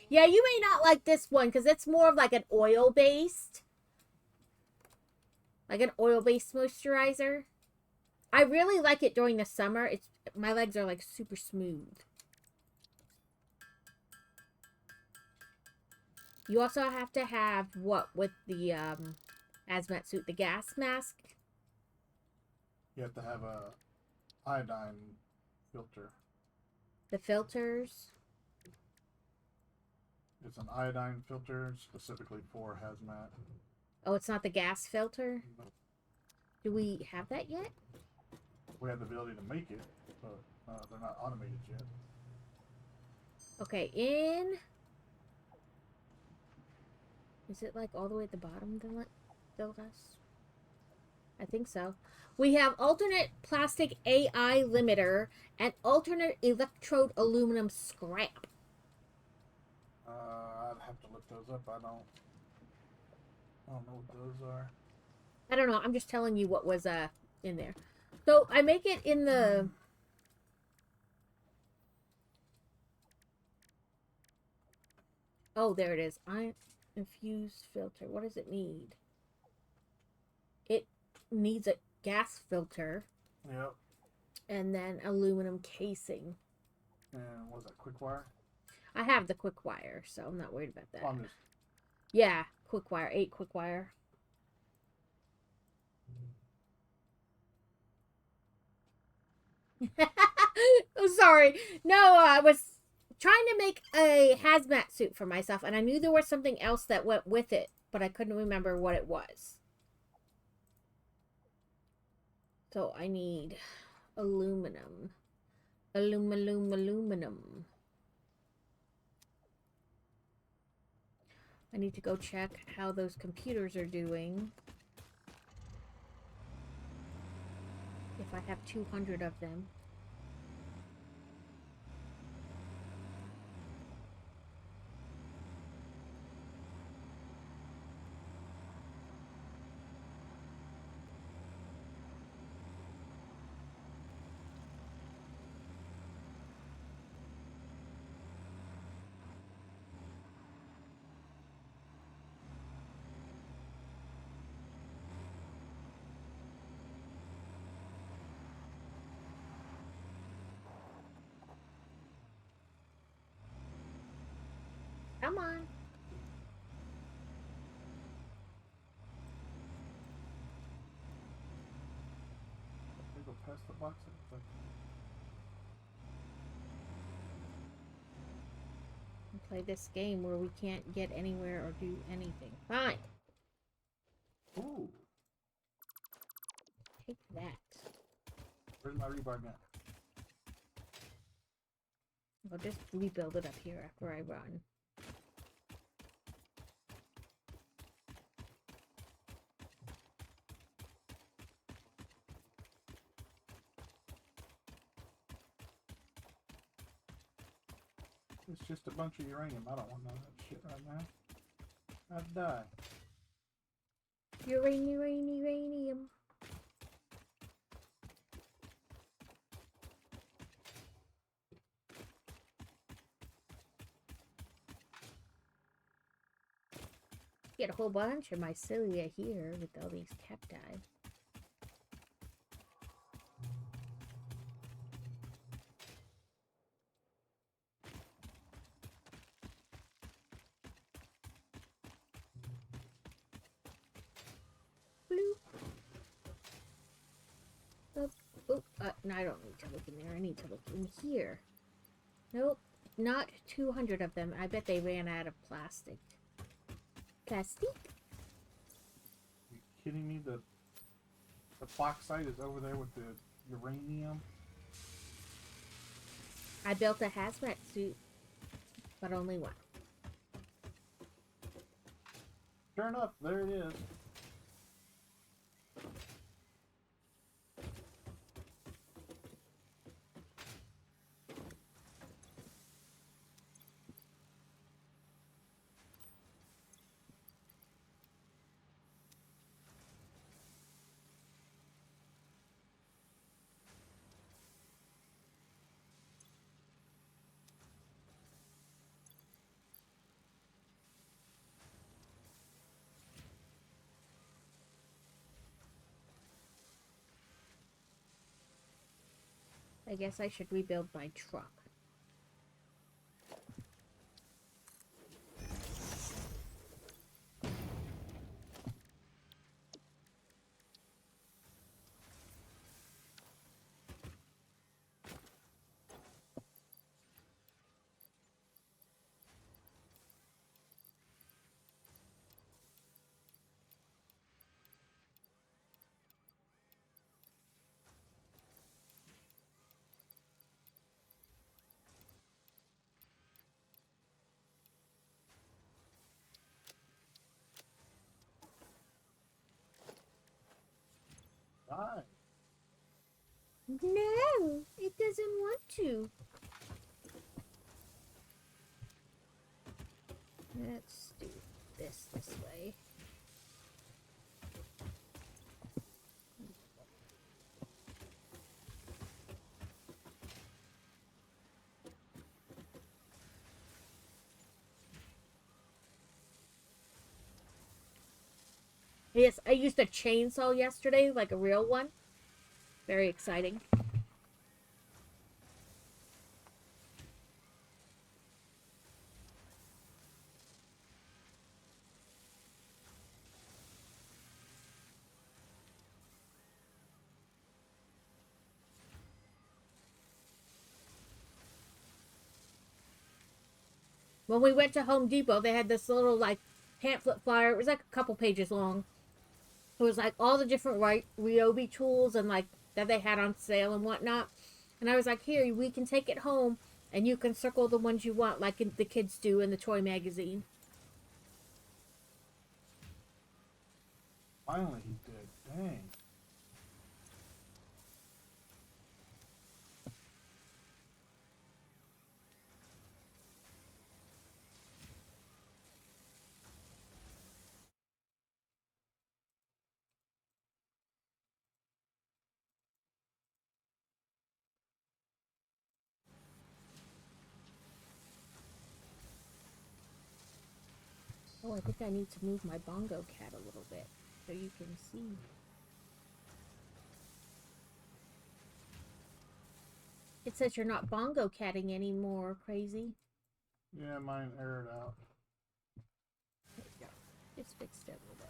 Yeah, you may not like this one because it's more of like an oil-based moisturizer. I really like it during the summer. My legs are like super smooth. You also have to have what with the hazmat suit, the gas mask. You have to have a iodine filter. The filters. It's an iodine filter specifically for hazmat. Oh, it's not the gas filter? Nope. Do we have that yet? We have the ability to make it, but they're not automated yet. Okay, is it like all the way at the bottom, the less? I think so. We have alternate plastic AI limiter and alternate electrode aluminum scrap. I'd have to look those up. I don't know what those are. I don't know. I'm just telling you what was in there. So I make it in the... Oh, there it is. Infused filter. What does it need? It needs a gas filter. Yep. And then aluminum casing. And what was that, quick wire? I have the quick wire, so I'm not worried about that. I'm just... Yeah, quick wire. 8 quick wire. I'm sorry. No, I was trying to make a hazmat suit for myself, and I knew there was something else that went with it, but I couldn't remember what it was. So I need aluminum. Aluminum. I need to go check how those computers are doing. If I have 200 of them. Come on. Can we go past the box? Play this game where we can't get anywhere or do anything. Fine. Ooh. Take that. Where's my rebar gun? I'll just rebuild it up here after I run. It's just a bunch of uranium. I don't want none of that shit right now. I'd die. Uranium. Get a whole bunch of mycelia here with all these cacti. No, I don't need to look in there. I need to look in here. Nope, not 200 of them. I bet they ran out of plastic. Plastic? You kidding me? The bauxite is over there with the uranium. I built a hazmat suit, but only one. Sure enough, there it is. I guess I should rebuild my truck. Nice. No, it doesn't want to. Let's do this way. Yes, I used a chainsaw yesterday, like a real one. Very exciting. When we went to Home Depot, they had this little, like, pamphlet flyer. It was like a couple pages long. It was like all the different Ryobi tools and like that they had on sale and whatnot. And I was like, here, we can take it home and you can circle the ones you want like the kids do in the toy magazine. Finally he did. Dang. Oh, I think I need to move my bongo cat a little bit so you can see. It says you're not bongo catting anymore, crazy. Yeah, mine aired out. There we go. Just fixed it a little bit.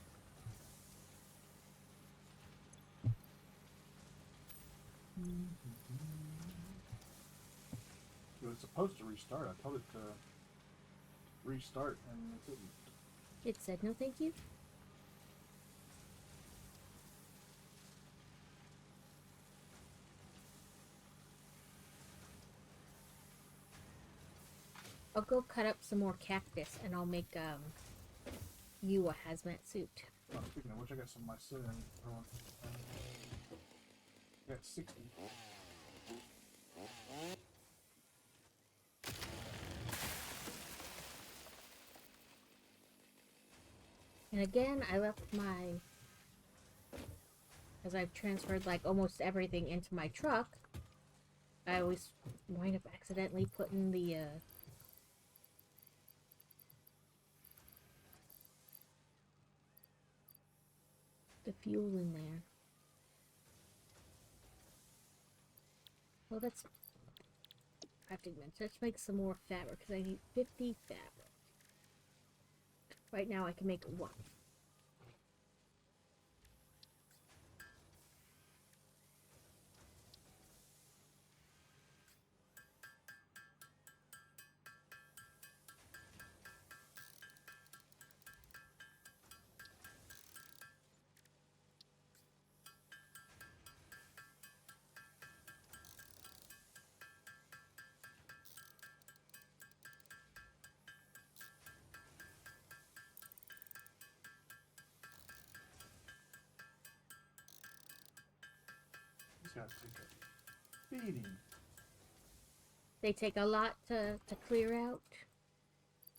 It was supposed to restart. I told it to restart and it didn't. It said no thank you. I'll go cut up some more cactus and I'll make you a hazmat suit. Oh, speaking of which, I got some of my cinnamon. Got 60. And again, I left my, as I've transferred like almost everything into my truck, I always wind up accidentally putting the fuel in there. Well, that's, I have to admit, let's make some more fabric because I need 50 fabric. Right now I can make one. guys take a beating. They take a lot to clear out.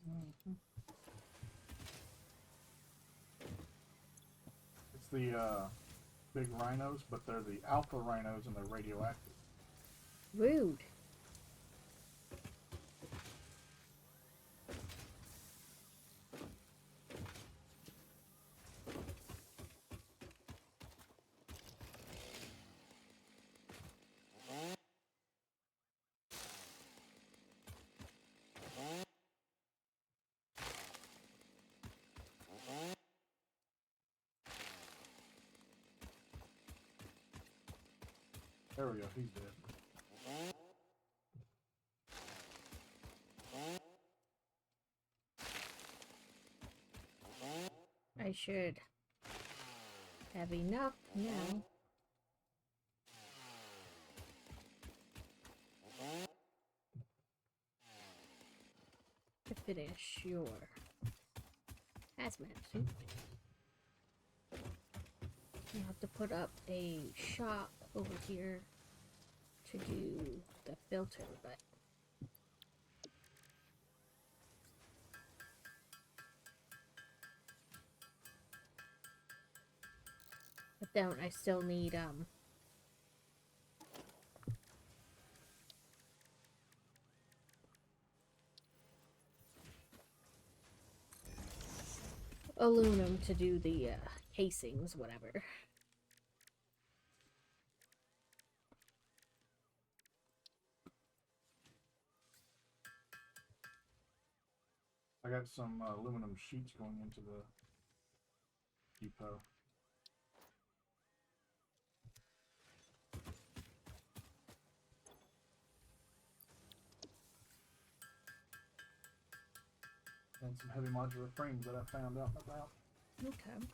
Mm-hmm. It's the big rhinos, but they're the alpha rhinos and they're radioactive. Rude. There we go, he's dead. I should have enough now. To finish your hazmat suit. You have to put up a shop over here to do the filter, but then I still need aluminum to do the casings, whatever. I got some aluminum sheets going into the depot. And some heavy modular frames that I found out about. Okay.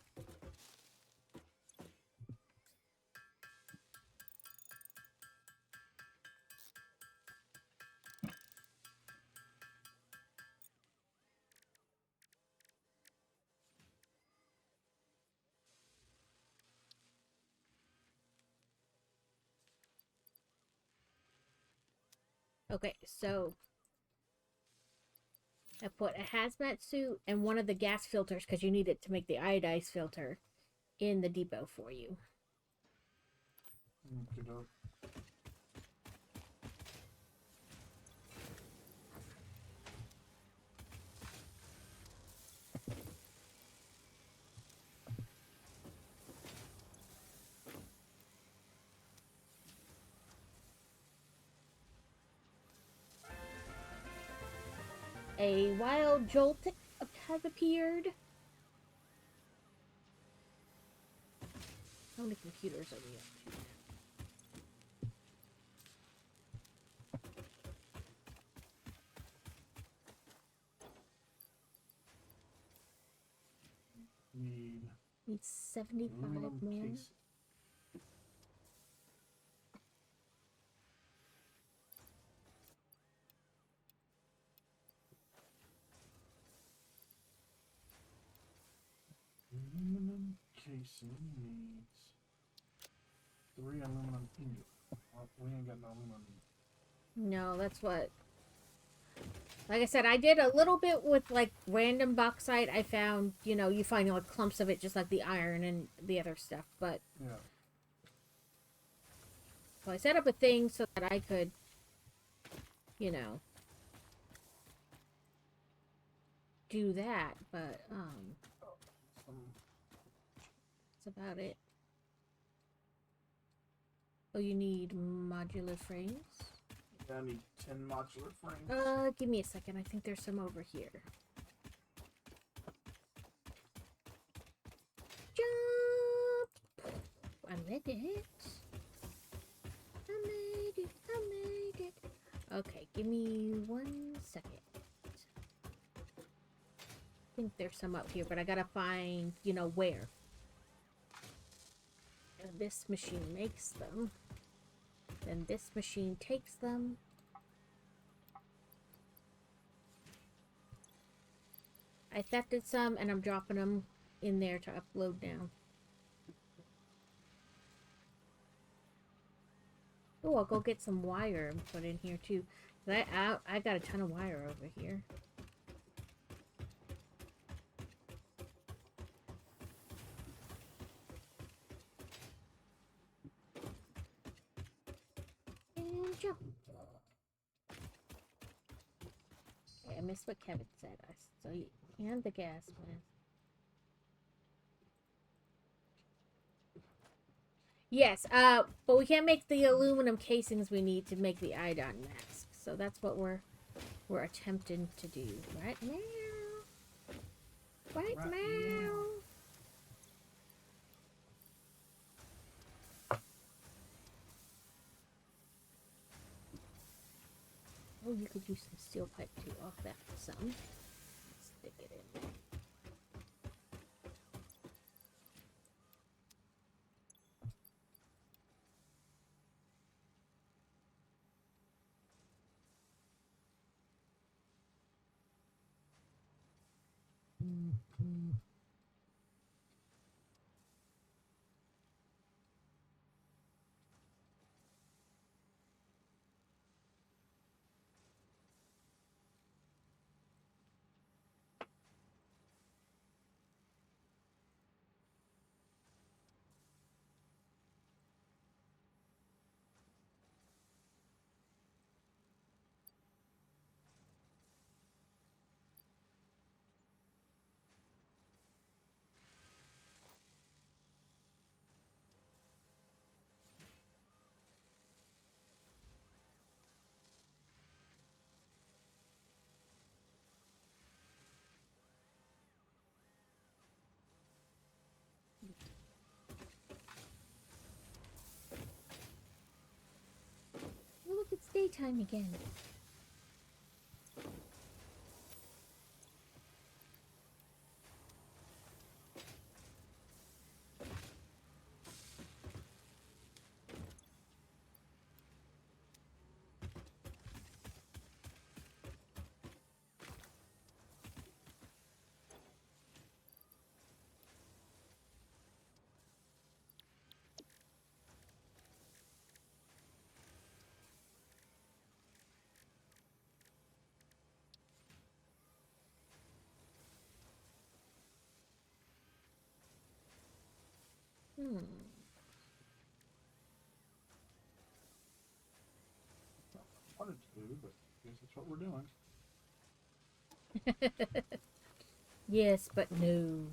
Okay, so I put a hazmat suit and one of the gas filters, because you need it to make the iodized filter, in the depot for you. Okey-doke. A wild jolt has appeared. How many computers are we up to? Need 75 aluminum more. case. Aluminum casing needs 3 aluminum ingots. Well, we ain't got no aluminum. No, that's what. Like I said, I did a little bit with like random bauxite. I found, you know, you find like clumps of it just like the iron and the other stuff. But Yeah. so I set up a thing so that I could, you know, do that. But that's about it. Oh, you need modular frames? Yeah, I need 10 modular frames. Give me a second. I think there's some over here. Jump! I made it. I made it. I made it. Okay, give me 1 second. I think there's some up here, but I gotta find, you know, where. And this machine makes them. Then this machine takes them. I thefted some and I'm dropping them in there to upload now. Oh, I'll go get some wire and put in here too. I got a ton of wire over here. And jump. Okay, I missed what Kevin said. And the gas mask. Yes, but we can't make the aluminum casings we need to make the iodine mask. So that's what we're attempting to do right now. Right now. Oh, you could use some steel pipe too. Off that some. Stick it in there. Oh, look, it's daytime again. Wanted to do, but I guess that's what we're doing. Yes, but no.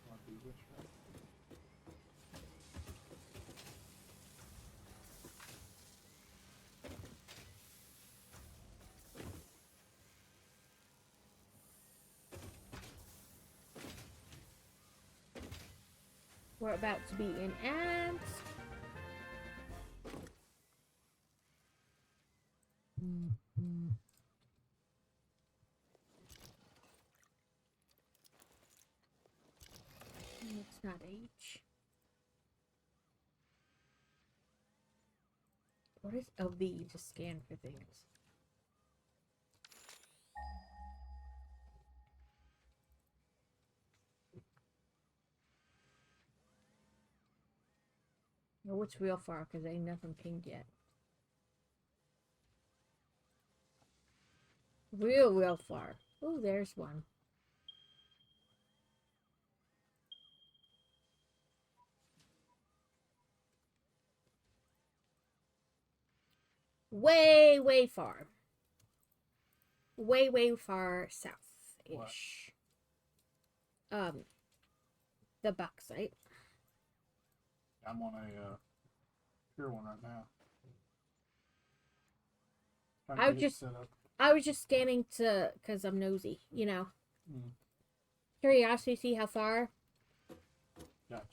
Want to do this, right? We're about to be in ads. It's not H. What is a V to scan for things? Oh, it's real far because ain't nothing pinged yet. Real far. Oh, there's one. Way far. Way far south-ish. The bauxite. I'm on a pure one right now. Trying to I get was it just set up. I was just scanning because I'm nosy, you know. Mm, Curiosity, see how far. gotcha.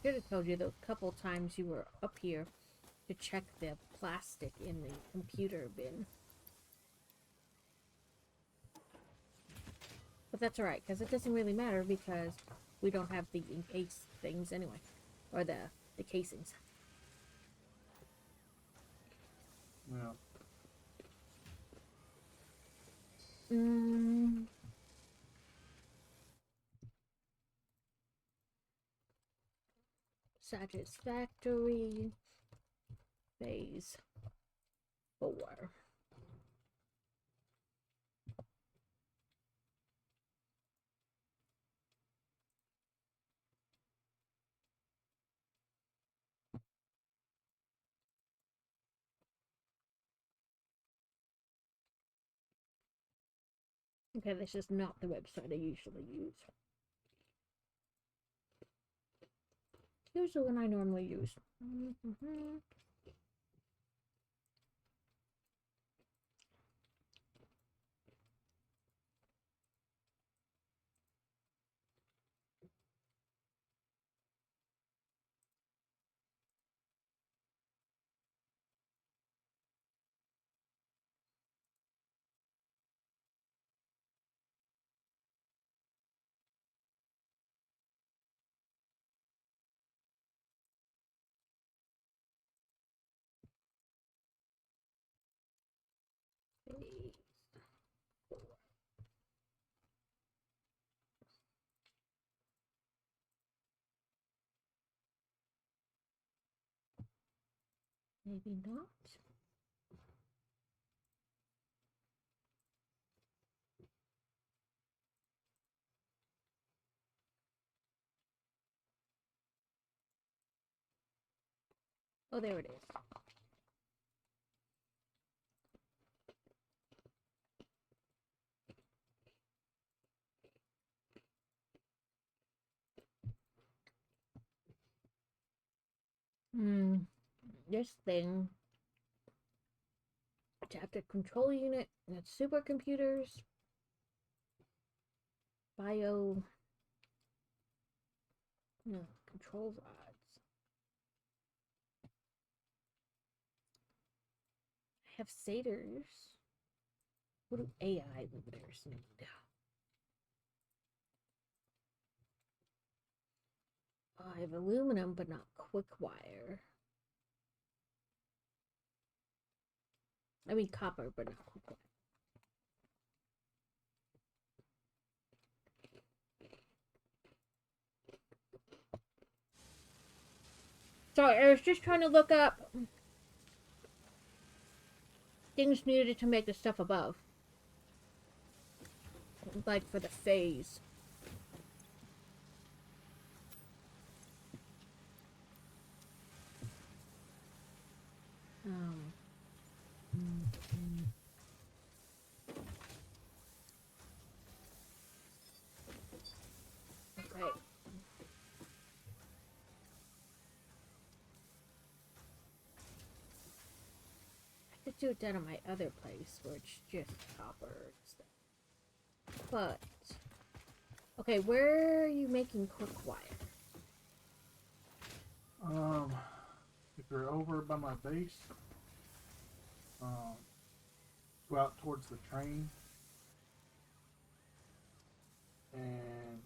Should have told you those couple times you were up here to check the plastic in the computer bin. But that's alright, because it doesn't really matter because we don't have the encased things anyway. Or the casings. Yeah. Satisfactory. Phase 4. Okay, this is not the website I usually use. Here's the one I normally use. Maybe not. Oh, there it is. This thing. Adaptive control unit. That's supercomputers. Bio. No, control rods. I have SATers. What do AI limiters need? Oh, I have aluminum, but not quick wire. I mean copper, but not quick wire. Sorry, I was just trying to look up things needed to make the stuff above. Like for the phase. Okay. I could do it down at my other place where it's just copper and stuff. But okay, where are you making quick wire? If you're over by my base, go out towards the train, and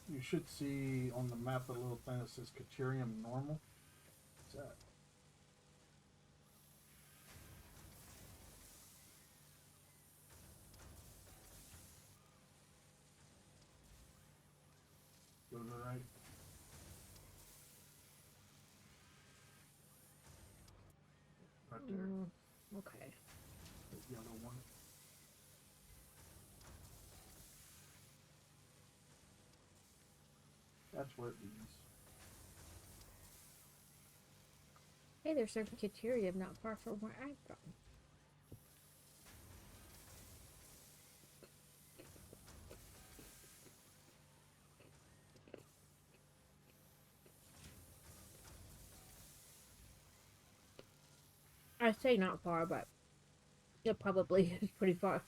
you should see on the map a little thing that says Caterium Normal. What's that? Go to the right. Right there. Okay. The yellow one. That's where it leads. Hey, there's some Caterium not far from where I'm from. I say not far, but it probably is pretty far.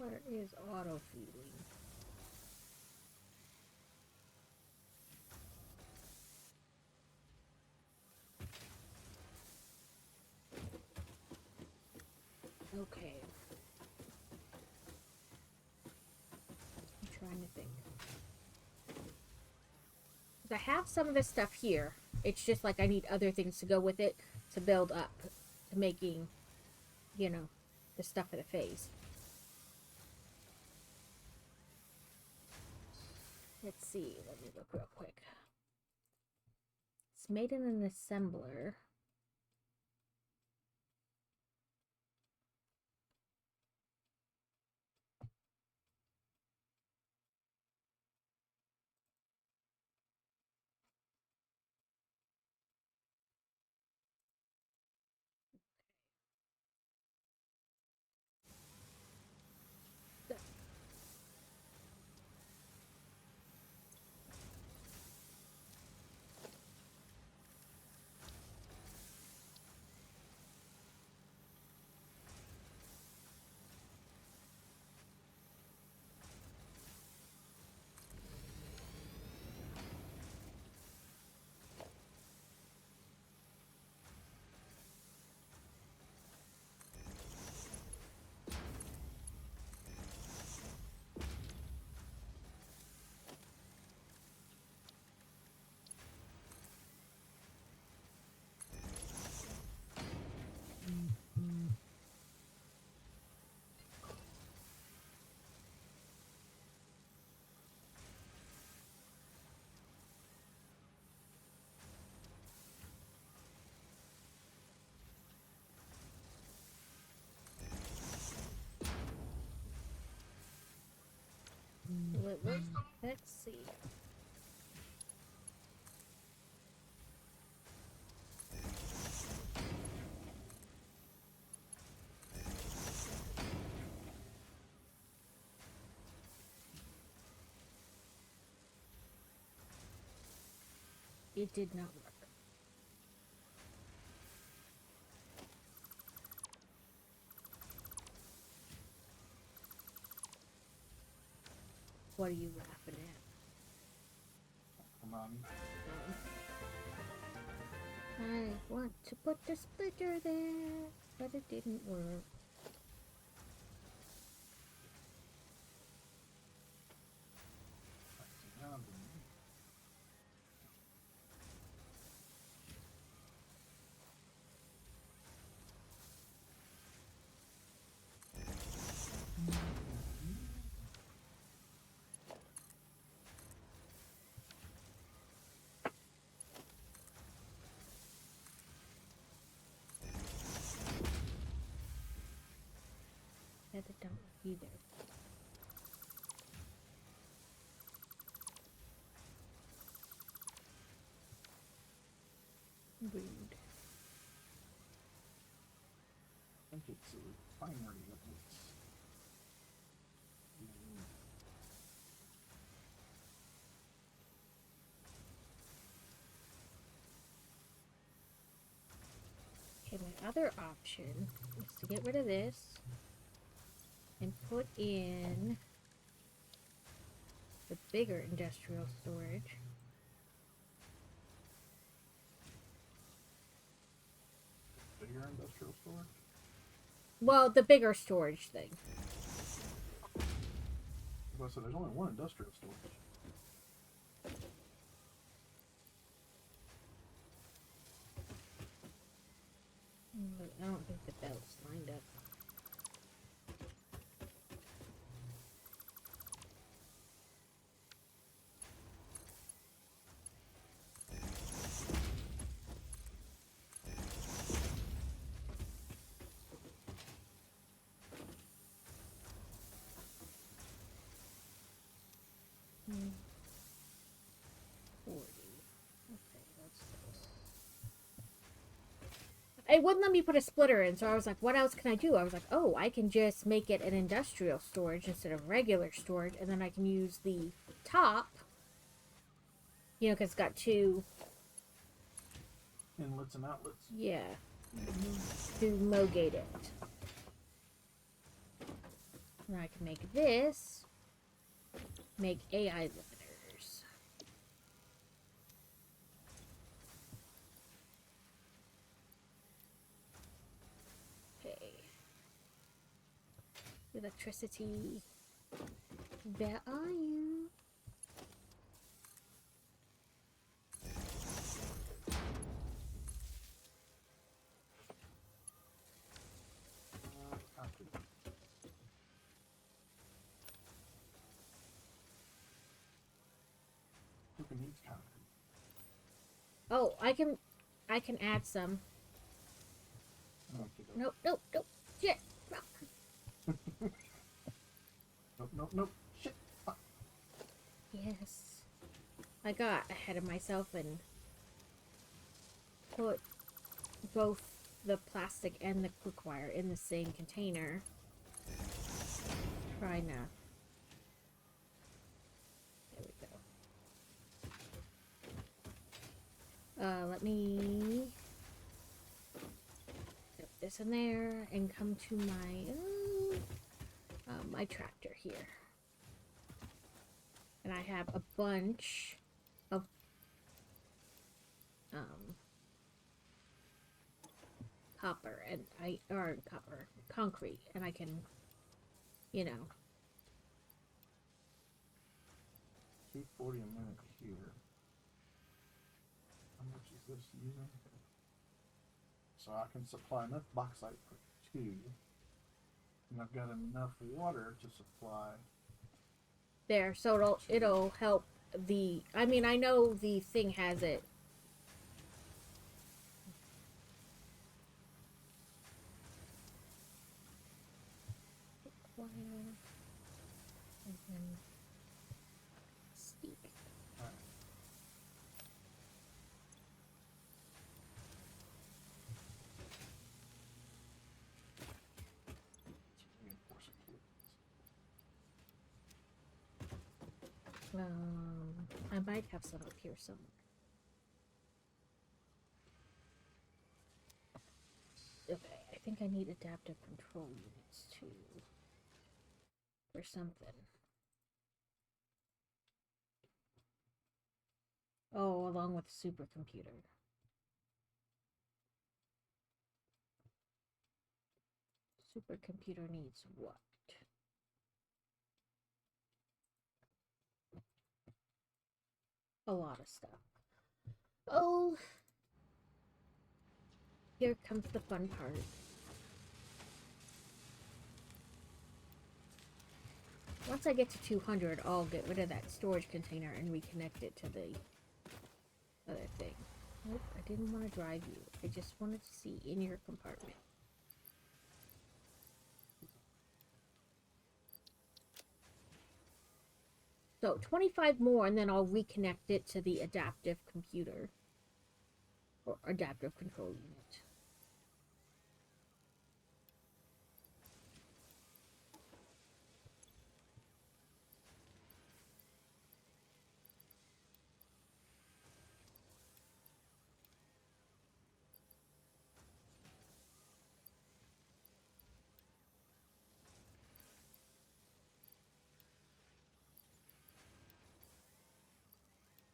Where is auto feeding? Okay. I'm trying to think. 'Cause I have some of this stuff here. It's just like I need other things to go with it to build up to making, you know, the stuff for the phase. Let's see. Let me look real quick. It's made in an assembler. Let's see. It did not work. What are you laughing at? Come on. I want to put the splitter there, but it didn't work. That it don't work either. Rude. I think it's a refinery that it's. Okay, my other option is to get rid of this and put in the bigger industrial storage. Bigger industrial storage? Well, the bigger storage thing. Well, so there's only one industrial storage. But I don't think the belt's lined up. Hmm. 40. Okay, that's close. It wouldn't let me put a splitter in, so I was like, what else can I do? I was like, oh, I can just make it an industrial storage instead of regular storage, and then I can use the top, you know, because it's got two, Inlets and outlets. yeah, to mogate it. And I can make this. Make AI limiters. Okay. Electricity. Where are you? Concrete. Who can use concrete? Oh, I can add some. Okay, Nope, nope, nope. Shit. Fuck. Nope. Shit. Fuck. Yes. I got ahead of myself and put both the plastic and the cookwire in the same container. Try now. There we go. Let me put this in there and come to my tractor here. And I have a bunch of concrete, and I can, you know. 240 a minute here. How much is this using? So I can supply enough bauxite for 2. And I've got enough water to supply. There, so it'll help the. I mean, I know the thing has it. And then speak. Alright. I might have some up here somewhere. Okay, I think I need adaptive control units too. Or something. Oh, along with the supercomputer. Supercomputer needs what? A lot of stuff. Oh, here comes the fun part. Once I get to 200, I'll get rid of that storage container and reconnect it to the other thing. Nope, I didn't want to drive you. I just wanted to see in your compartment. So 25 more, and then I'll reconnect it to the adaptive computer. Or adaptive control unit.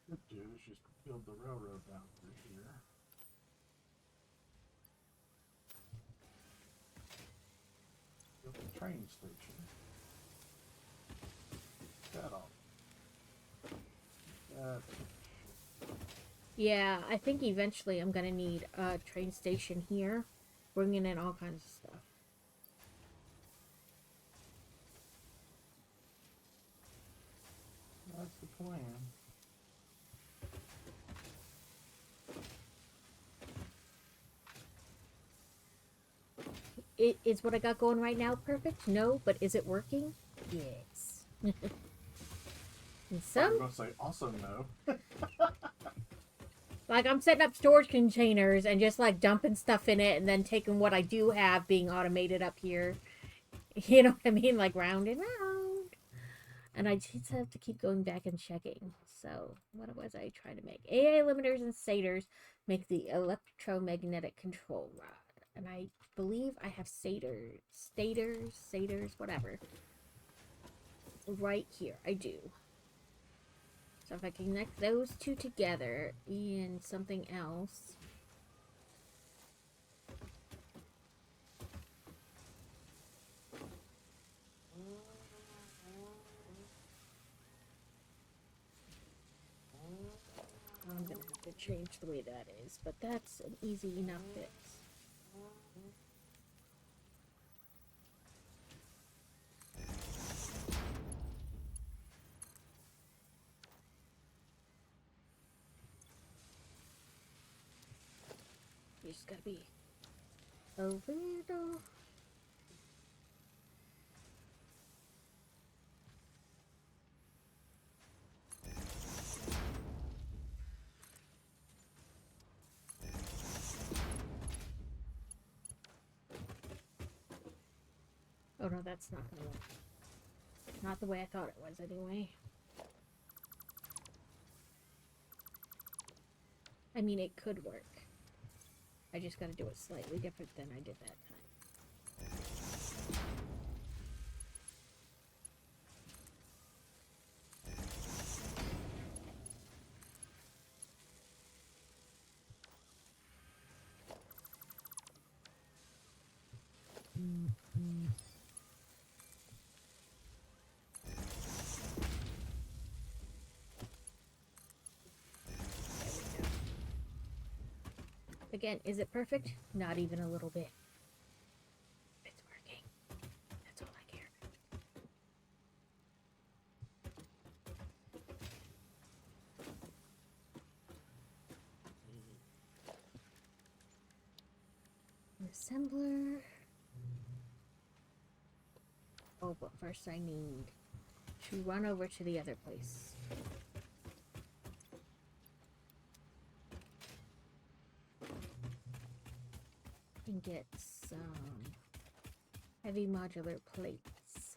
What do is just build the railroad down through here. Build the train station. That all. Yeah, I think eventually I'm gonna need a train station here, bringing in all kinds of stuff. That's the plan. Is what I got going right now perfect? No, but is it working? Yes. And I'm some, going to say also no. like, I'm setting up storage containers and just like dumping stuff in it and then taking what I do have being automated up here. You know what I mean? Like round and round. And I just have to keep going back and checking. So, what was I trying to make? AI limiters and stators make the electromagnetic control rod. And I believe I have stators, whatever. right here. I do. So if I connect those two together and something else. I'm gonna have to change the way that is, but that's an easy enough fix. You just gotta be a little. Oh no, that's not gonna work. Not the way I thought it was anyway. I mean, it could work. I just gotta do it slightly different than I did that time. Again, is it perfect? Not even a little bit. It's working. That's all I care. Assembler. Oh, but first I need to run over to the other place. And get some heavy modular plates.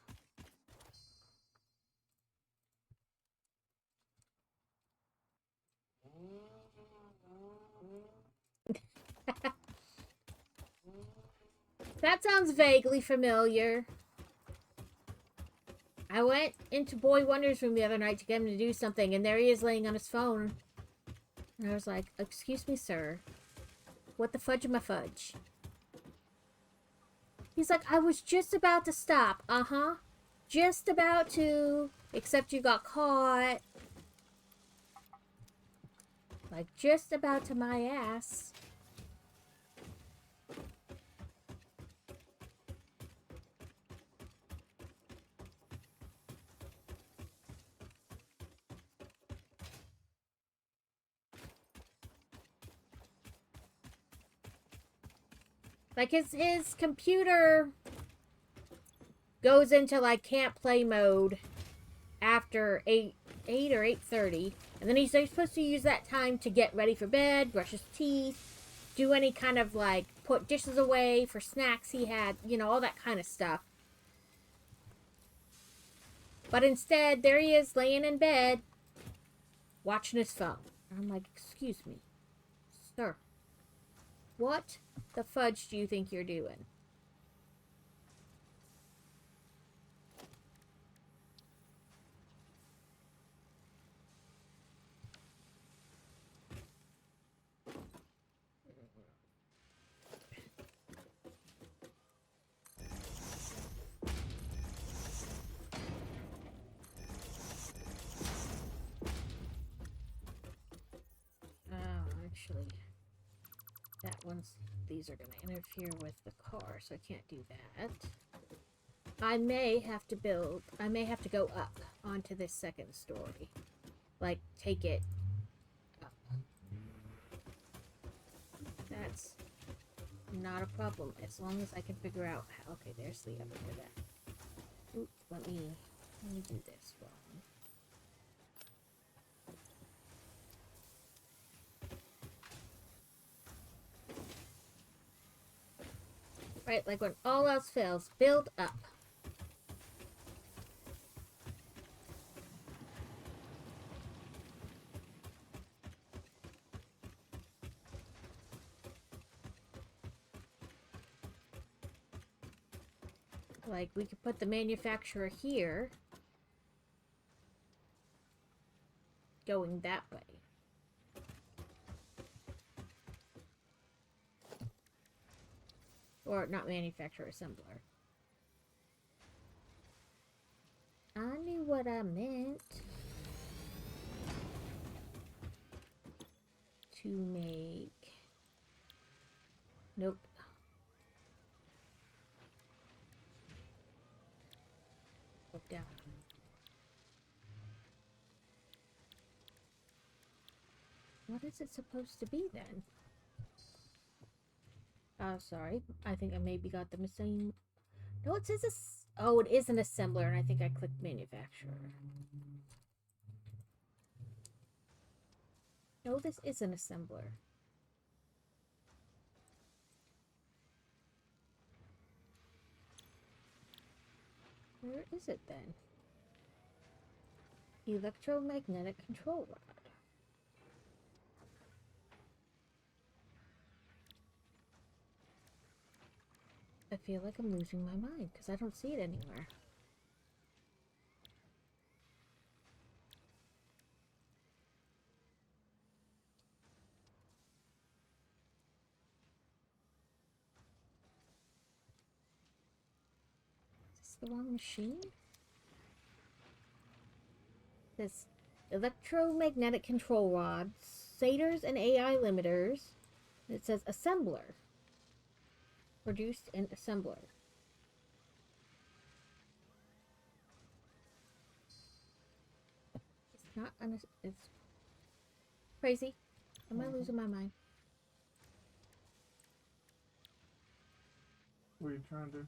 That sounds vaguely familiar. I went into Boy Wonder's room the other night to get him to do something, and there he is laying on his phone. And I was like, "Excuse me, sir. What the fudge am I fudge?" He's like, "I was just about to stop." Uh-huh. Just about to. Except you got caught. Like, just about to my ass. Like, his computer goes into, like, can't play mode after 8 or 8:30. And then he's supposed to use that time to get ready for bed, brush his teeth, do any kind of, like, put dishes away for snacks he had, you know, all that kind of stuff. But instead, there he is laying in bed, watching his phone. And I'm like, "Excuse me, sir. What the fudge do you think you're doing?" Actually, these are going to interfere with the car, so I can't do that. I may have to go up onto this second story. Like, take it up. That's not a problem, as long as I can figure out how. Okay, there's the other for that. Oop, let me do this wrong. Right, like when all else fails, build up. Like, we could put the manufacturer here. going that way. Or not manufacturer, assembler. I knew what I meant. To make... Nope. Go down. What is it supposed to be then? Oh, sorry. I think I maybe got the same... No, it says oh, it is an assembler, and I think I clicked manufacturer. No, this is an assembler. Where is it then? Electromagnetic control rod. I feel like I'm losing my mind because I don't see it anywhere. Is this the wrong machine? This electromagnetic control rod, SATers and AI limiters. It says assembler. Produced in assembler. It's not it's crazy. Am I losing my mind? What are you trying to do?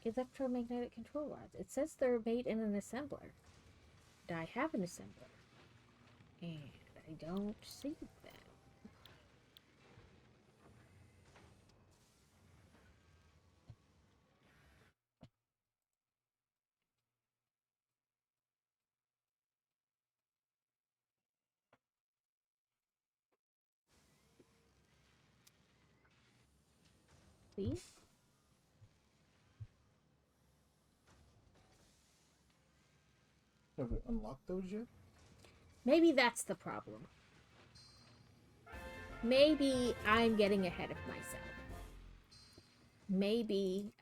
Electromagnetic control rods. It says they're made in an assembler. And I have an assembler. And I don't see that. Please? Have we unlocked those yet? Maybe that's the problem. Maybe I'm getting ahead of myself. Maybe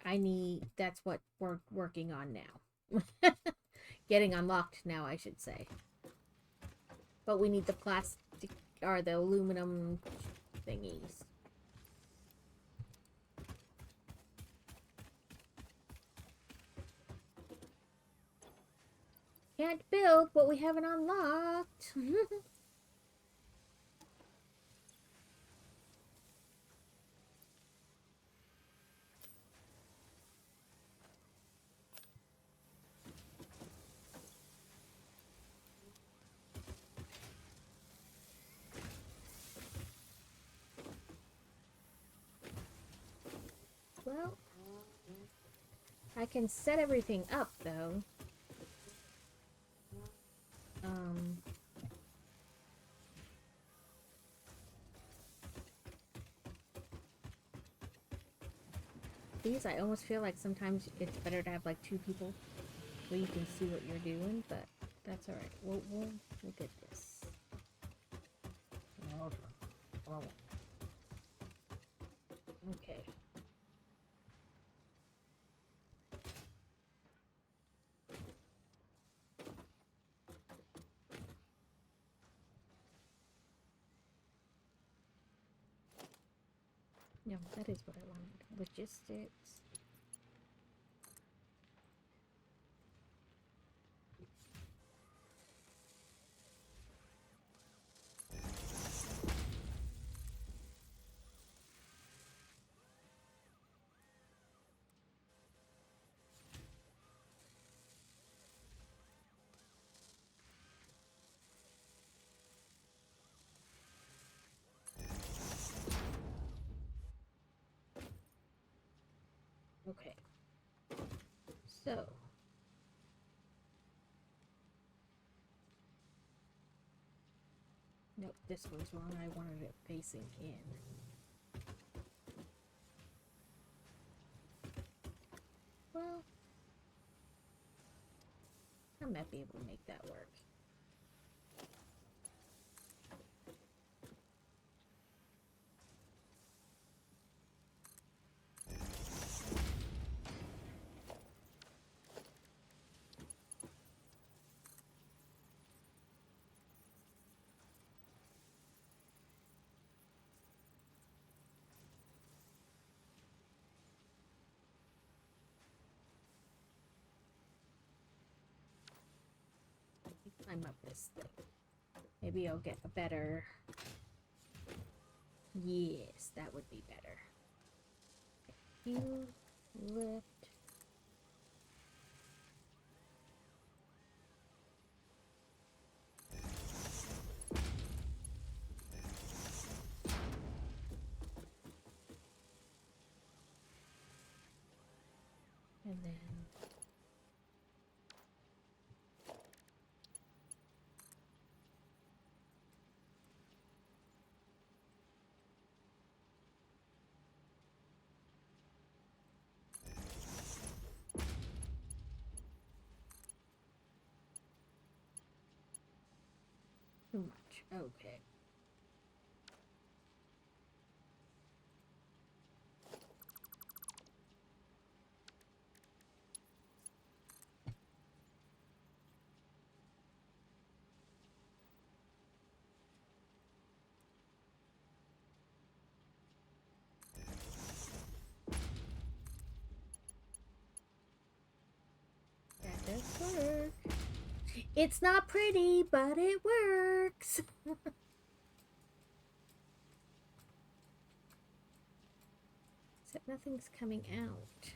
that's what we're working on now. Getting unlocked now, I should say. But we need the plastic, or the aluminum thingies. Can't build what we haven't unlocked. Well, I can set everything up, though. These, I almost feel like sometimes it's better to have like two people so you can see what you're doing, but that's alright. We'll get this. No, okay. I won't. Okay. No, that is what I wanted. Logistics. Okay. So. Nope, this one's wrong. I wanted it facing in. Well, I might be able to make that work. climb up this thing. Maybe I'll get a better... Yes, that would be better. You lift. And then too much. Okay. That does work. It's not pretty, but it works. Except nothing's coming out.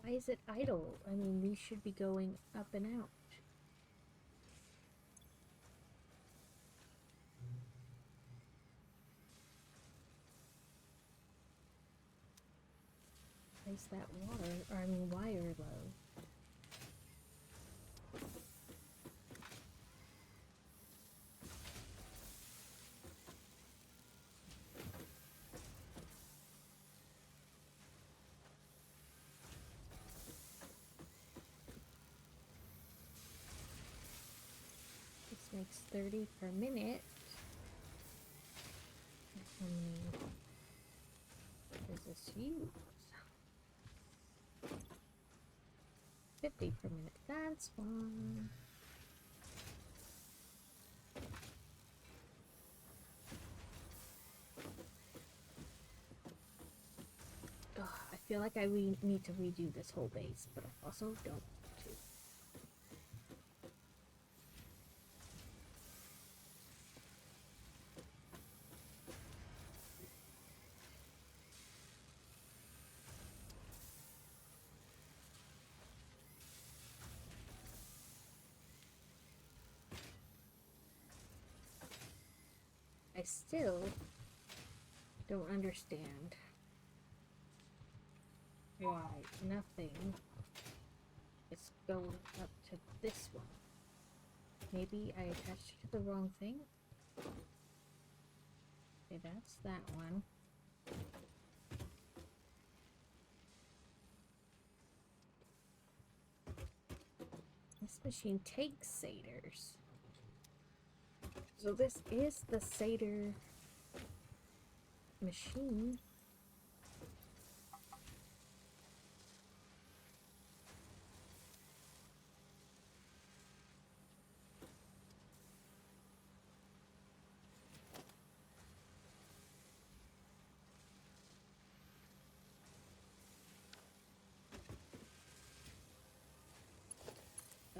Why is it idle? I mean, these should be going up and out. Place that wire low. This makes 30 per minute. How many does this use? 50 per minute. That's fine. Ugh, I feel like I need to redo this whole base, but I also don't want to. I still don't understand why nothing is going up to this one. Maybe I attached it to the wrong thing? Okay, that's that one. This machine takes satyrs. So this is the satyr machine.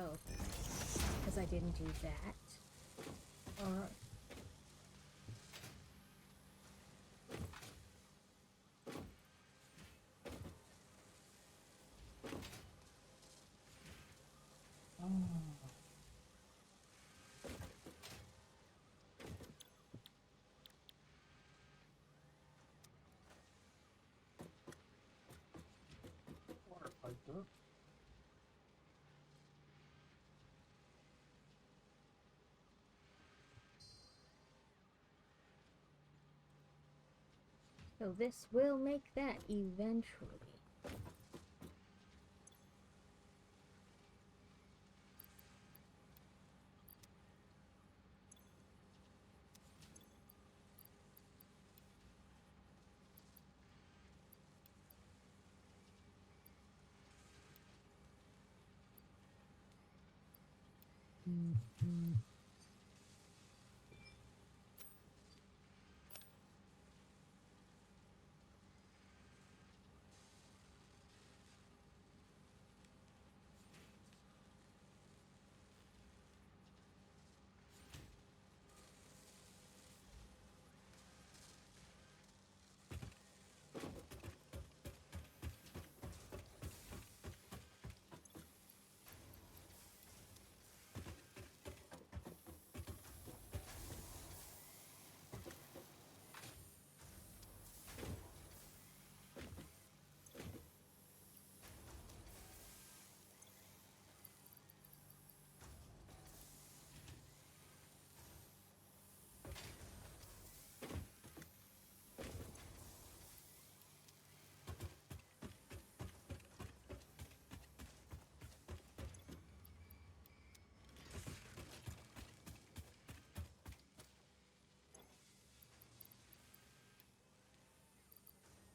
Oh, because I didn't do that. Or Water piped up. so this will make that eventually.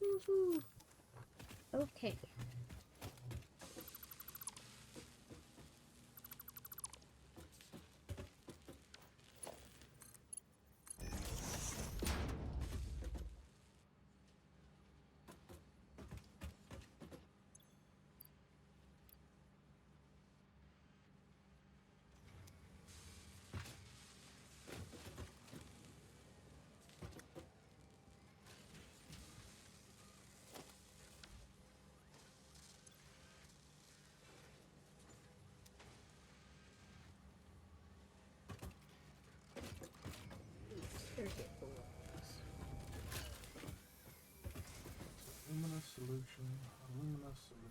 Woohoo. Okay. Circuit boards. Luminous solution. Luminous solution.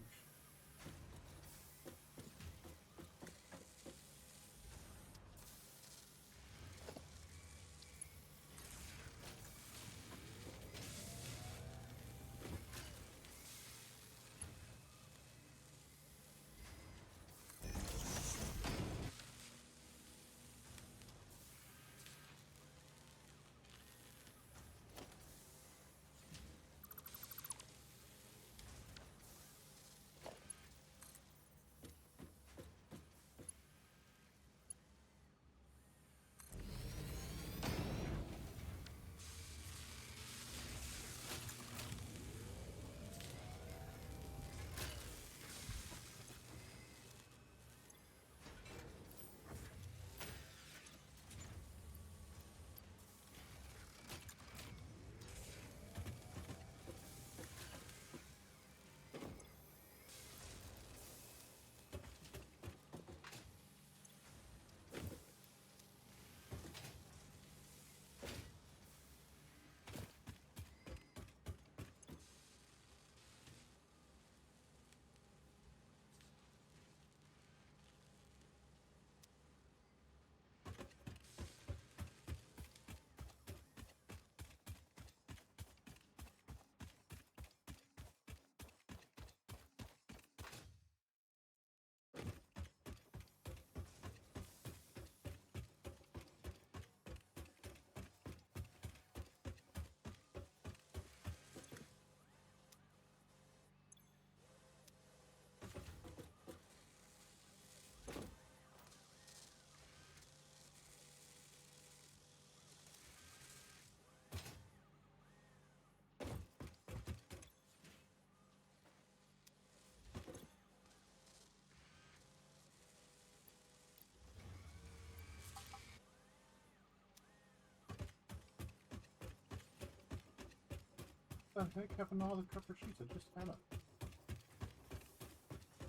What the heck happened to all the copper sheets? I just had them.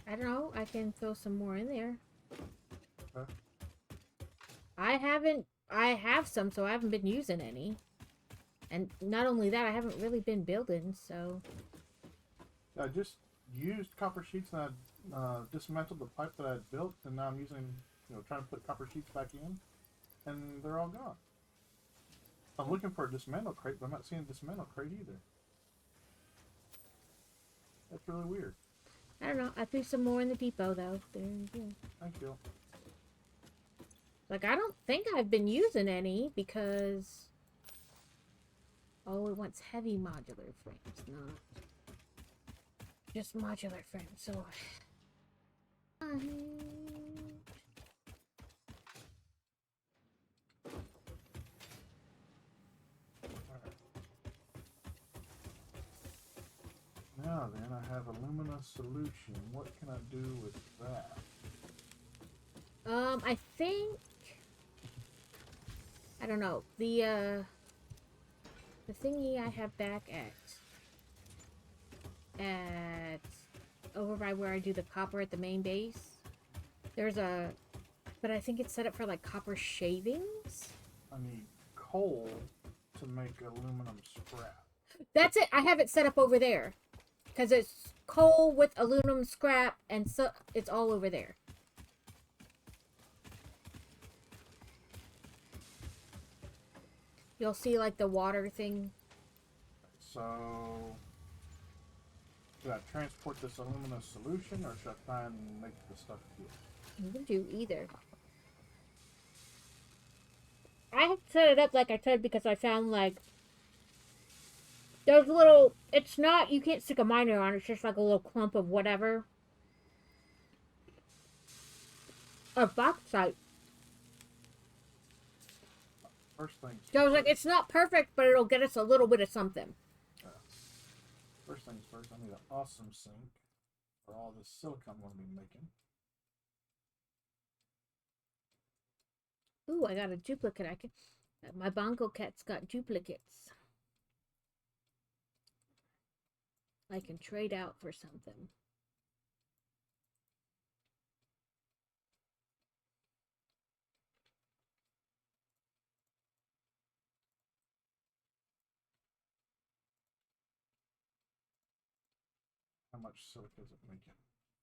I don't know. I can throw some more in there. Okay. I have some, so I haven't been using any. And not only that, I haven't really been building, so... I just used copper sheets and I dismantled the pipe that I had built, and now I'm using, trying to put copper sheets back in, and they're all gone. I'm looking for a dismantle crate, but I'm not seeing a dismantle crate either. That's really weird. I don't know. I threw some more in the depot, though. There you go. Thank you. Like, I don't think I've been using any, because... Oh, it wants heavy modular frames, not... just modular frames, so... Now then, I have alumina solution. What can I do with that? I think, I don't know, the thingy I have back at over by where I do the copper at the main base, there's a, but I think it's set up for like copper shavings. I need coal to make aluminum scrap. That's it. I have it set up over there because it's coal with aluminum scrap, and so it's all over there. You'll see like the water thing. So, should I transport this alumina solution, or should I try and make the stuff here? You can do either. I have set it up like I said because I found like those little, it's not, you can't stick a miner on, it's just like a little clump of whatever. Or bauxite. First things So I was like, first. it's not perfect, but it'll get us a little bit of something. First things first, I need an awesome sink for all this silicon I'm going to be making. Ooh, I got a duplicate. I can. My bongo cat's got duplicates. I can trade out for something. How much silica is it making?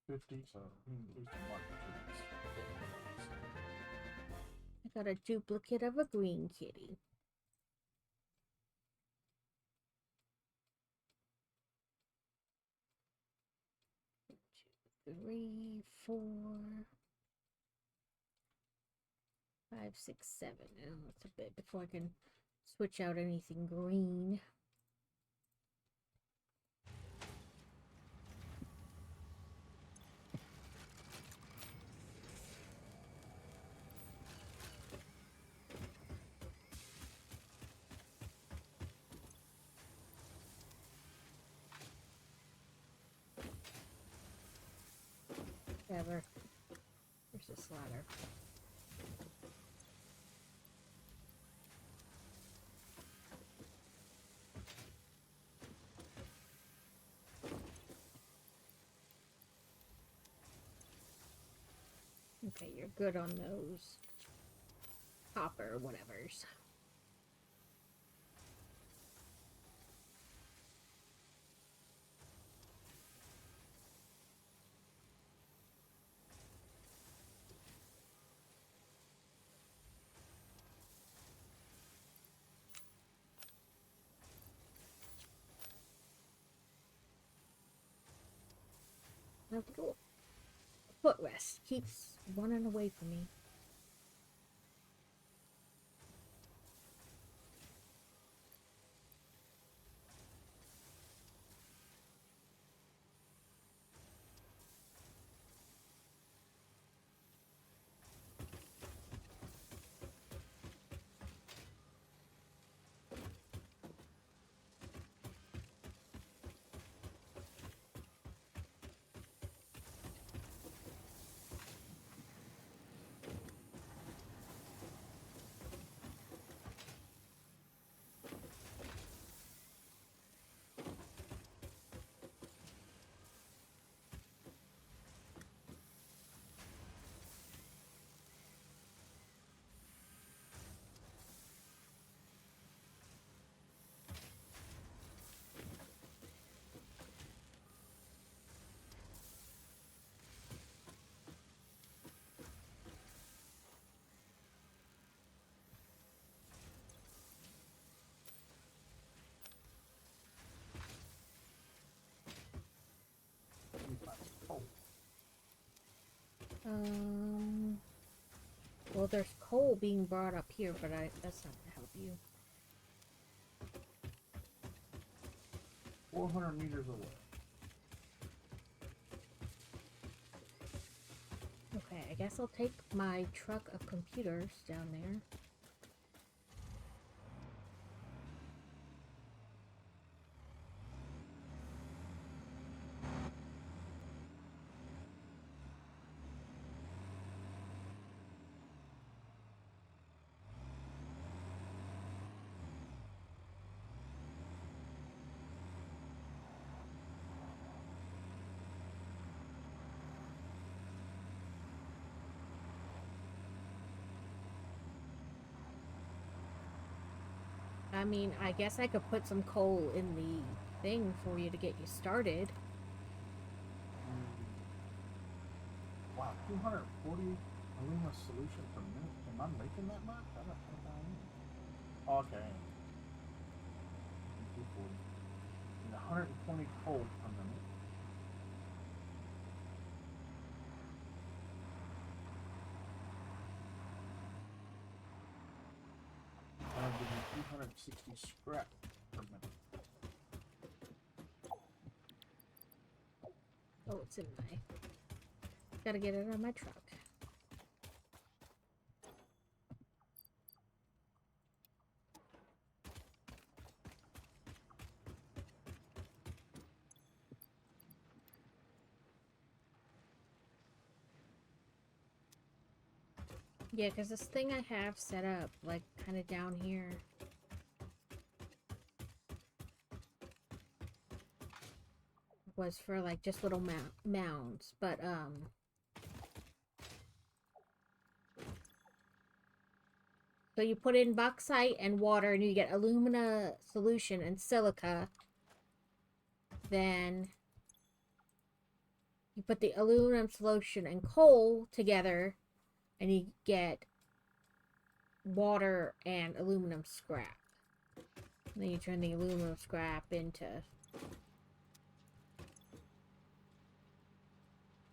50, so at least a market for this. I got a duplicate of a green kitty. Two, 3, 4, 5, 6, 7. Oh, that's a bit before I can switch out anything green. Whatever. There's this ladder. Okay, you're good on those. Copper, whatevers. My little footrest keeps running away from me. Well, there's coal being brought up here, but that's not gonna help you. 400 meters away. Okay, I guess I'll take my truck of computers down there. I mean, I guess I could put some coal in the thing for you to get you started. Wow, 240 alumina solution per minute. Am I making that much? I don't think I am. Okay, I am. 240. And 120 coal per minute. That'll give me 260 scrap per minute. Oh, it's in my... Gotta get it on my truck. Yeah, because this thing I have set up, like, kind of down here. Was for, like, just little mounds. But, so you put in bauxite and water and you get alumina solution and silica. Then you put the aluminum solution and coal together and you get water and aluminum scrap. And then you turn the aluminum scrap into...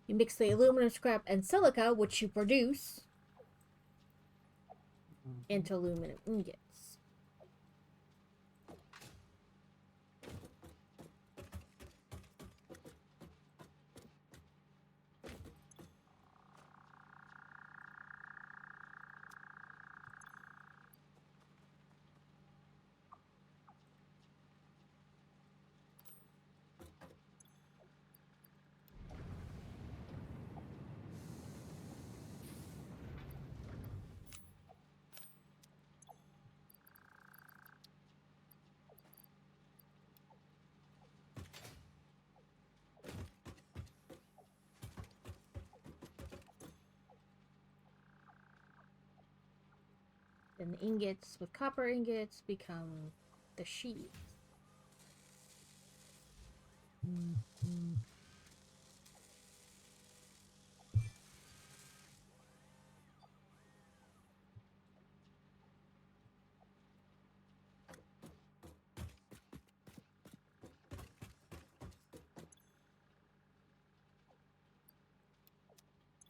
You mix the aluminum scrap and silica, which you produce, into aluminum ingots. Then the ingots with copper ingots become the sheaths.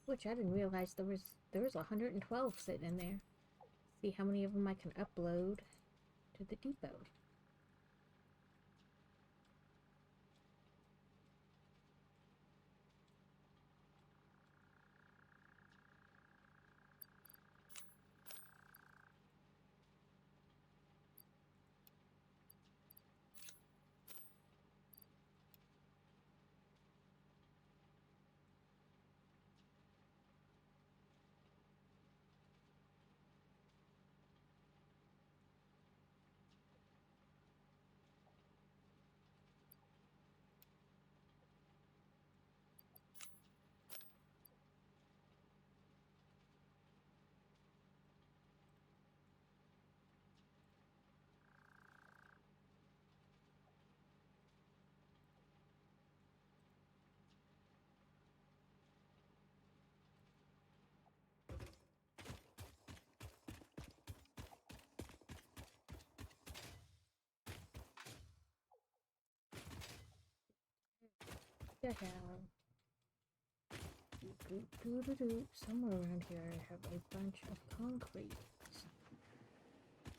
Which I didn't realize there was 112 sitting in there. See how many of them I can upload to the depot. The hell? Somewhere around here I have a bunch of concrete.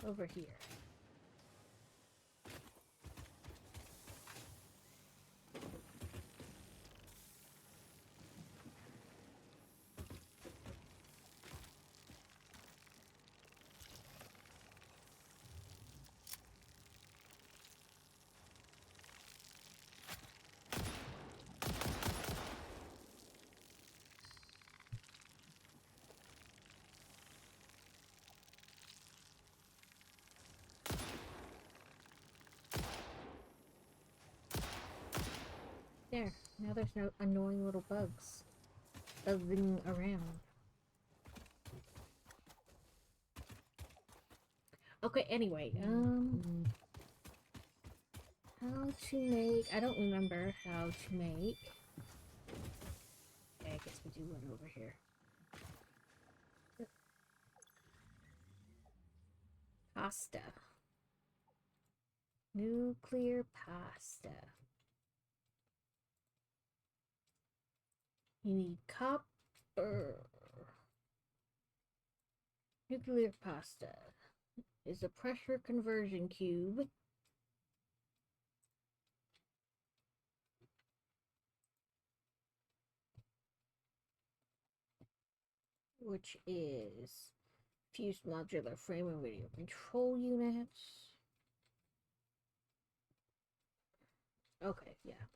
Over here. There. Now there's no annoying little bugs buzzing around. Okay, anyway, how to make... I don't remember how to make... Okay, I guess we do one over here. Pasta. Nuclear pasta. You need copper. Nuclear pasta is a pressure conversion cube. Which is fused modular frame and radio control units. Okay, yeah.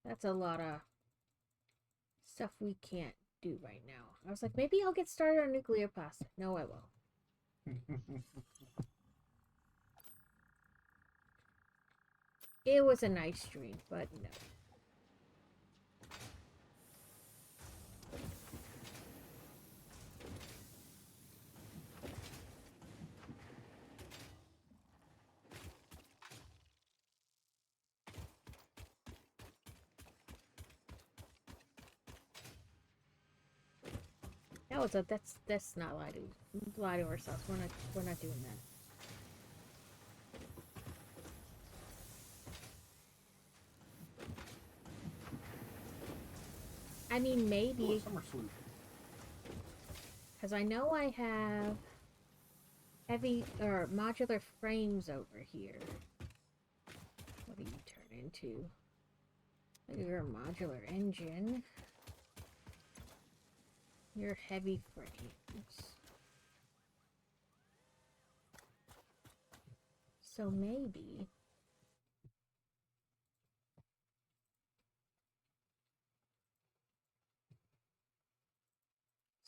That's a lot of stuff we can't do right now. I was like, maybe I'll get started on nuclear pasta. No, I won't. It was a nice dream, but no. That was a that's not lie to ourselves. We're not doing that. I mean, maybe because I know I have heavy or modular frames over here. What do you turn into? You're a modular engine. You're heavy frames. So maybe.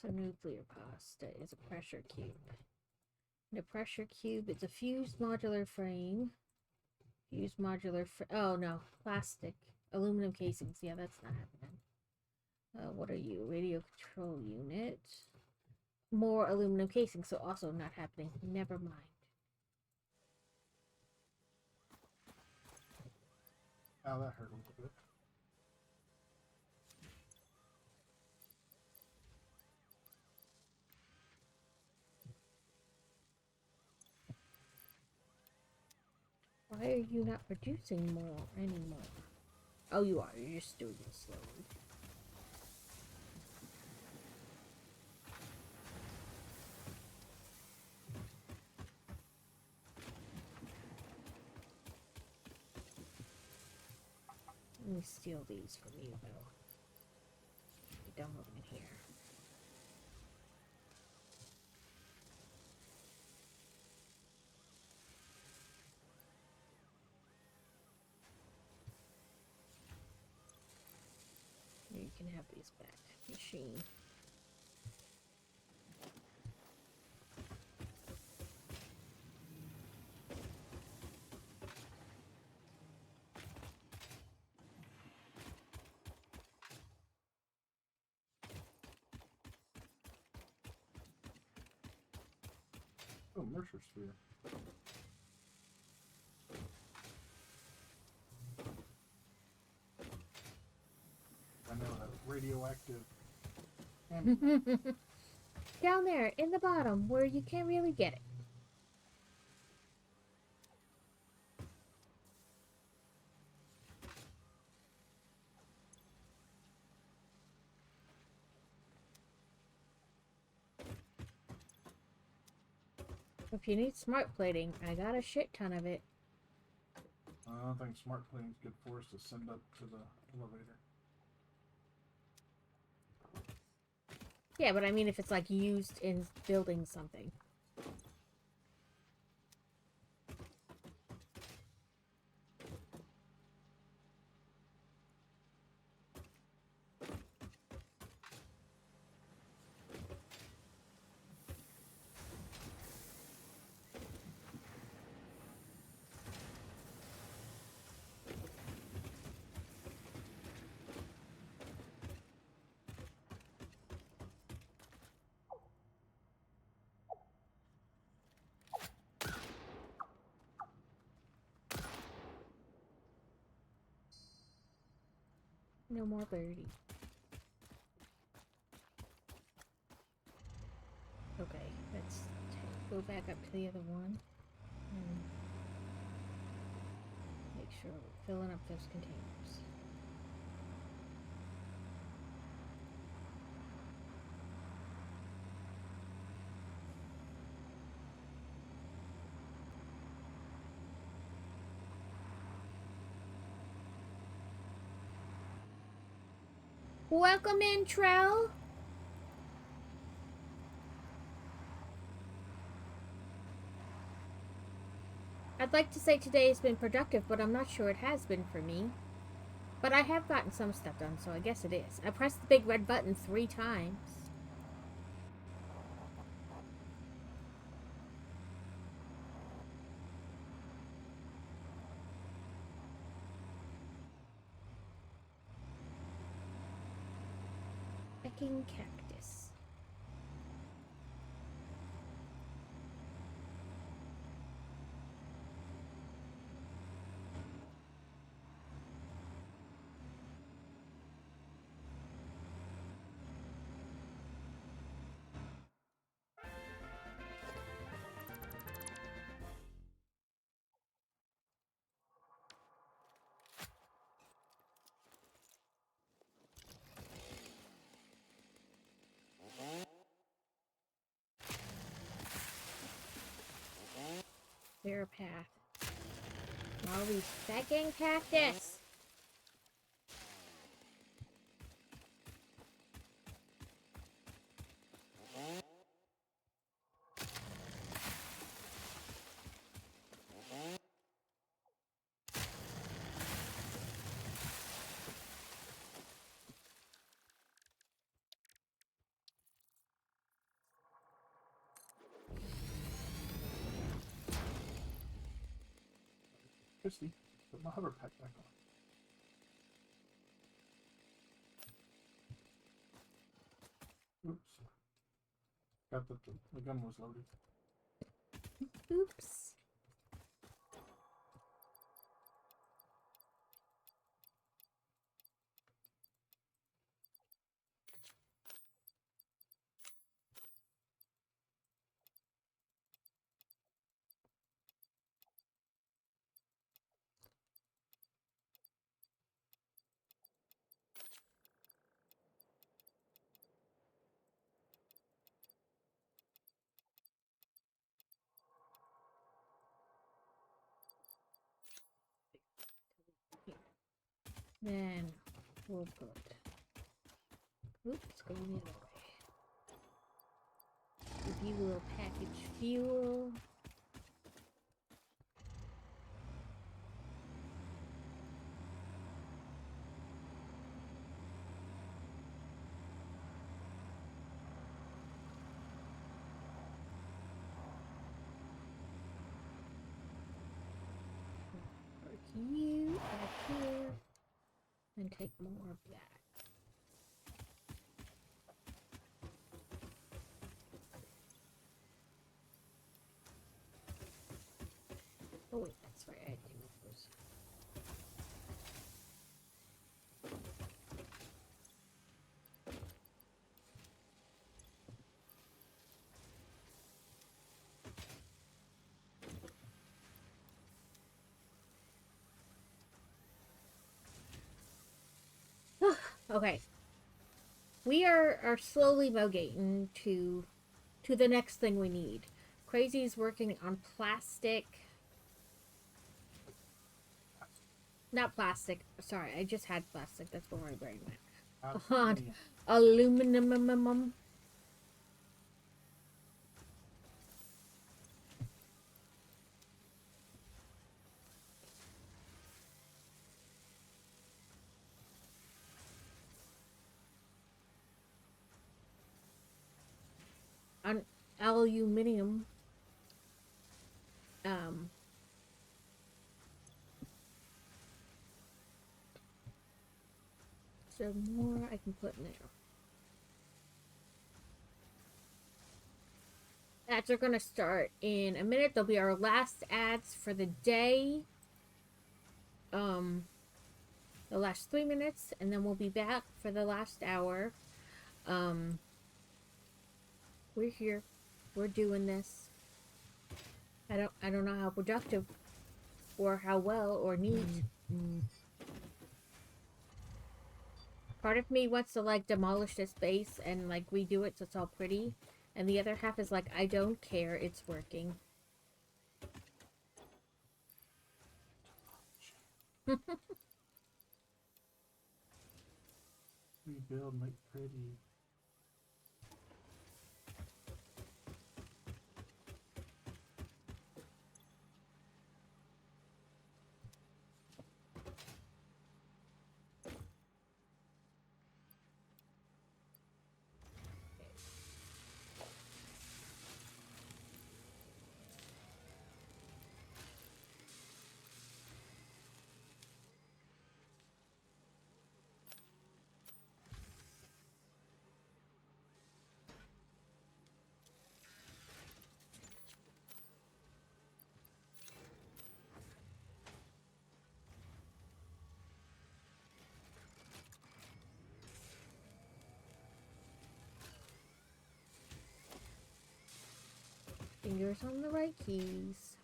So nuclear pasta is a pressure cube. And a pressure cube, it's a fused modular frame. Fused modular oh no, plastic. Aluminum casings. Yeah, that's not happening. What are you? Radio control unit. More aluminum casings, so also not happening. Never mind. Oh, that hurt a little bit. Why are you not producing more anymore? Oh, you are. You're just doing it slowly. Let me steal these from you, though. You dump them in here. You can have these back. Machine. Oh, Mercer sphere. I know that radioactive. Down there, in the bottom, where you can't really get it. If you need smart plating, I got a shit ton of it. I don't think smart plating is good for us to send up to the elevator. Yeah, but I mean if it's like used in building something. No more birdie. Okay, let's go back up to the other one and make sure we're filling up those containers. Welcome in, Trell. I'd like to say today has been productive, but I'm not sure it has been for me. But I have gotten some stuff done, so I guess it is. I pressed the big red button 3 times. Fucking cactus. Clear path. All these fucking cactus. Christy, put my hover pack back on. Oops. Got the gun was loaded. Oops. Then we'll put. Oops, go the other way. If you will package fuel. Park you back here. And take more of that. Oh wait, that's right, I had two of those. Okay. We are slowly mogating to the next thing we need. Crazy's working on plastic. Not plastic. Sorry, I just had plastic. That's where my brain went. On aluminum. On aluminium. So more I can put in there. Ads are gonna start in a minute. They'll be our last ads for the day. the last 3 minutes, and then we'll be back for the last hour. We're here. We're doing this. I don't know how productive or how well or neat. Part of me wants to like demolish this base and like redo it so it's all pretty, and the other half is like, I don't care, it's working. Rebuild, make pretty. Fingers on the right keys.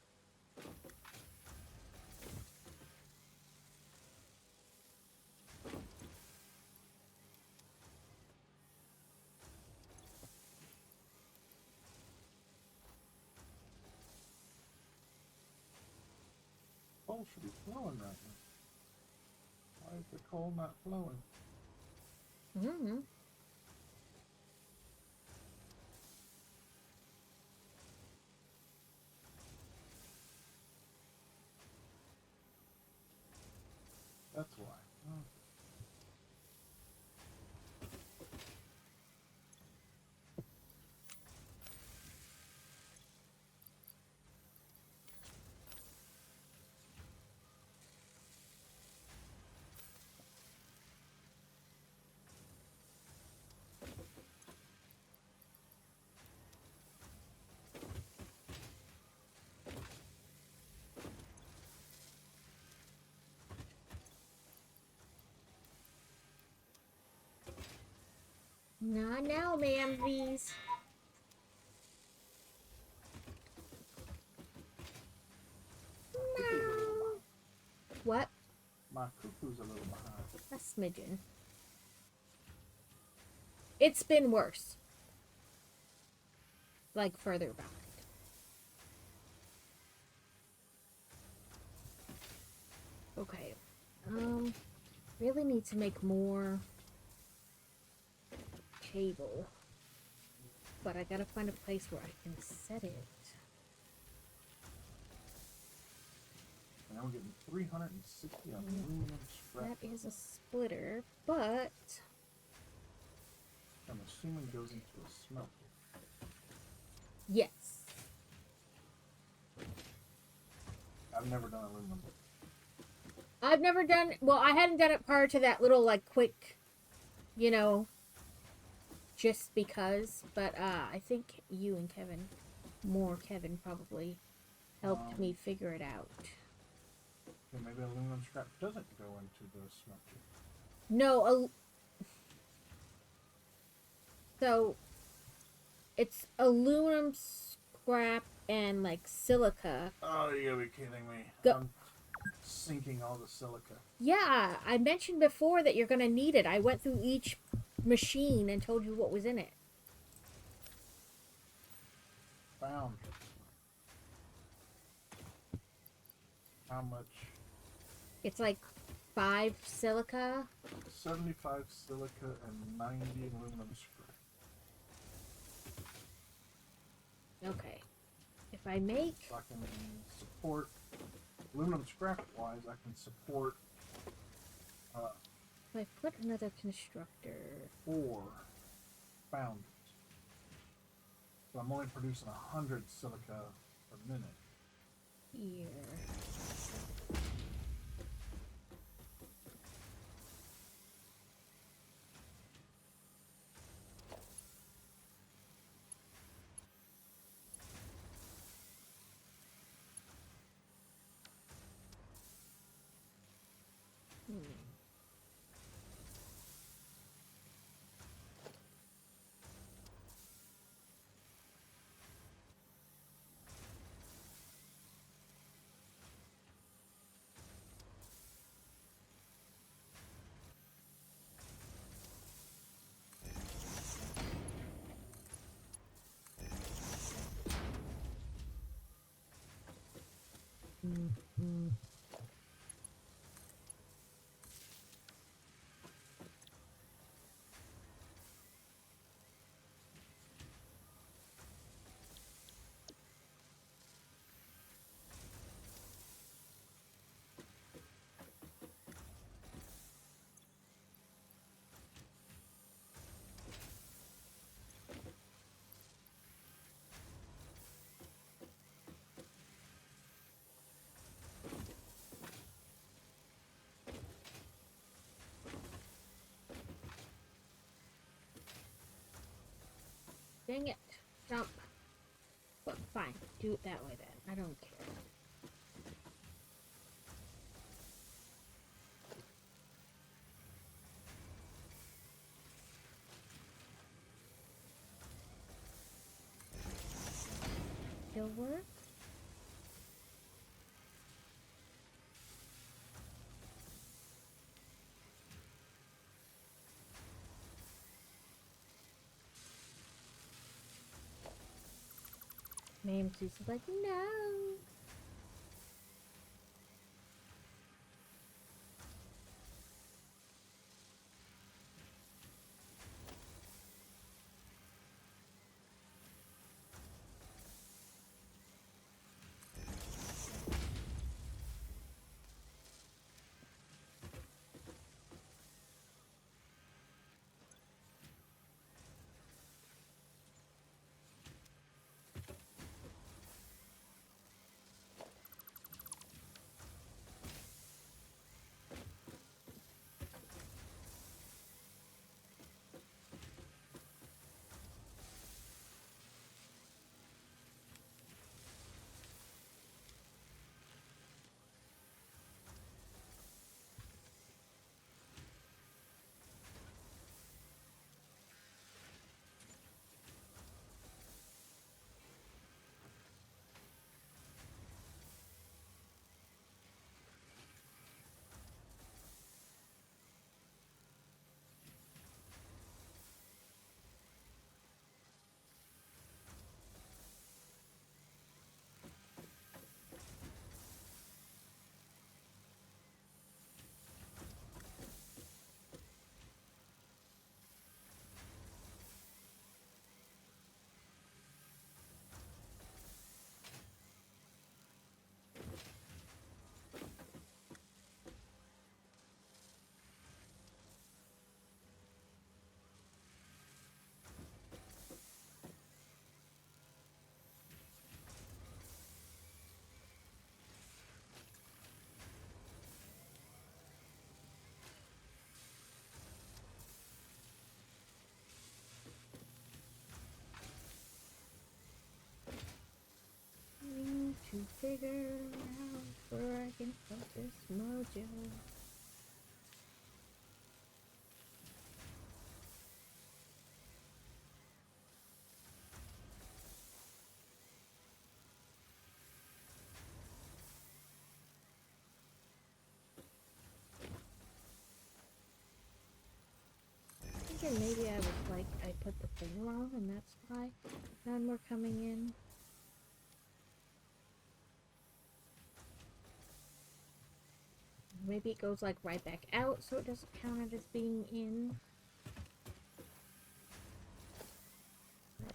Coal should be flowing right now. Why is the coal not flowing? Mm-hmm. That's why. Oh. Not now, ma'am, please. No. What? My cuckoo's a little behind. A smidgen. It's been worse. Like further back. Okay. Really need to make more cable. But I gotta find a place where I can set it. And now we're getting 360 aluminum scrap. That is a splitter, but I'm assuming it goes into a smelter. yes. I've never done aluminum. I've never done, well, I hadn't done it prior to that little, like, quick, you know, just because, but, I think you and Kevin, more Kevin probably, helped me figure it out. Okay, maybe aluminum scrap doesn't go into the smelter. No, so, it's aluminum scrap and, like, silica. Oh, you gotta be kidding me. Go- I'm sinking all the silica. Yeah, I mentioned before that you're gonna need it. I went through each machine and told you what was in it. Found. How much? It's like 5 silica. 75 silica and 90 aluminum scrap. Okay. If I make... So I can support, aluminum scrap wise, I can support If I put another constructor... 4 founders. So I'm only producing 100 silica per minute. here... Dang it. Jump. But fine. Do it that way then. I don't care. Still work? Ma'am Susie's like, no. Need to figure out where I can put this mojo. Thinking maybe I was like, I put the thing wrong and that's why none were coming in. Maybe it goes like right back out so it doesn't count it as being in.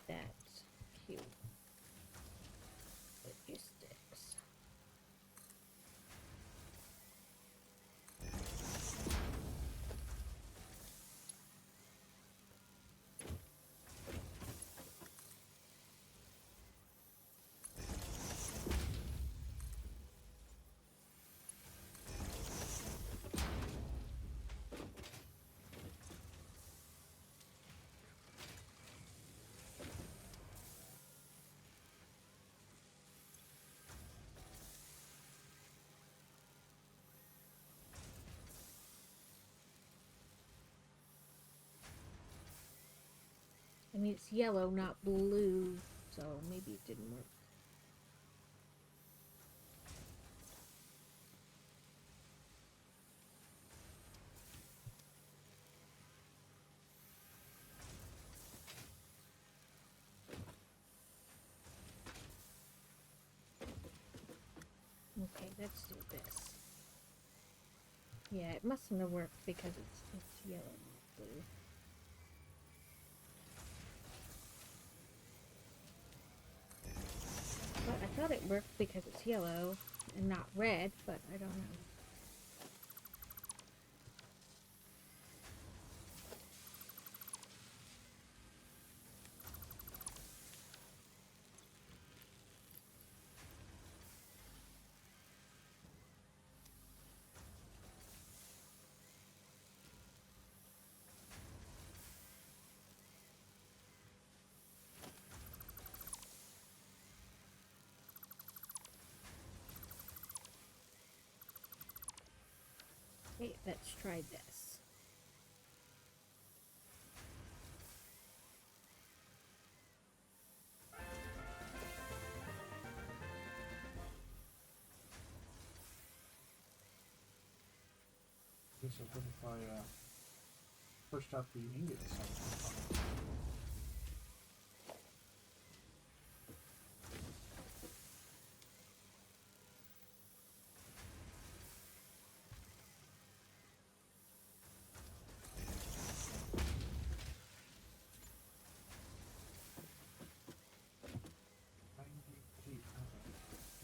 That's cute. Logistics. I mean, it's yellow, not blue, so maybe it didn't work. Okay, let's do this. Yeah, it mustn't have worked because it's yellow. Blue. But I thought it worked because it's yellow and not red, but I don't know. Okay, let's try this. Guess I'll if I pushed out the ingot something.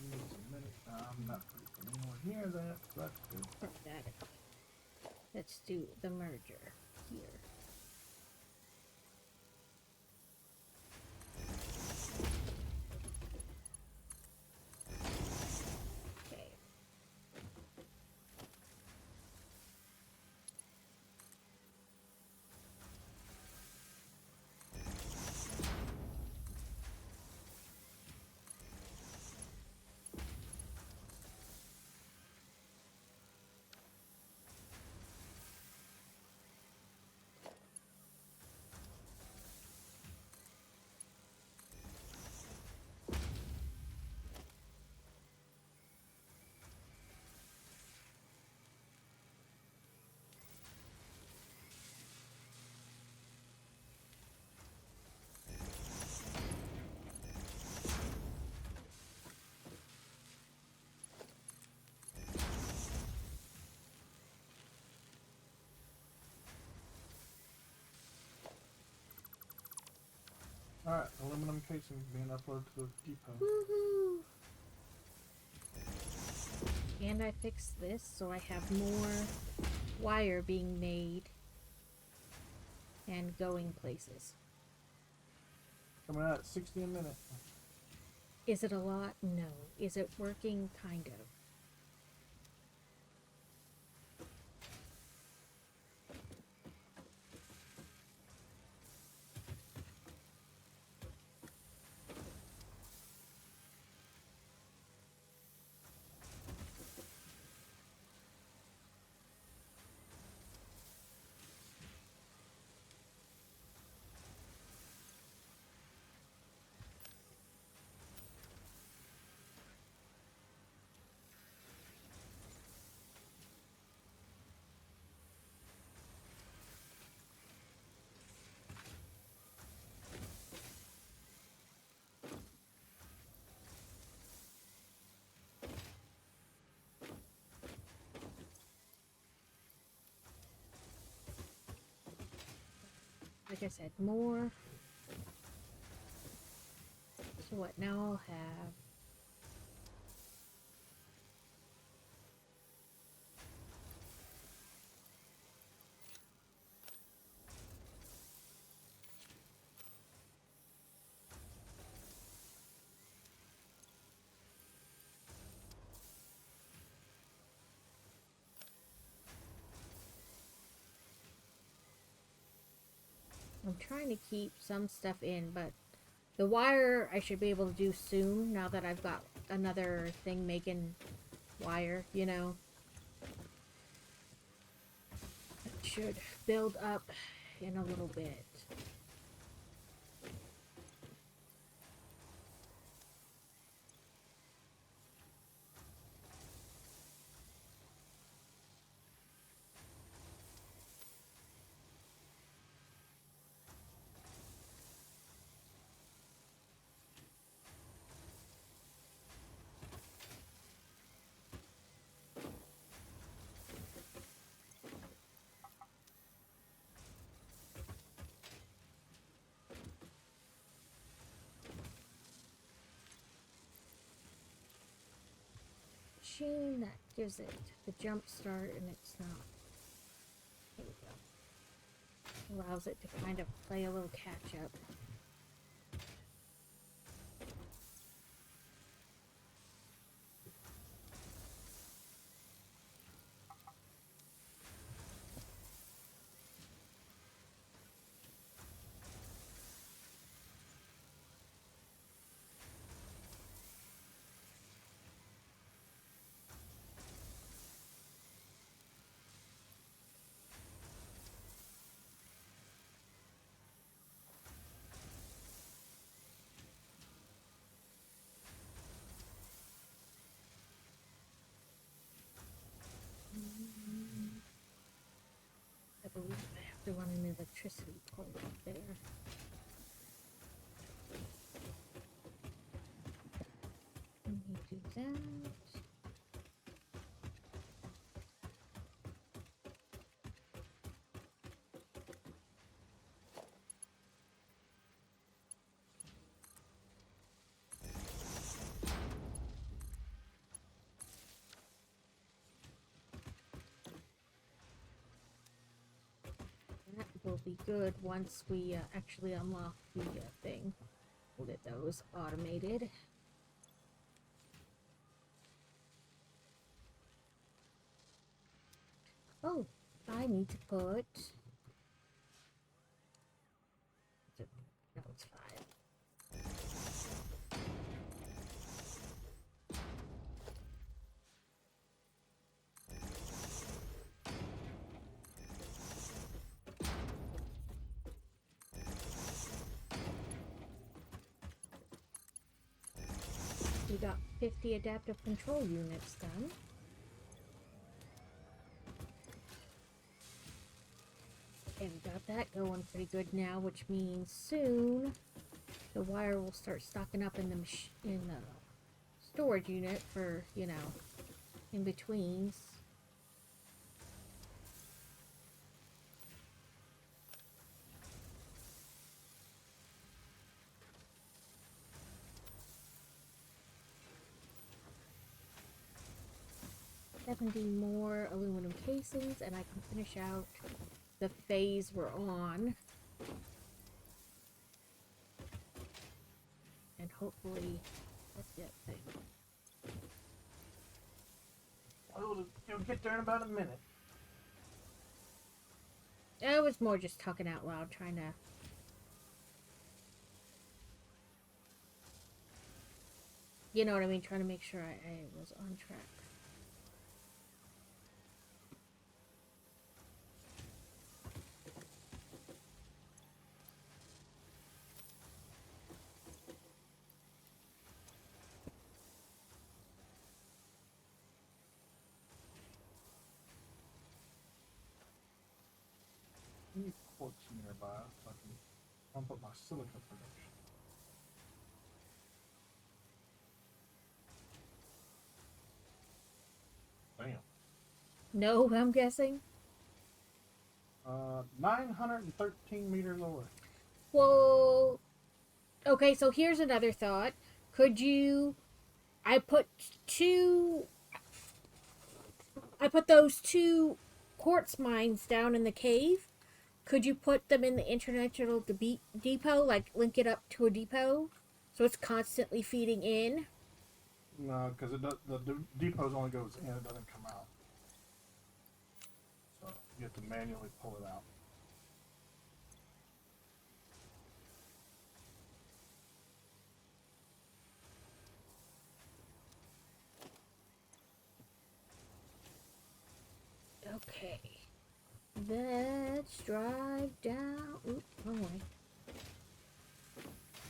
Needs a minute. I'm not anywhere near that, but good. Put that in. Let's do the merger here. Okay. Alright, aluminum casing being uploaded to the depot. Woohoo! And I fixed this so I have more wire being made and going places. Coming out at 60 a minute. Is it a lot? No. Is it working? Kind of. Like I said, more. So what? Now I'll have I'm trying to keep some stuff in, but the wire I should be able to do soon now that I've got another thing making wire, you know. It should build up in a little bit. machine that gives it the jump start, and it's not. There we go. Allows it to kind of play a little catch up. I believe I have to run an electricity pole up there. Let me do that. That will be good once we actually unlock the thing. We'll get those automated. Oh, I need to put... No, it's 5. We got 50 adaptive control units done. And we got that going pretty good now, which means soon the wire will start stocking up in the storage unit for, you know, in betweens. $70 more aluminum casings, and I can finish out the phase we're on. And hopefully that's that thing. Well, you'll get there in about a minute. I was more just talking out loud, trying to... You know what I mean? Trying to make sure I was on track. I need quartz nearby so I can pump up my silica production. Bam. No, I'm guessing. 913 meters away. Well, okay, so here's another thought. Could you... I put those 2 quartz mines down in the cave. Could you put them in the international depot, like link it up to a depot, so it's constantly feeding in? No, because the depots only goes in, it doesn't come out. So you have to manually pull it out. Okay. Let's drive down. Oop, wrong way.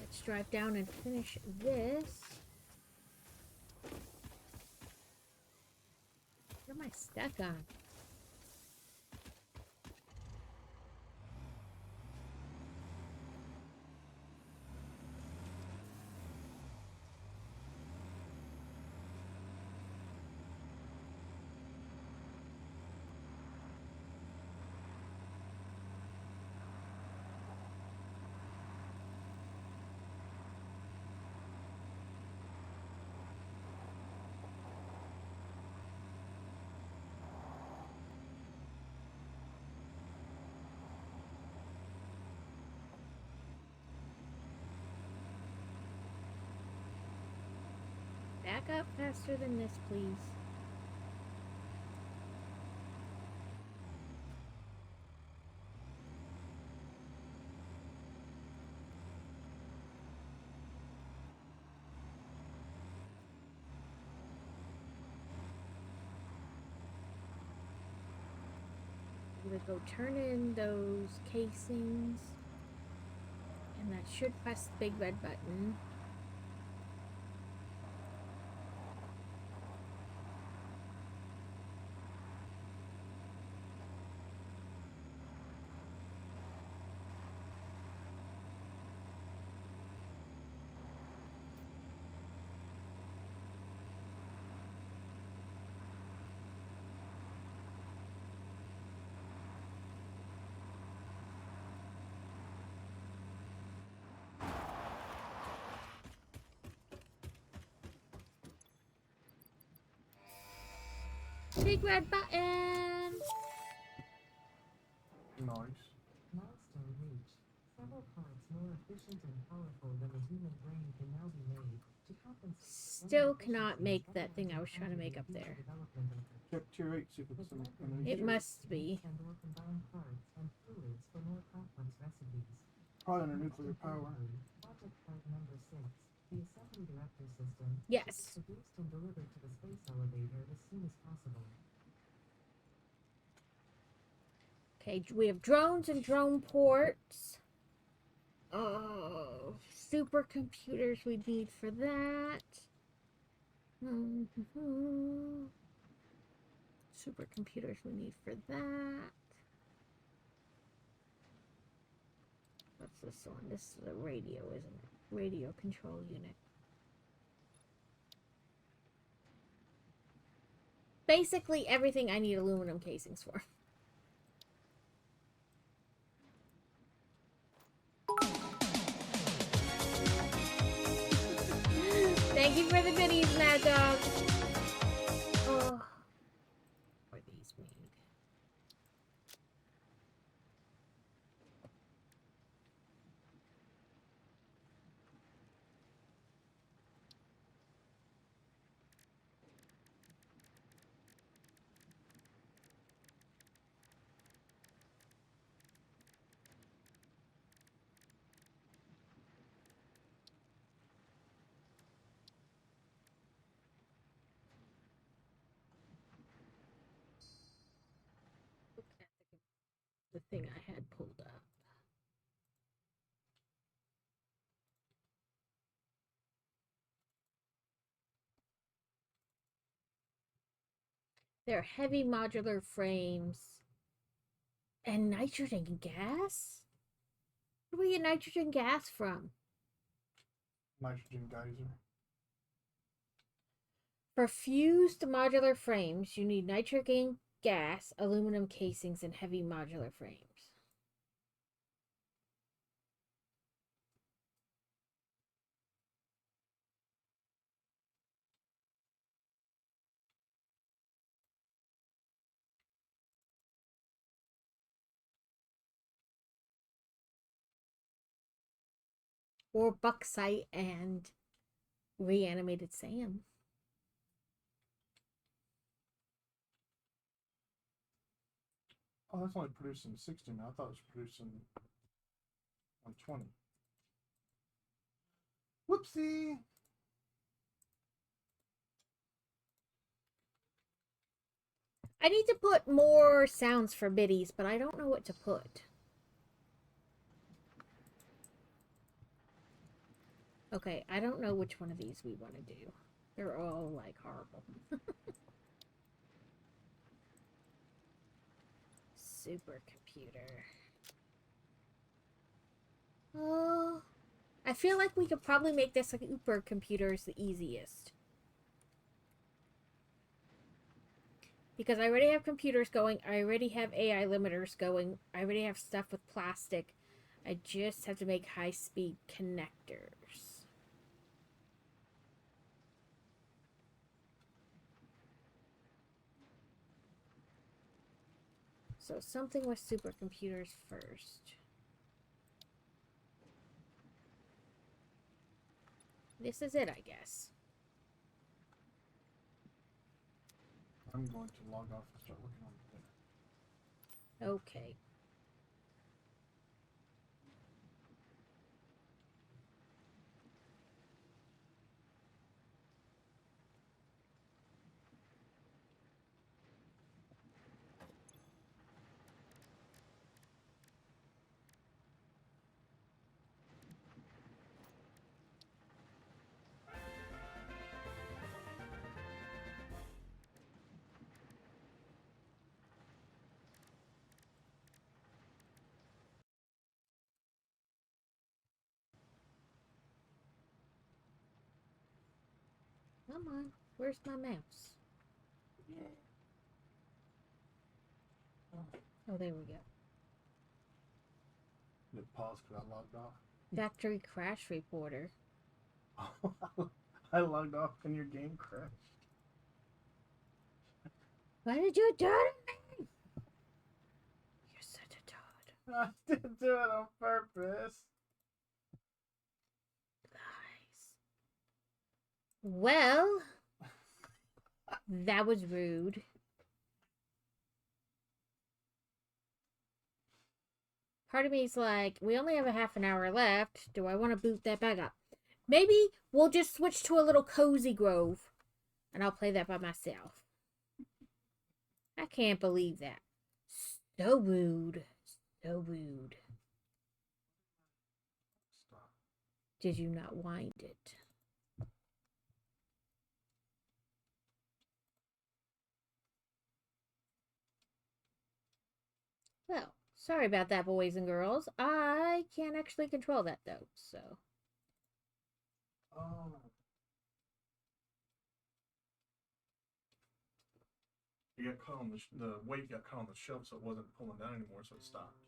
Let's drive down and finish this. What am I stuck on? Back up faster than this, please. I'm gonna go turn in those casings. And that should press the big red button. Big red button! Nice. Milestone reached. Several parts more efficient and powerful than the human brain can now be made to compensate for Still cannot make that thing I was trying to make up there. Check tier 8, see if it's in It must be. And/or combine parts and fluids for more complex recipes. Probably under nuclear power. Project part number 6, the assembly director system, Yes. produced and delivered to the space elevator as soon as possible. Okay, we have drones and drone ports. Oh, supercomputers we need for that. Supercomputers we need for that. What's this one? This is a radio, isn't it? Radio control unit. Basically everything I need aluminum casings for. Thank you for the goodies, Mad Dog. Oh, what are these made? Look at the thing I had pulled up. They're heavy modular frames. And nitrogen gas? Where do we get nitrogen gas from? Nitrogen geyser. For fused modular frames, you need nitrogen gas, aluminum casings, and heavy modular frames. Or bauxite and reanimated sand. Oh, that's only producing 60 now. I thought it was producing 120. Whoopsie! I need to put more sounds for biddies, but I don't know what to put. Okay, I don't know which one of these we want to do. They're all, like, horrible. Supercomputer. Oh, I feel like we could probably make this like supercomputers the easiest. Because I already have computers going, I already have AI limiters going, I already have stuff with plastic. I just have to make high-speed connectors. So something with supercomputers first. This is it, I guess. I'm going to log off and start working on the thing. Okay. Come on. Where's my mouse? Oh, there we go. It paused because I logged off. Factory crash reporter. I logged off and your game crashed. Why did you do it to me? You're such a toad. I didn't do it on purpose. Lies. Well, that was rude. Part of me is like, we only have a half an hour left. Do I want to boot that back up? Maybe we'll just switch to a little cozy grove, and I'll play that by myself. I can't believe that. So rude. So rude. Stop. Did you not wind it? Well, sorry about that, boys and girls. I can't actually control that, though, so... Oh. You got caught on the weight got caught on the shelf, so it wasn't pulling down anymore, so it stopped.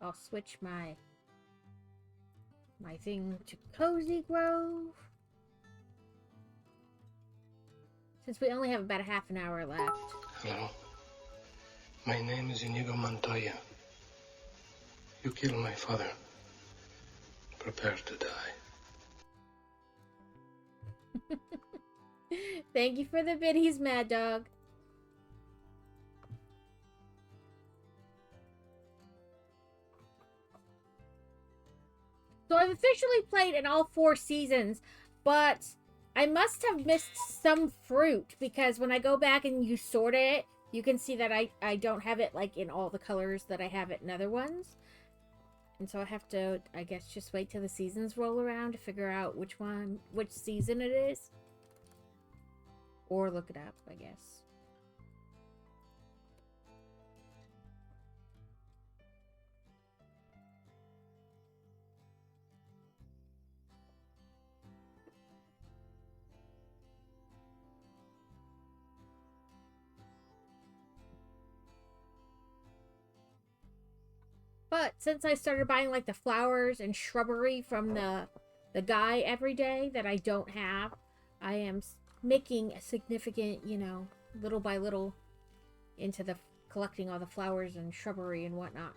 I'll switch my thing to Cozy Grove. Since we only have about a half an hour left. Hello. My name is Inigo Montoya. You killed my father. Prepare to die. Thank you for the biddies, Mad Dog. So I've officially played in all 4 seasons, but I must have missed some fruit because when I go back and you sort it, you can see that I don't have it like in all the colors that I have it in other ones. And so I have to, I guess, just wait till the seasons roll around to figure out which season it is. Or look it up, I guess. But since I started buying like the flowers and shrubbery from the guy every day that I don't have, I am making a significant, you know, little by little into the collecting all the flowers and shrubbery and whatnot.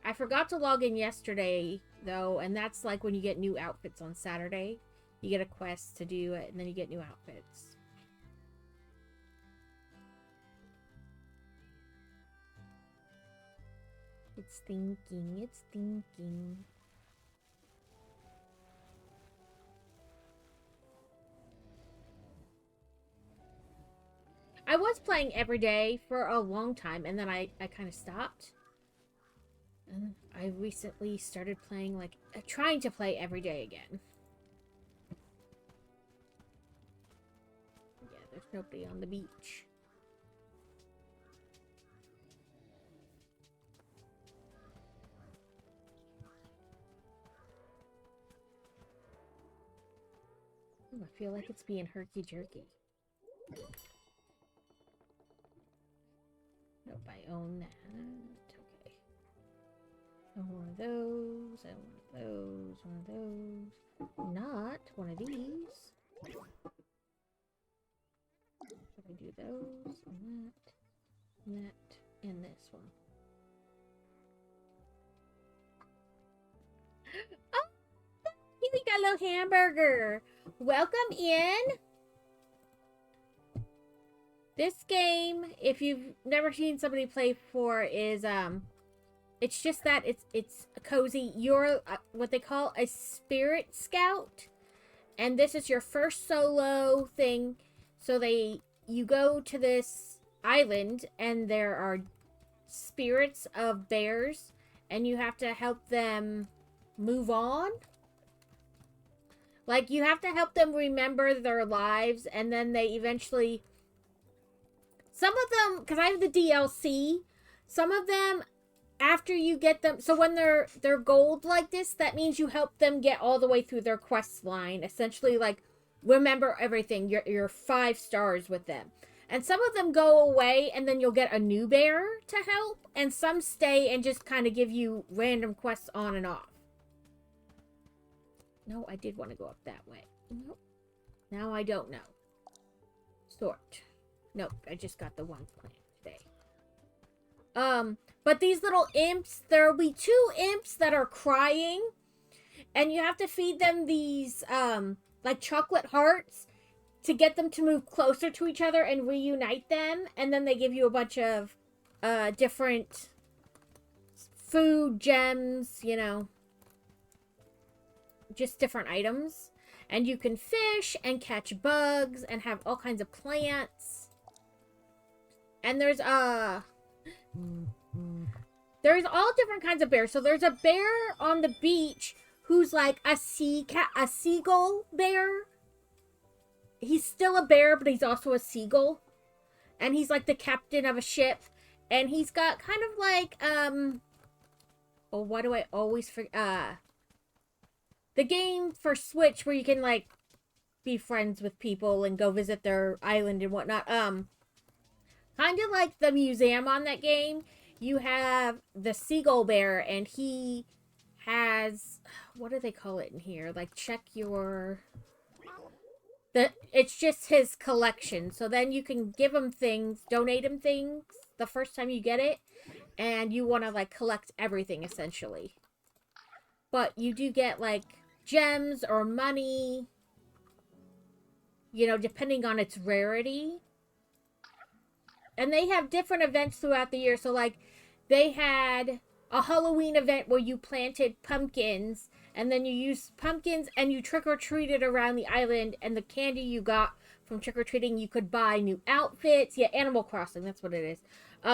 I forgot to log in yesterday though, and that's like when you get new outfits on Saturday. You get a quest to do it and then you get new outfits. It's thinking, it's thinking. I was playing every day for a long time, and then I kind of stopped. And I recently started playing, like, trying to play every day again. Yeah, there's nobody on the beach. Oh, I feel like it's being herky-jerky. Nope, I own that. Okay. I want one of those. I want one of those. One of those. Not one of these. If I do those and that, and this one. Oh, thank we got a little hamburger. Welcome in. This game, if you've never seen somebody play before, is it's just that it's cozy. You're what they call a spirit scout, and this is your first solo thing. So you go to this island, and there are spirits of bears, and you have to help them move on. Like, you have to help them remember their lives, and then they eventually... Some of them, because I have the DLC, some of them, after you get them... So when they're gold like this, that means you help them get all the way through their quest line. Essentially, like, remember everything. You're 5 stars with them. And some of them go away, and then you'll get a new bear to help. And some stay and just kind of give you random quests on and off. No, I did want to go up that way. Nope. Now I don't know. Sort. Nope, I just got the one plant today. But these little imps, there'll be 2 imps that are crying. And you have to feed them these, like chocolate hearts to get them to move closer to each other and reunite them. And then they give you a bunch of, different food, gems, you know. Just different items. And you can fish and catch bugs and have all kinds of plants. And there's all different kinds of bears. So there's a bear on the beach who's like a seagull bear. He's still a bear, but he's also a seagull. And he's like the captain of a ship. And he's got kind of like, oh, why do I always forget? The game for Switch where you can, like, be friends with people and go visit their island and whatnot. Kind of like the museum on that game, you have the seagull bear, and he has, what do they call it in here? Like, check your... It's just his collection. So then you can give him things, donate him things the first time you get it. And you want to, like, collect everything, essentially. But you do get, like, gems or money, you know, depending on its rarity. And they have different events throughout the year. So, like, they had a Halloween event where you planted pumpkins, and then you used pumpkins and you trick-or-treated around the island, and the candy you got from trick-or-treating, you could buy new outfits. Yeah, Animal Crossing, that's what it is.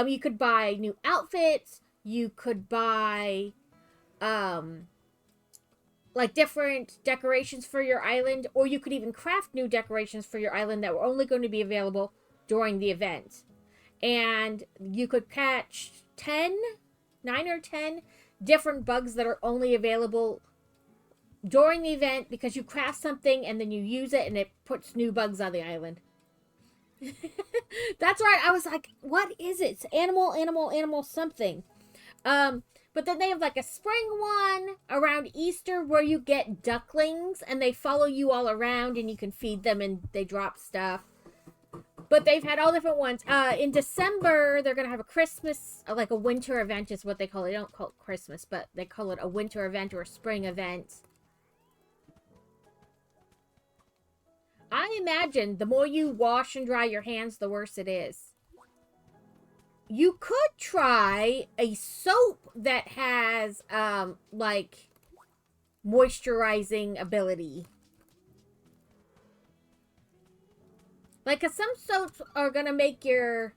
You could buy new outfits. You could buy, like, different decorations for your island, or you could even craft new decorations for your island that were only going to be available during the event. And you could catch 9 or 10 different bugs that are only available during the event because you craft something and then you use it and it puts new bugs on the island. That's right. I was like, what is it? It's animal something. But then they have like a spring one around Easter where you get ducklings and they follow you all around and you can feed them and they drop stuff. But they've had all different ones. In December, they're going to have a Christmas, like a winter event is what they call it. They don't call it Christmas, but they call it a winter event or a spring event. I imagine the more you wash and dry your hands, the worse it is. You could try a soap that has, like, moisturizing ability. Like, 'cause some soaps are gonna make your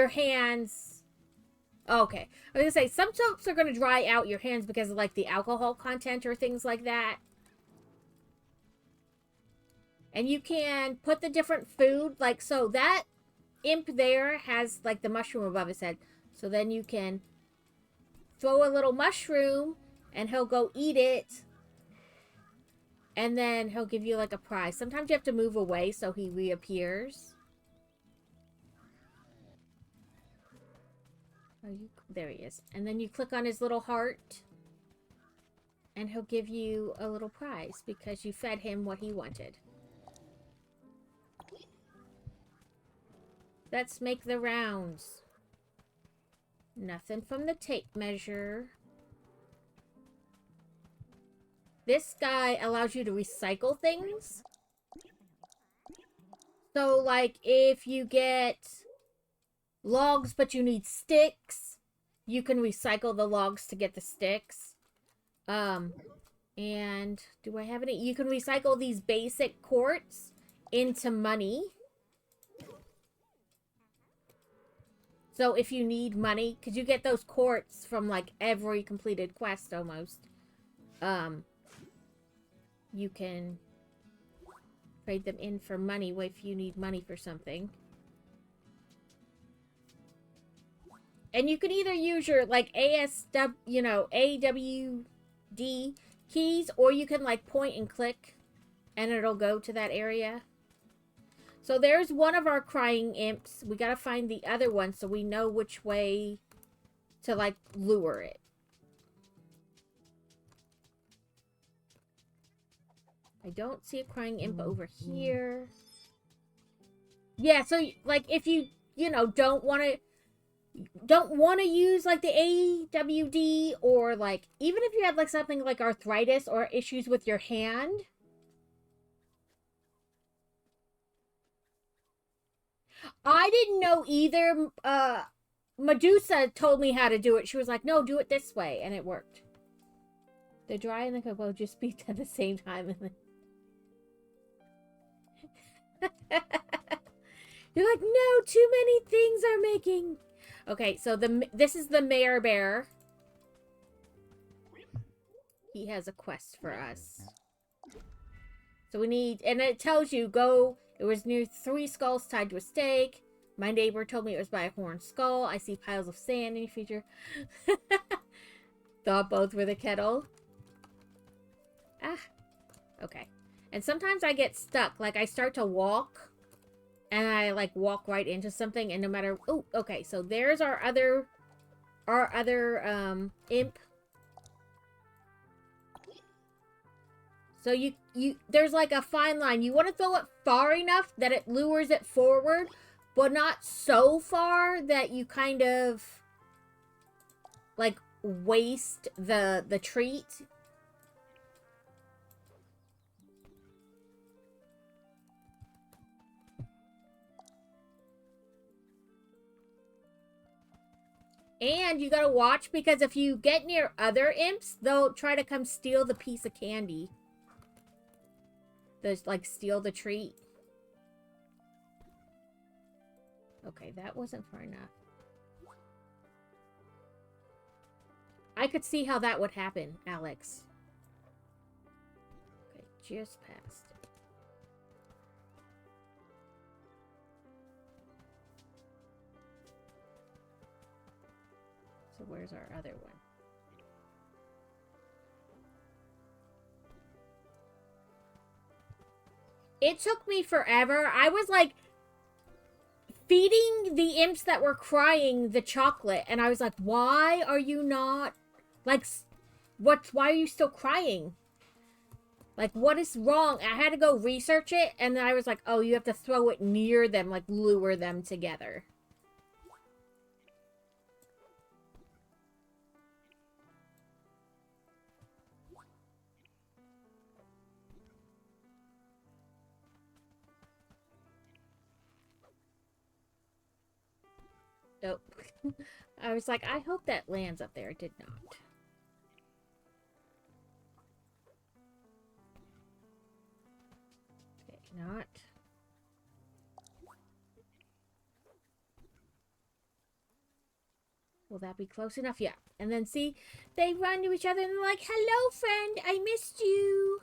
hands... Okay. I was gonna say, some soaps are gonna dry out your hands because of, like, the alcohol content or things like that. And you can put the different food, like, so that imp there has, like, the mushroom above his head. So then you can throw a little mushroom, and he'll go eat it. And then he'll give you, like, a prize. Sometimes you have to move away so he reappears. Oh, there he is. And then you click on his little heart. And he'll give you a little prize because you fed him what he wanted. Let's make the rounds. Nothing from the tape measure. this guy allows you to recycle things. So, like, if you get logs, but you need sticks, you can recycle the logs to get the sticks. And do I have any? You can recycle these basic quartz into money. So if you need money, because you get those quartz from like every completed quest almost, you can trade them in for money if you need money for something. And you can either use your like ASW, you know, AWD keys, or you can like point and click and it'll go to that area. So there's one of our crying imps. We gotta find the other one so we know which way to like lure it. I don't see a crying imp over here. Yeah, so like if you know, don't want to use like the AWD, or like even if you have like something like arthritis or issues with your hand, I didn't know either. Medusa told me how to do it. She was like, no, do it this way, and it worked. The dry and the cocoa just speak at the same time. You're like, no, too many things are making. Okay, so this is the mayor bear. He has a quest for us. So we need, and it tells you, go, it was near 3 skulls tied to a stake. My neighbor told me it was by a horned skull. I see piles of sand in your future. Thought both were the kettle. Ah, okay. And sometimes I get stuck. Like, I start to walk, and I, like, walk right into something, and no matter... Oh, okay, so there's our other imp. So there's, like, a fine line. You want to throw it far enough that it lures it forward, but not so far that you kind of, like, waste the treat. And you gotta watch, because if you get near other imps, they'll try to come steal the piece of candy. They'll, like, steal the treat. Okay, that wasn't far enough. I could see how that would happen, Alex. Okay, just past it. So where's our other one? It took me forever. I was like feeding the imps that were crying the chocolate, and I was like, why are you not, like, why are you still crying? Like, what is wrong? I had to go research it, and then I was like, oh, you have to throw it near them, like, lure them together. Nope. I was like, I hope that lands up there. It did not. Okay, not. Will that be close enough? Yeah. And then see, they run to each other and they're like, hello, friend. I missed you.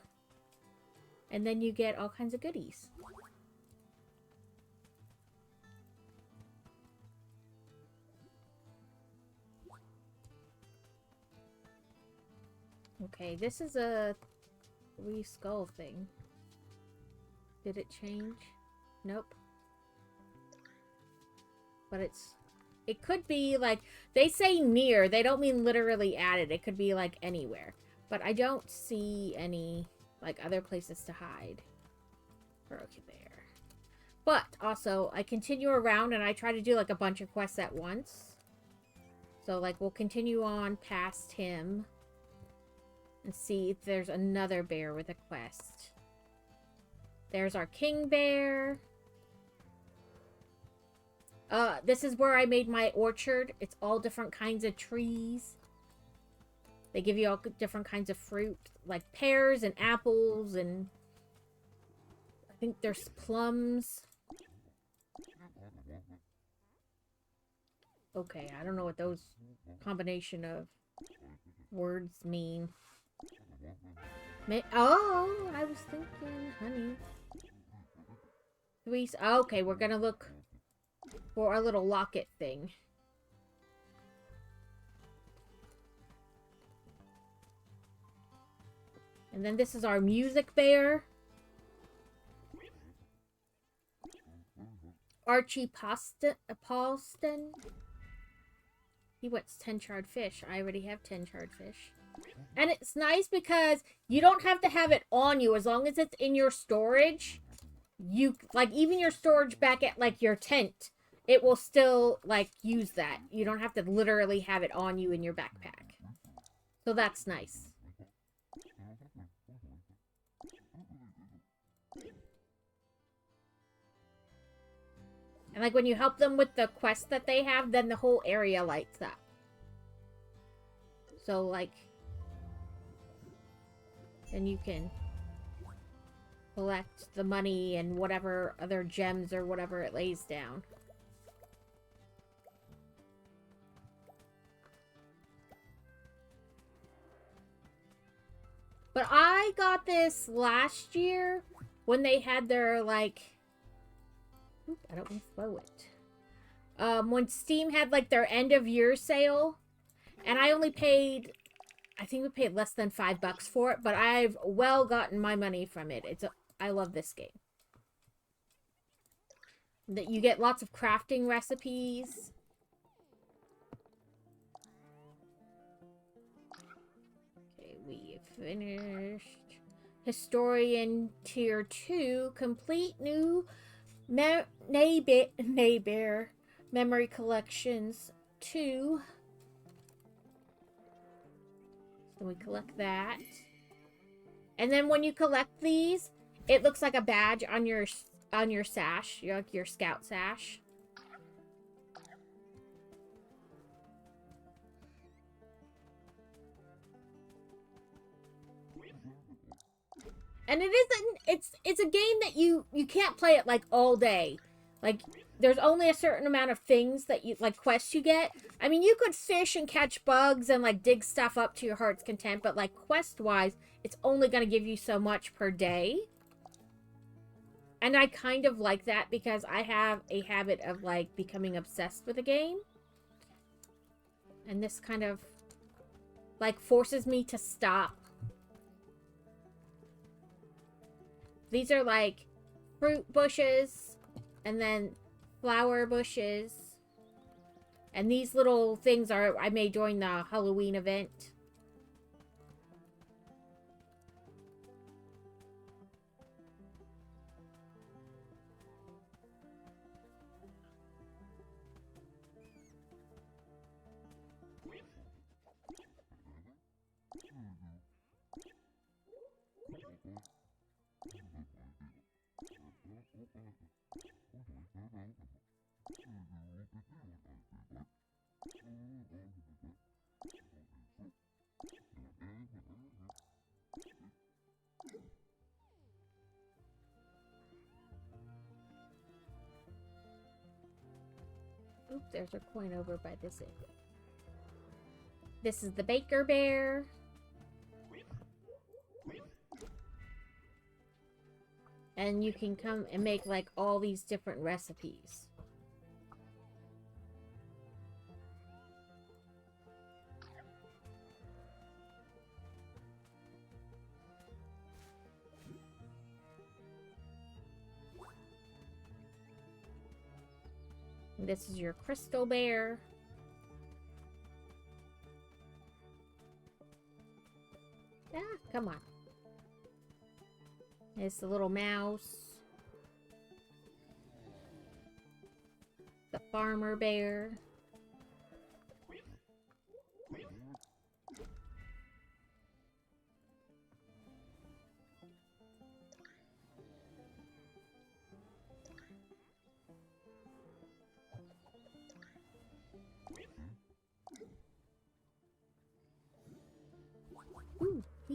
And then you get all kinds of goodies. Okay, this is a 3 skull thing. Did it change? Nope. But it could be like, they say near, they don't mean literally added. It could be like anywhere. But I don't see any like other places to hide. Or okay, there. But also, I continue around and I try to do like a bunch of quests at once. So like we'll continue on past him. and see if there's another bear with a quest. There's our king bear. This is where I made my orchard. It's all different kinds of trees. They give you all different kinds of fruit, like pears and apples, and I think there's plums. Okay, I don't know what those combination of words mean. Oh, I was thinking honey. Okay, we're gonna look for our little locket thing. And then this is our music bear. Archie Paulston. He wants 10 charred fish. I already have 10 charred fish. And it's nice because you don't have to have it on you. As long as it's in your storage, you, like, even your storage back at, like, your tent, it will still, like, use that. You don't have to literally have it on you in your backpack. So that's nice. And, like, when you help them with the quest that they have, then the whole area lights up. So, like, then you can collect the money and whatever other gems or whatever it lays down. But I got this last year when they had their, like... Oop, I don't want to slow it. When Steam had, like, their end-of-year sale. And I only paid... I think we paid less than $5 for it. But I've well gotten my money from it. I love this game. That you get lots of crafting recipes. Okay, we've finished. Historian Tier 2. Complete new neighbor memory collections 2. So we collect that. And then when you collect these, it looks like a badge on your sash, your scout sash. And it's a game that you can't play it like all day. Like, there's only a certain amount of things that you, like, quests you get. I mean, you could fish and catch bugs and, like, dig stuff up to your heart's content, but, like, quest-wise, it's only going to give you so much per day. And I kind of like that because I have a habit of, like, becoming obsessed with a game. And this kind of, like, forces me to stop. These are, like, fruit bushes, and then flower bushes. And these little things I made during the Halloween event. Oops, there's a coin over by this end. This is the Baker Bear. And you can come and make, like, all these different recipes. And this is your Crystal Bear. Ah, come on. It's the little mouse. The farmer bear.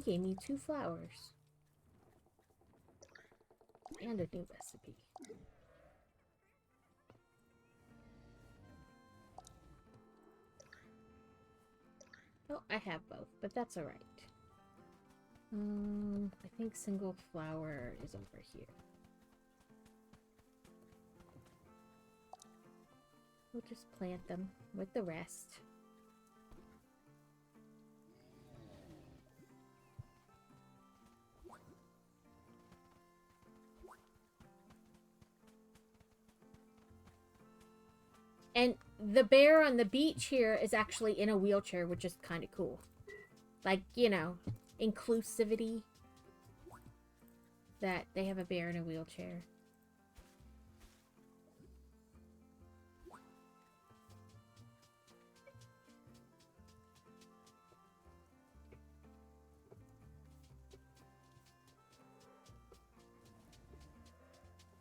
he gave me 2 flowers. And a new recipe. Oh, I have both, but that's alright. I think single flower is over here. We'll just plant them with the rest. And the bear on the beach here is actually in a wheelchair, which is kind of cool. Like, you know, inclusivity. That they have a bear in a wheelchair.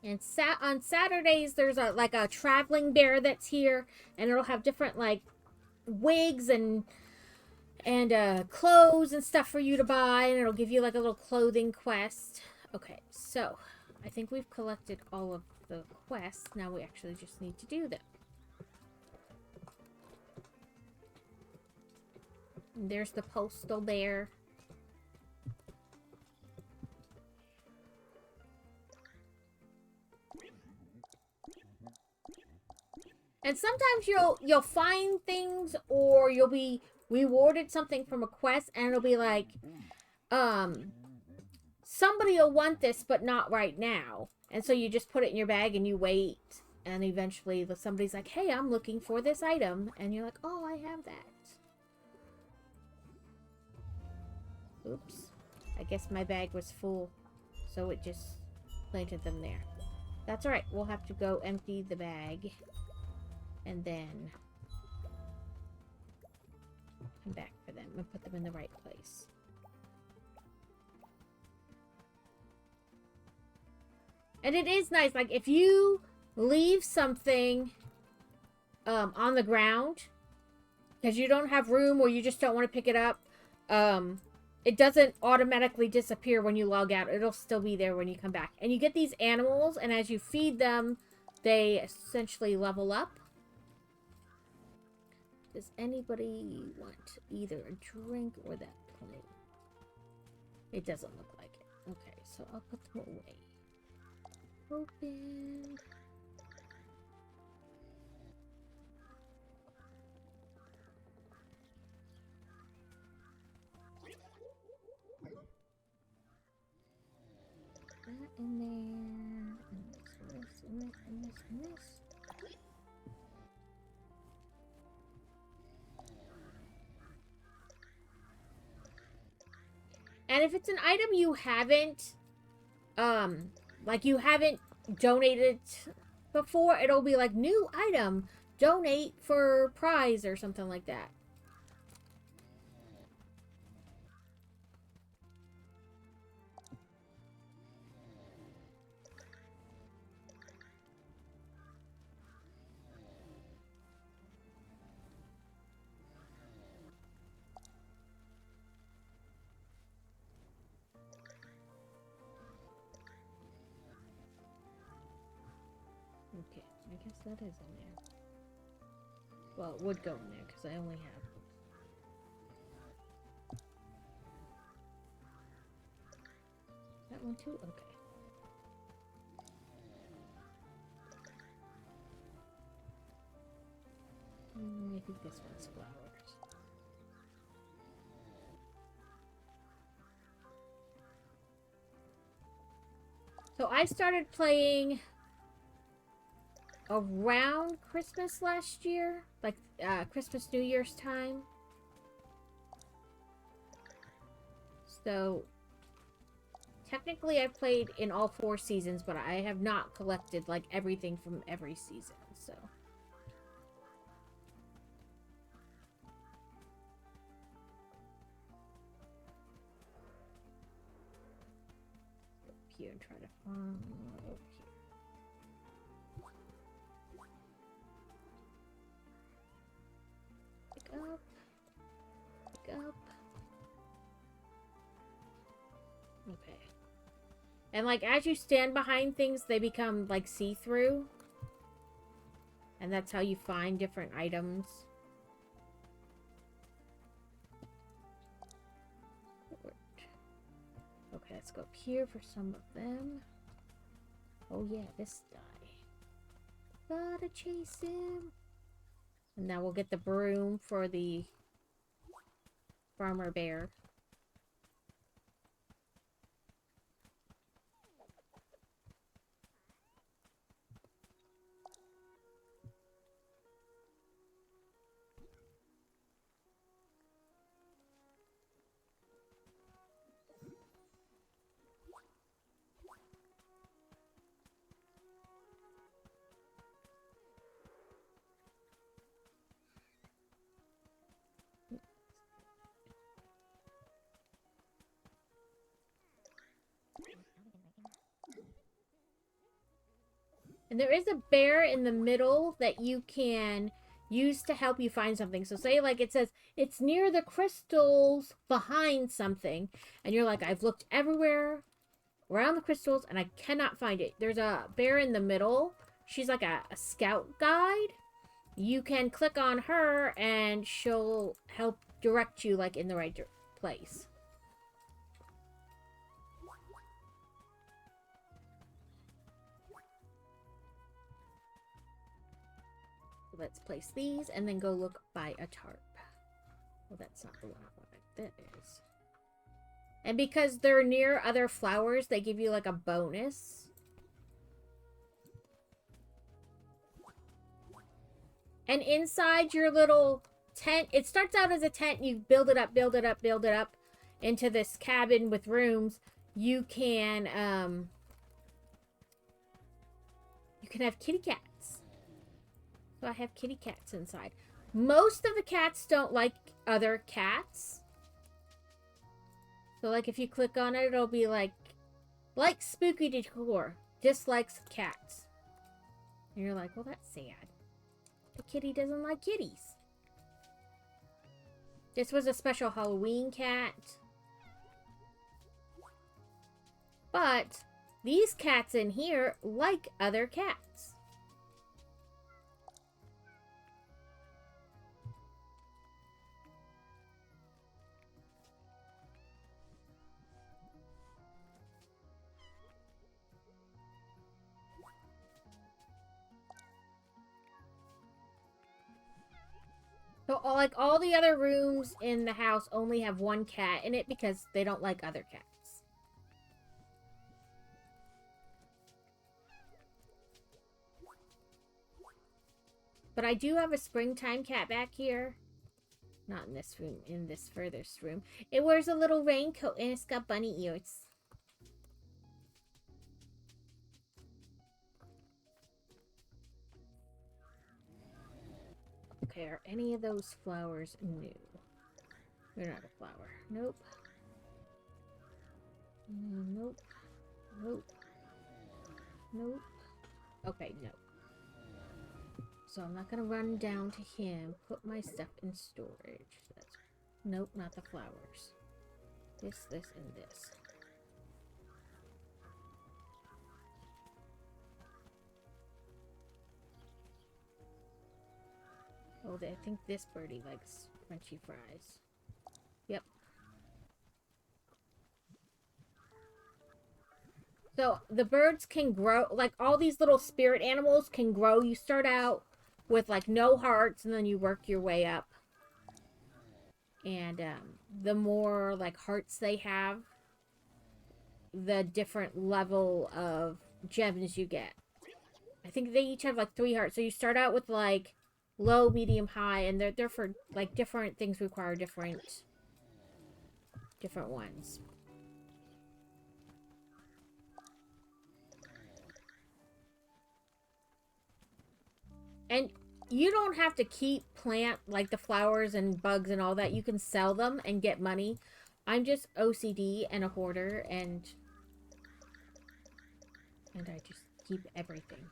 And on Saturdays, there's like a traveling bear that's here, and it'll have different like wigs and clothes and stuff for you to buy, and it'll give you like a little clothing quest. Okay, so I think we've collected all of the quests. Now we actually just need to do them. And there's the postal bear. And sometimes you'll find things, or you'll be rewarded something from a quest, and it'll be like, somebody will want this, but not right now. And so you just put it in your bag and you wait, and eventually somebody's like, hey, I'm looking for this item, and you're like, oh, I have that. Oops. I guess my bag was full, so it just planted them there. That's alright, we'll have to go empty the bag. And then come back for them and put them in the right place. And it is nice, like if you leave something on the ground because you don't have room or you just don't want to pick it up, it doesn't automatically disappear when you log out. It'll still be there when you come back. And you get these animals, and as you feed them, they essentially level up. Does anybody want either a drink or that plate? It doesn't look like it. Okay, so I'll put them away. Open. That in there. And this, and this, and this, and this. And if it's an item you haven't, like you haven't donated before, it'll be like, new item, donate for prize or something like that. Okay, I guess that is in there. Well, it would go in there because I only have... That one too? Okay. I think this one's flowers. So I started playing around Christmas last year, like Christmas, New Year's time. So technically I've played in all 4 seasons, but I have not collected like everything from every season, so. Up here and try to find over here. Pick up. Pick up. And like as you stand behind things, they become like see-through. And that's how you find different items. Okay, let's go up here for some of them. Oh yeah, this guy. Gotta chase him. And now we'll get the broom for the farmer bear. And there is a bear in the middle that you can use to help you find something. So say like it says, it's near the crystals behind something. And you're like, I've looked everywhere around the crystals and I cannot find it. There's a bear in the middle. She's like a scout guide. You can click on her and she'll help direct you like in the right place. Let's place these and then go look by a tarp. Well, that's not the one I wanted. That is. And because they're near other flowers, they give you like a bonus. And inside your little tent, it starts out as a tent. You build it up, build it up, build it up into this cabin with rooms. You can have kitty cats. So I have kitty cats inside. Most of the cats don't like other cats. So like if you click on it, it'll be like spooky decor, dislikes cats. And you're like, well, that's sad. The kitty doesn't like kitties. This was a special Halloween cat. But these cats in here like other cats. So, like, all the other rooms in the house only have one cat in it because they don't like other cats. But I do have a springtime cat back here. Not in this room, in this furthest room. It wears a little raincoat and it's got bunny ears. Okay, are any of those flowers new? They're not a flower. Nope. Nope. Nope. Nope. Okay, no. So I'm not gonna run down to him, put my stuff in storage. That's, nope, not the flowers. This, and this. Oh, I think this birdie likes crunchy fries. Yep. So the birds can grow, like all these little spirit animals can grow. You start out with like no hearts and then you work your way up. And the more like hearts they have, the different level of gems you get. I think they each have like 3 hearts. So you start out with like low, medium, high, and they're for like different things require different ones. And you don't have to keep plant like the flowers and bugs and all that. You can sell them and get money. I'm just OCD and a hoarder, and I just keep everything.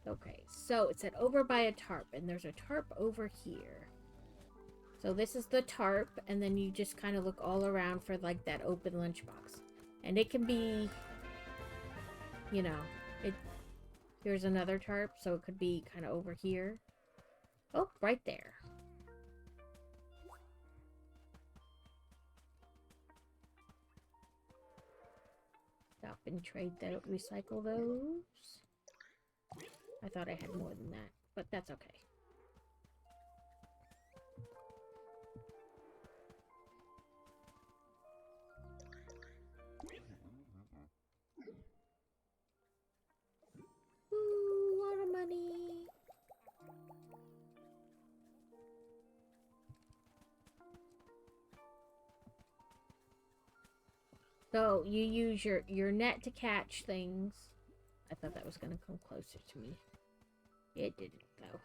Okay, so it said over by a tarp, and there's a tarp over here. So this is the tarp, and then you just kind of look all around for like that open lunchbox. And it can be, you know, here's another tarp, so it could be kind of over here. Oh, right there. Stop and trade that, recycle those. I thought I had more than that, but that's okay. Ooh, a lot of money. So you use your net to catch things. I thought that was gonna come closer to me. It didn't though.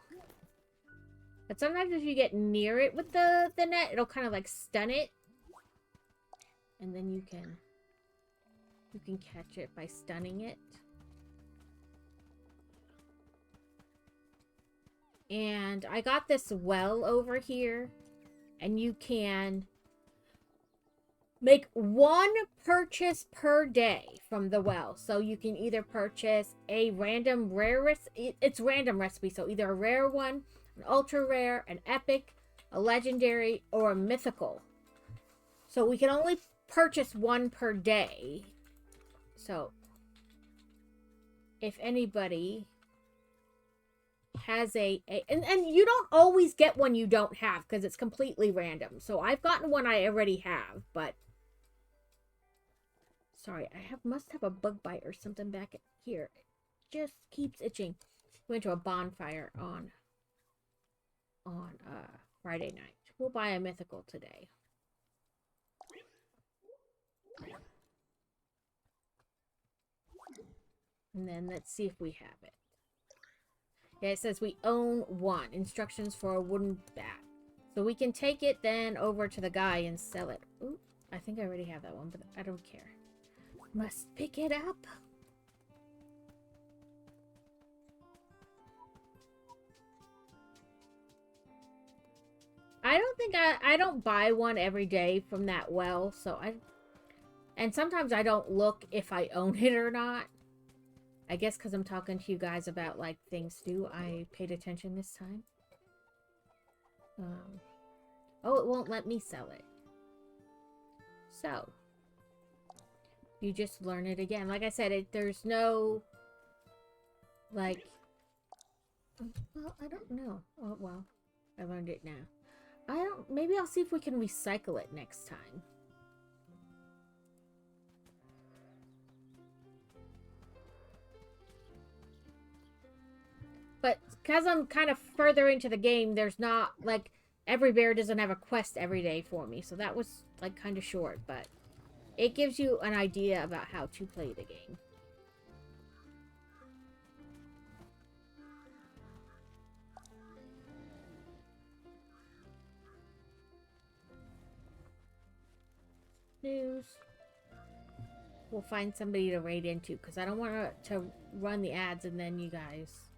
But sometimes if you get near it with the net, it'll kind of like stun it. And then you can catch it by stunning it. And I got this well over here, and you can make one purchase per day from the well. So you can either purchase a random rare it's random recipe, so either a rare one, an ultra rare, an epic, a legendary, or a mythical. So we can only purchase one per day. So if anybody has and you don't always get one you don't have because it's completely random. So I've gotten one I already have, but sorry, I must have a bug bite or something back here. It just keeps itching. Went to a bonfire on Friday night. We'll buy a mythical today. And then let's see if we have it. Yeah, it says we own one. Instructions for a wooden bat. So we can take it then over to the guy and sell it. Ooh, I think I already have that one, but I don't care. Must pick it up. I don't think I don't buy one every day from that well, so and sometimes I don't look if I own it or not. I guess because I'm talking to you guys about, like, things to do. I paid attention this time. Oh, it won't let me sell it. So, you just learn it again. Like I said, there's no, like, well, I don't know. Oh, well, I learned it now. Maybe I'll see if we can recycle it next time. But because I'm kind of further into the game, there's not, like, every bear doesn't have a quest every day for me. So that was, like, kind of short. But it gives you an idea about how to play the game. News. We'll find somebody to raid into. Because I don't want to run the ads and then you guys...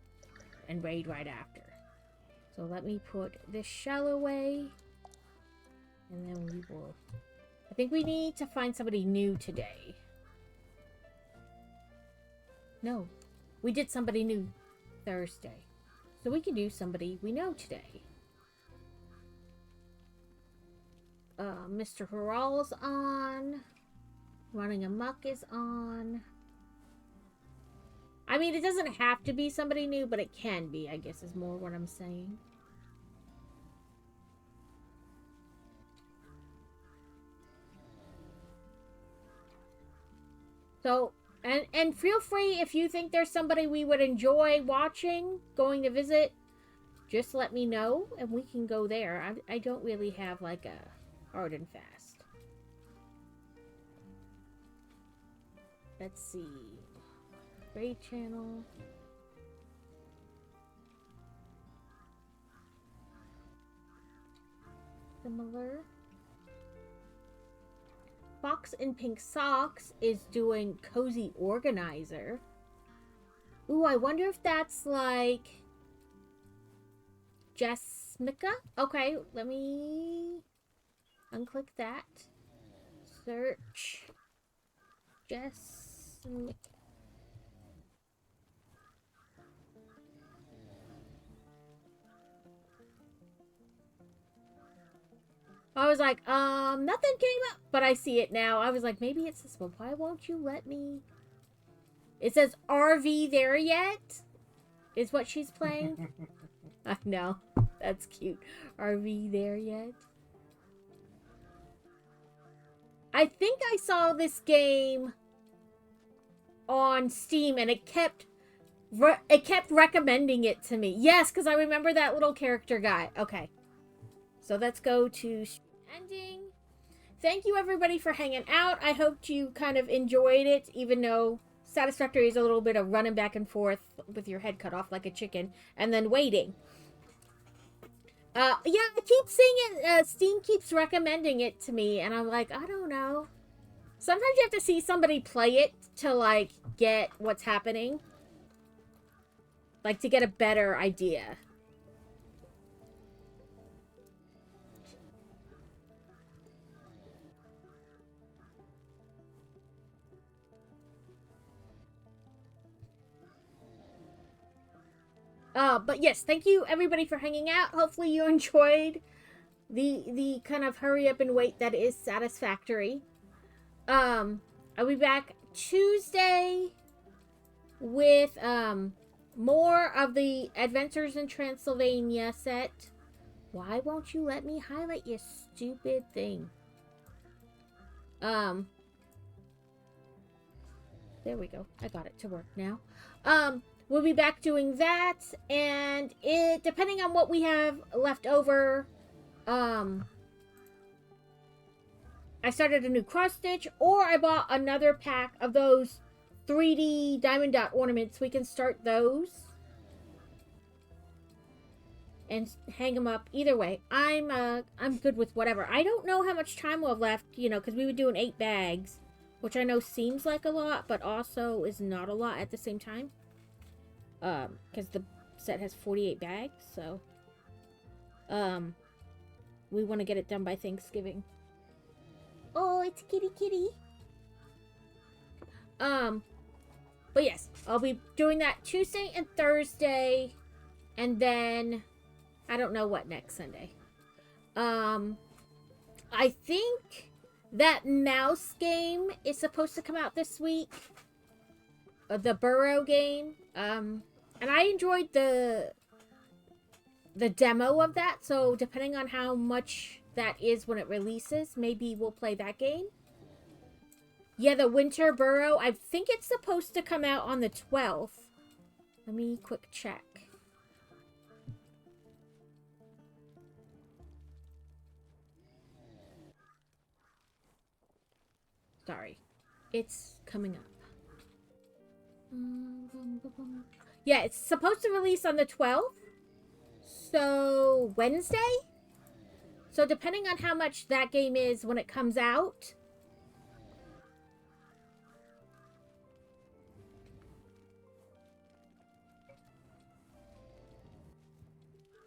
and raid right after. So let me put this shell away. And then we will... I think we need to find somebody new today. No. We did somebody new Thursday. So we can do somebody we know today. Mr. Haral's on. Running Amok is on. I mean, it doesn't have to be somebody new, but it can be, I guess, is more what I'm saying. So, and feel free, if you think there's somebody we would enjoy watching, going to visit, just let me know, and we can go there. I don't really have, like, a hard and fast. Let's see. Raid channel. Similar. Fox in Pink Socks is doing Cozy Organizer. Ooh, I wonder if that's like Jessica. Okay, let me unclick that. Search Jessica. I was like, nothing came up, but I see it now. I was like, maybe it's this one. Why won't you let me? It says RV there yet? Is what she's playing. I know. That's cute. RV there yet? I think I saw this game on Steam and it kept recommending it to me. Yes, because I remember that little character guy. Okay. So let's go to ending. Thank you everybody for hanging out. I hope you kind of enjoyed it, even though Satisfactory is a little bit of running back and forth with your head cut off like a chicken and then waiting. Yeah, I keep seeing it. Steam keeps recommending it to me, and I'm like, I don't know. Sometimes you have to see somebody play it to, like, get what's happening. Like, to get a better idea. But yes, thank you everybody for hanging out. Hopefully you enjoyed the kind of hurry up and wait that is Satisfactory. I'll be back Tuesday with more of the Adventures in Transylvania set. Why won't you let me highlight, you stupid thing? There we go. I got it to work now. We'll be back doing that, and it, depending on what we have left over, I started a new cross stitch, or I bought another pack of those 3D diamond dot ornaments. We can start those and hang them up. Either way, I'm good with whatever. I don't know how much time we'll have left, you know, because we were doing 8 bags, which I know seems like a lot, but also is not a lot at the same time. Because the set has 48 bags, so we want to get it done by Thanksgiving. Oh, it's kitty kitty. But yes, I'll be doing that Tuesday and Thursday, and then I don't know what next Sunday. I think that mouse game is supposed to come out this week. The Burrow game. And I enjoyed the demo of that, so depending on how much that is when it releases, maybe we'll play that game. Yeah, the Winter Burrow, I think it's supposed to come out on the 12th. Let me quick check. Sorry. It's coming up. Yeah, it's supposed to release on the 12th. So, Wednesday? So, depending on how much that game is when it comes out,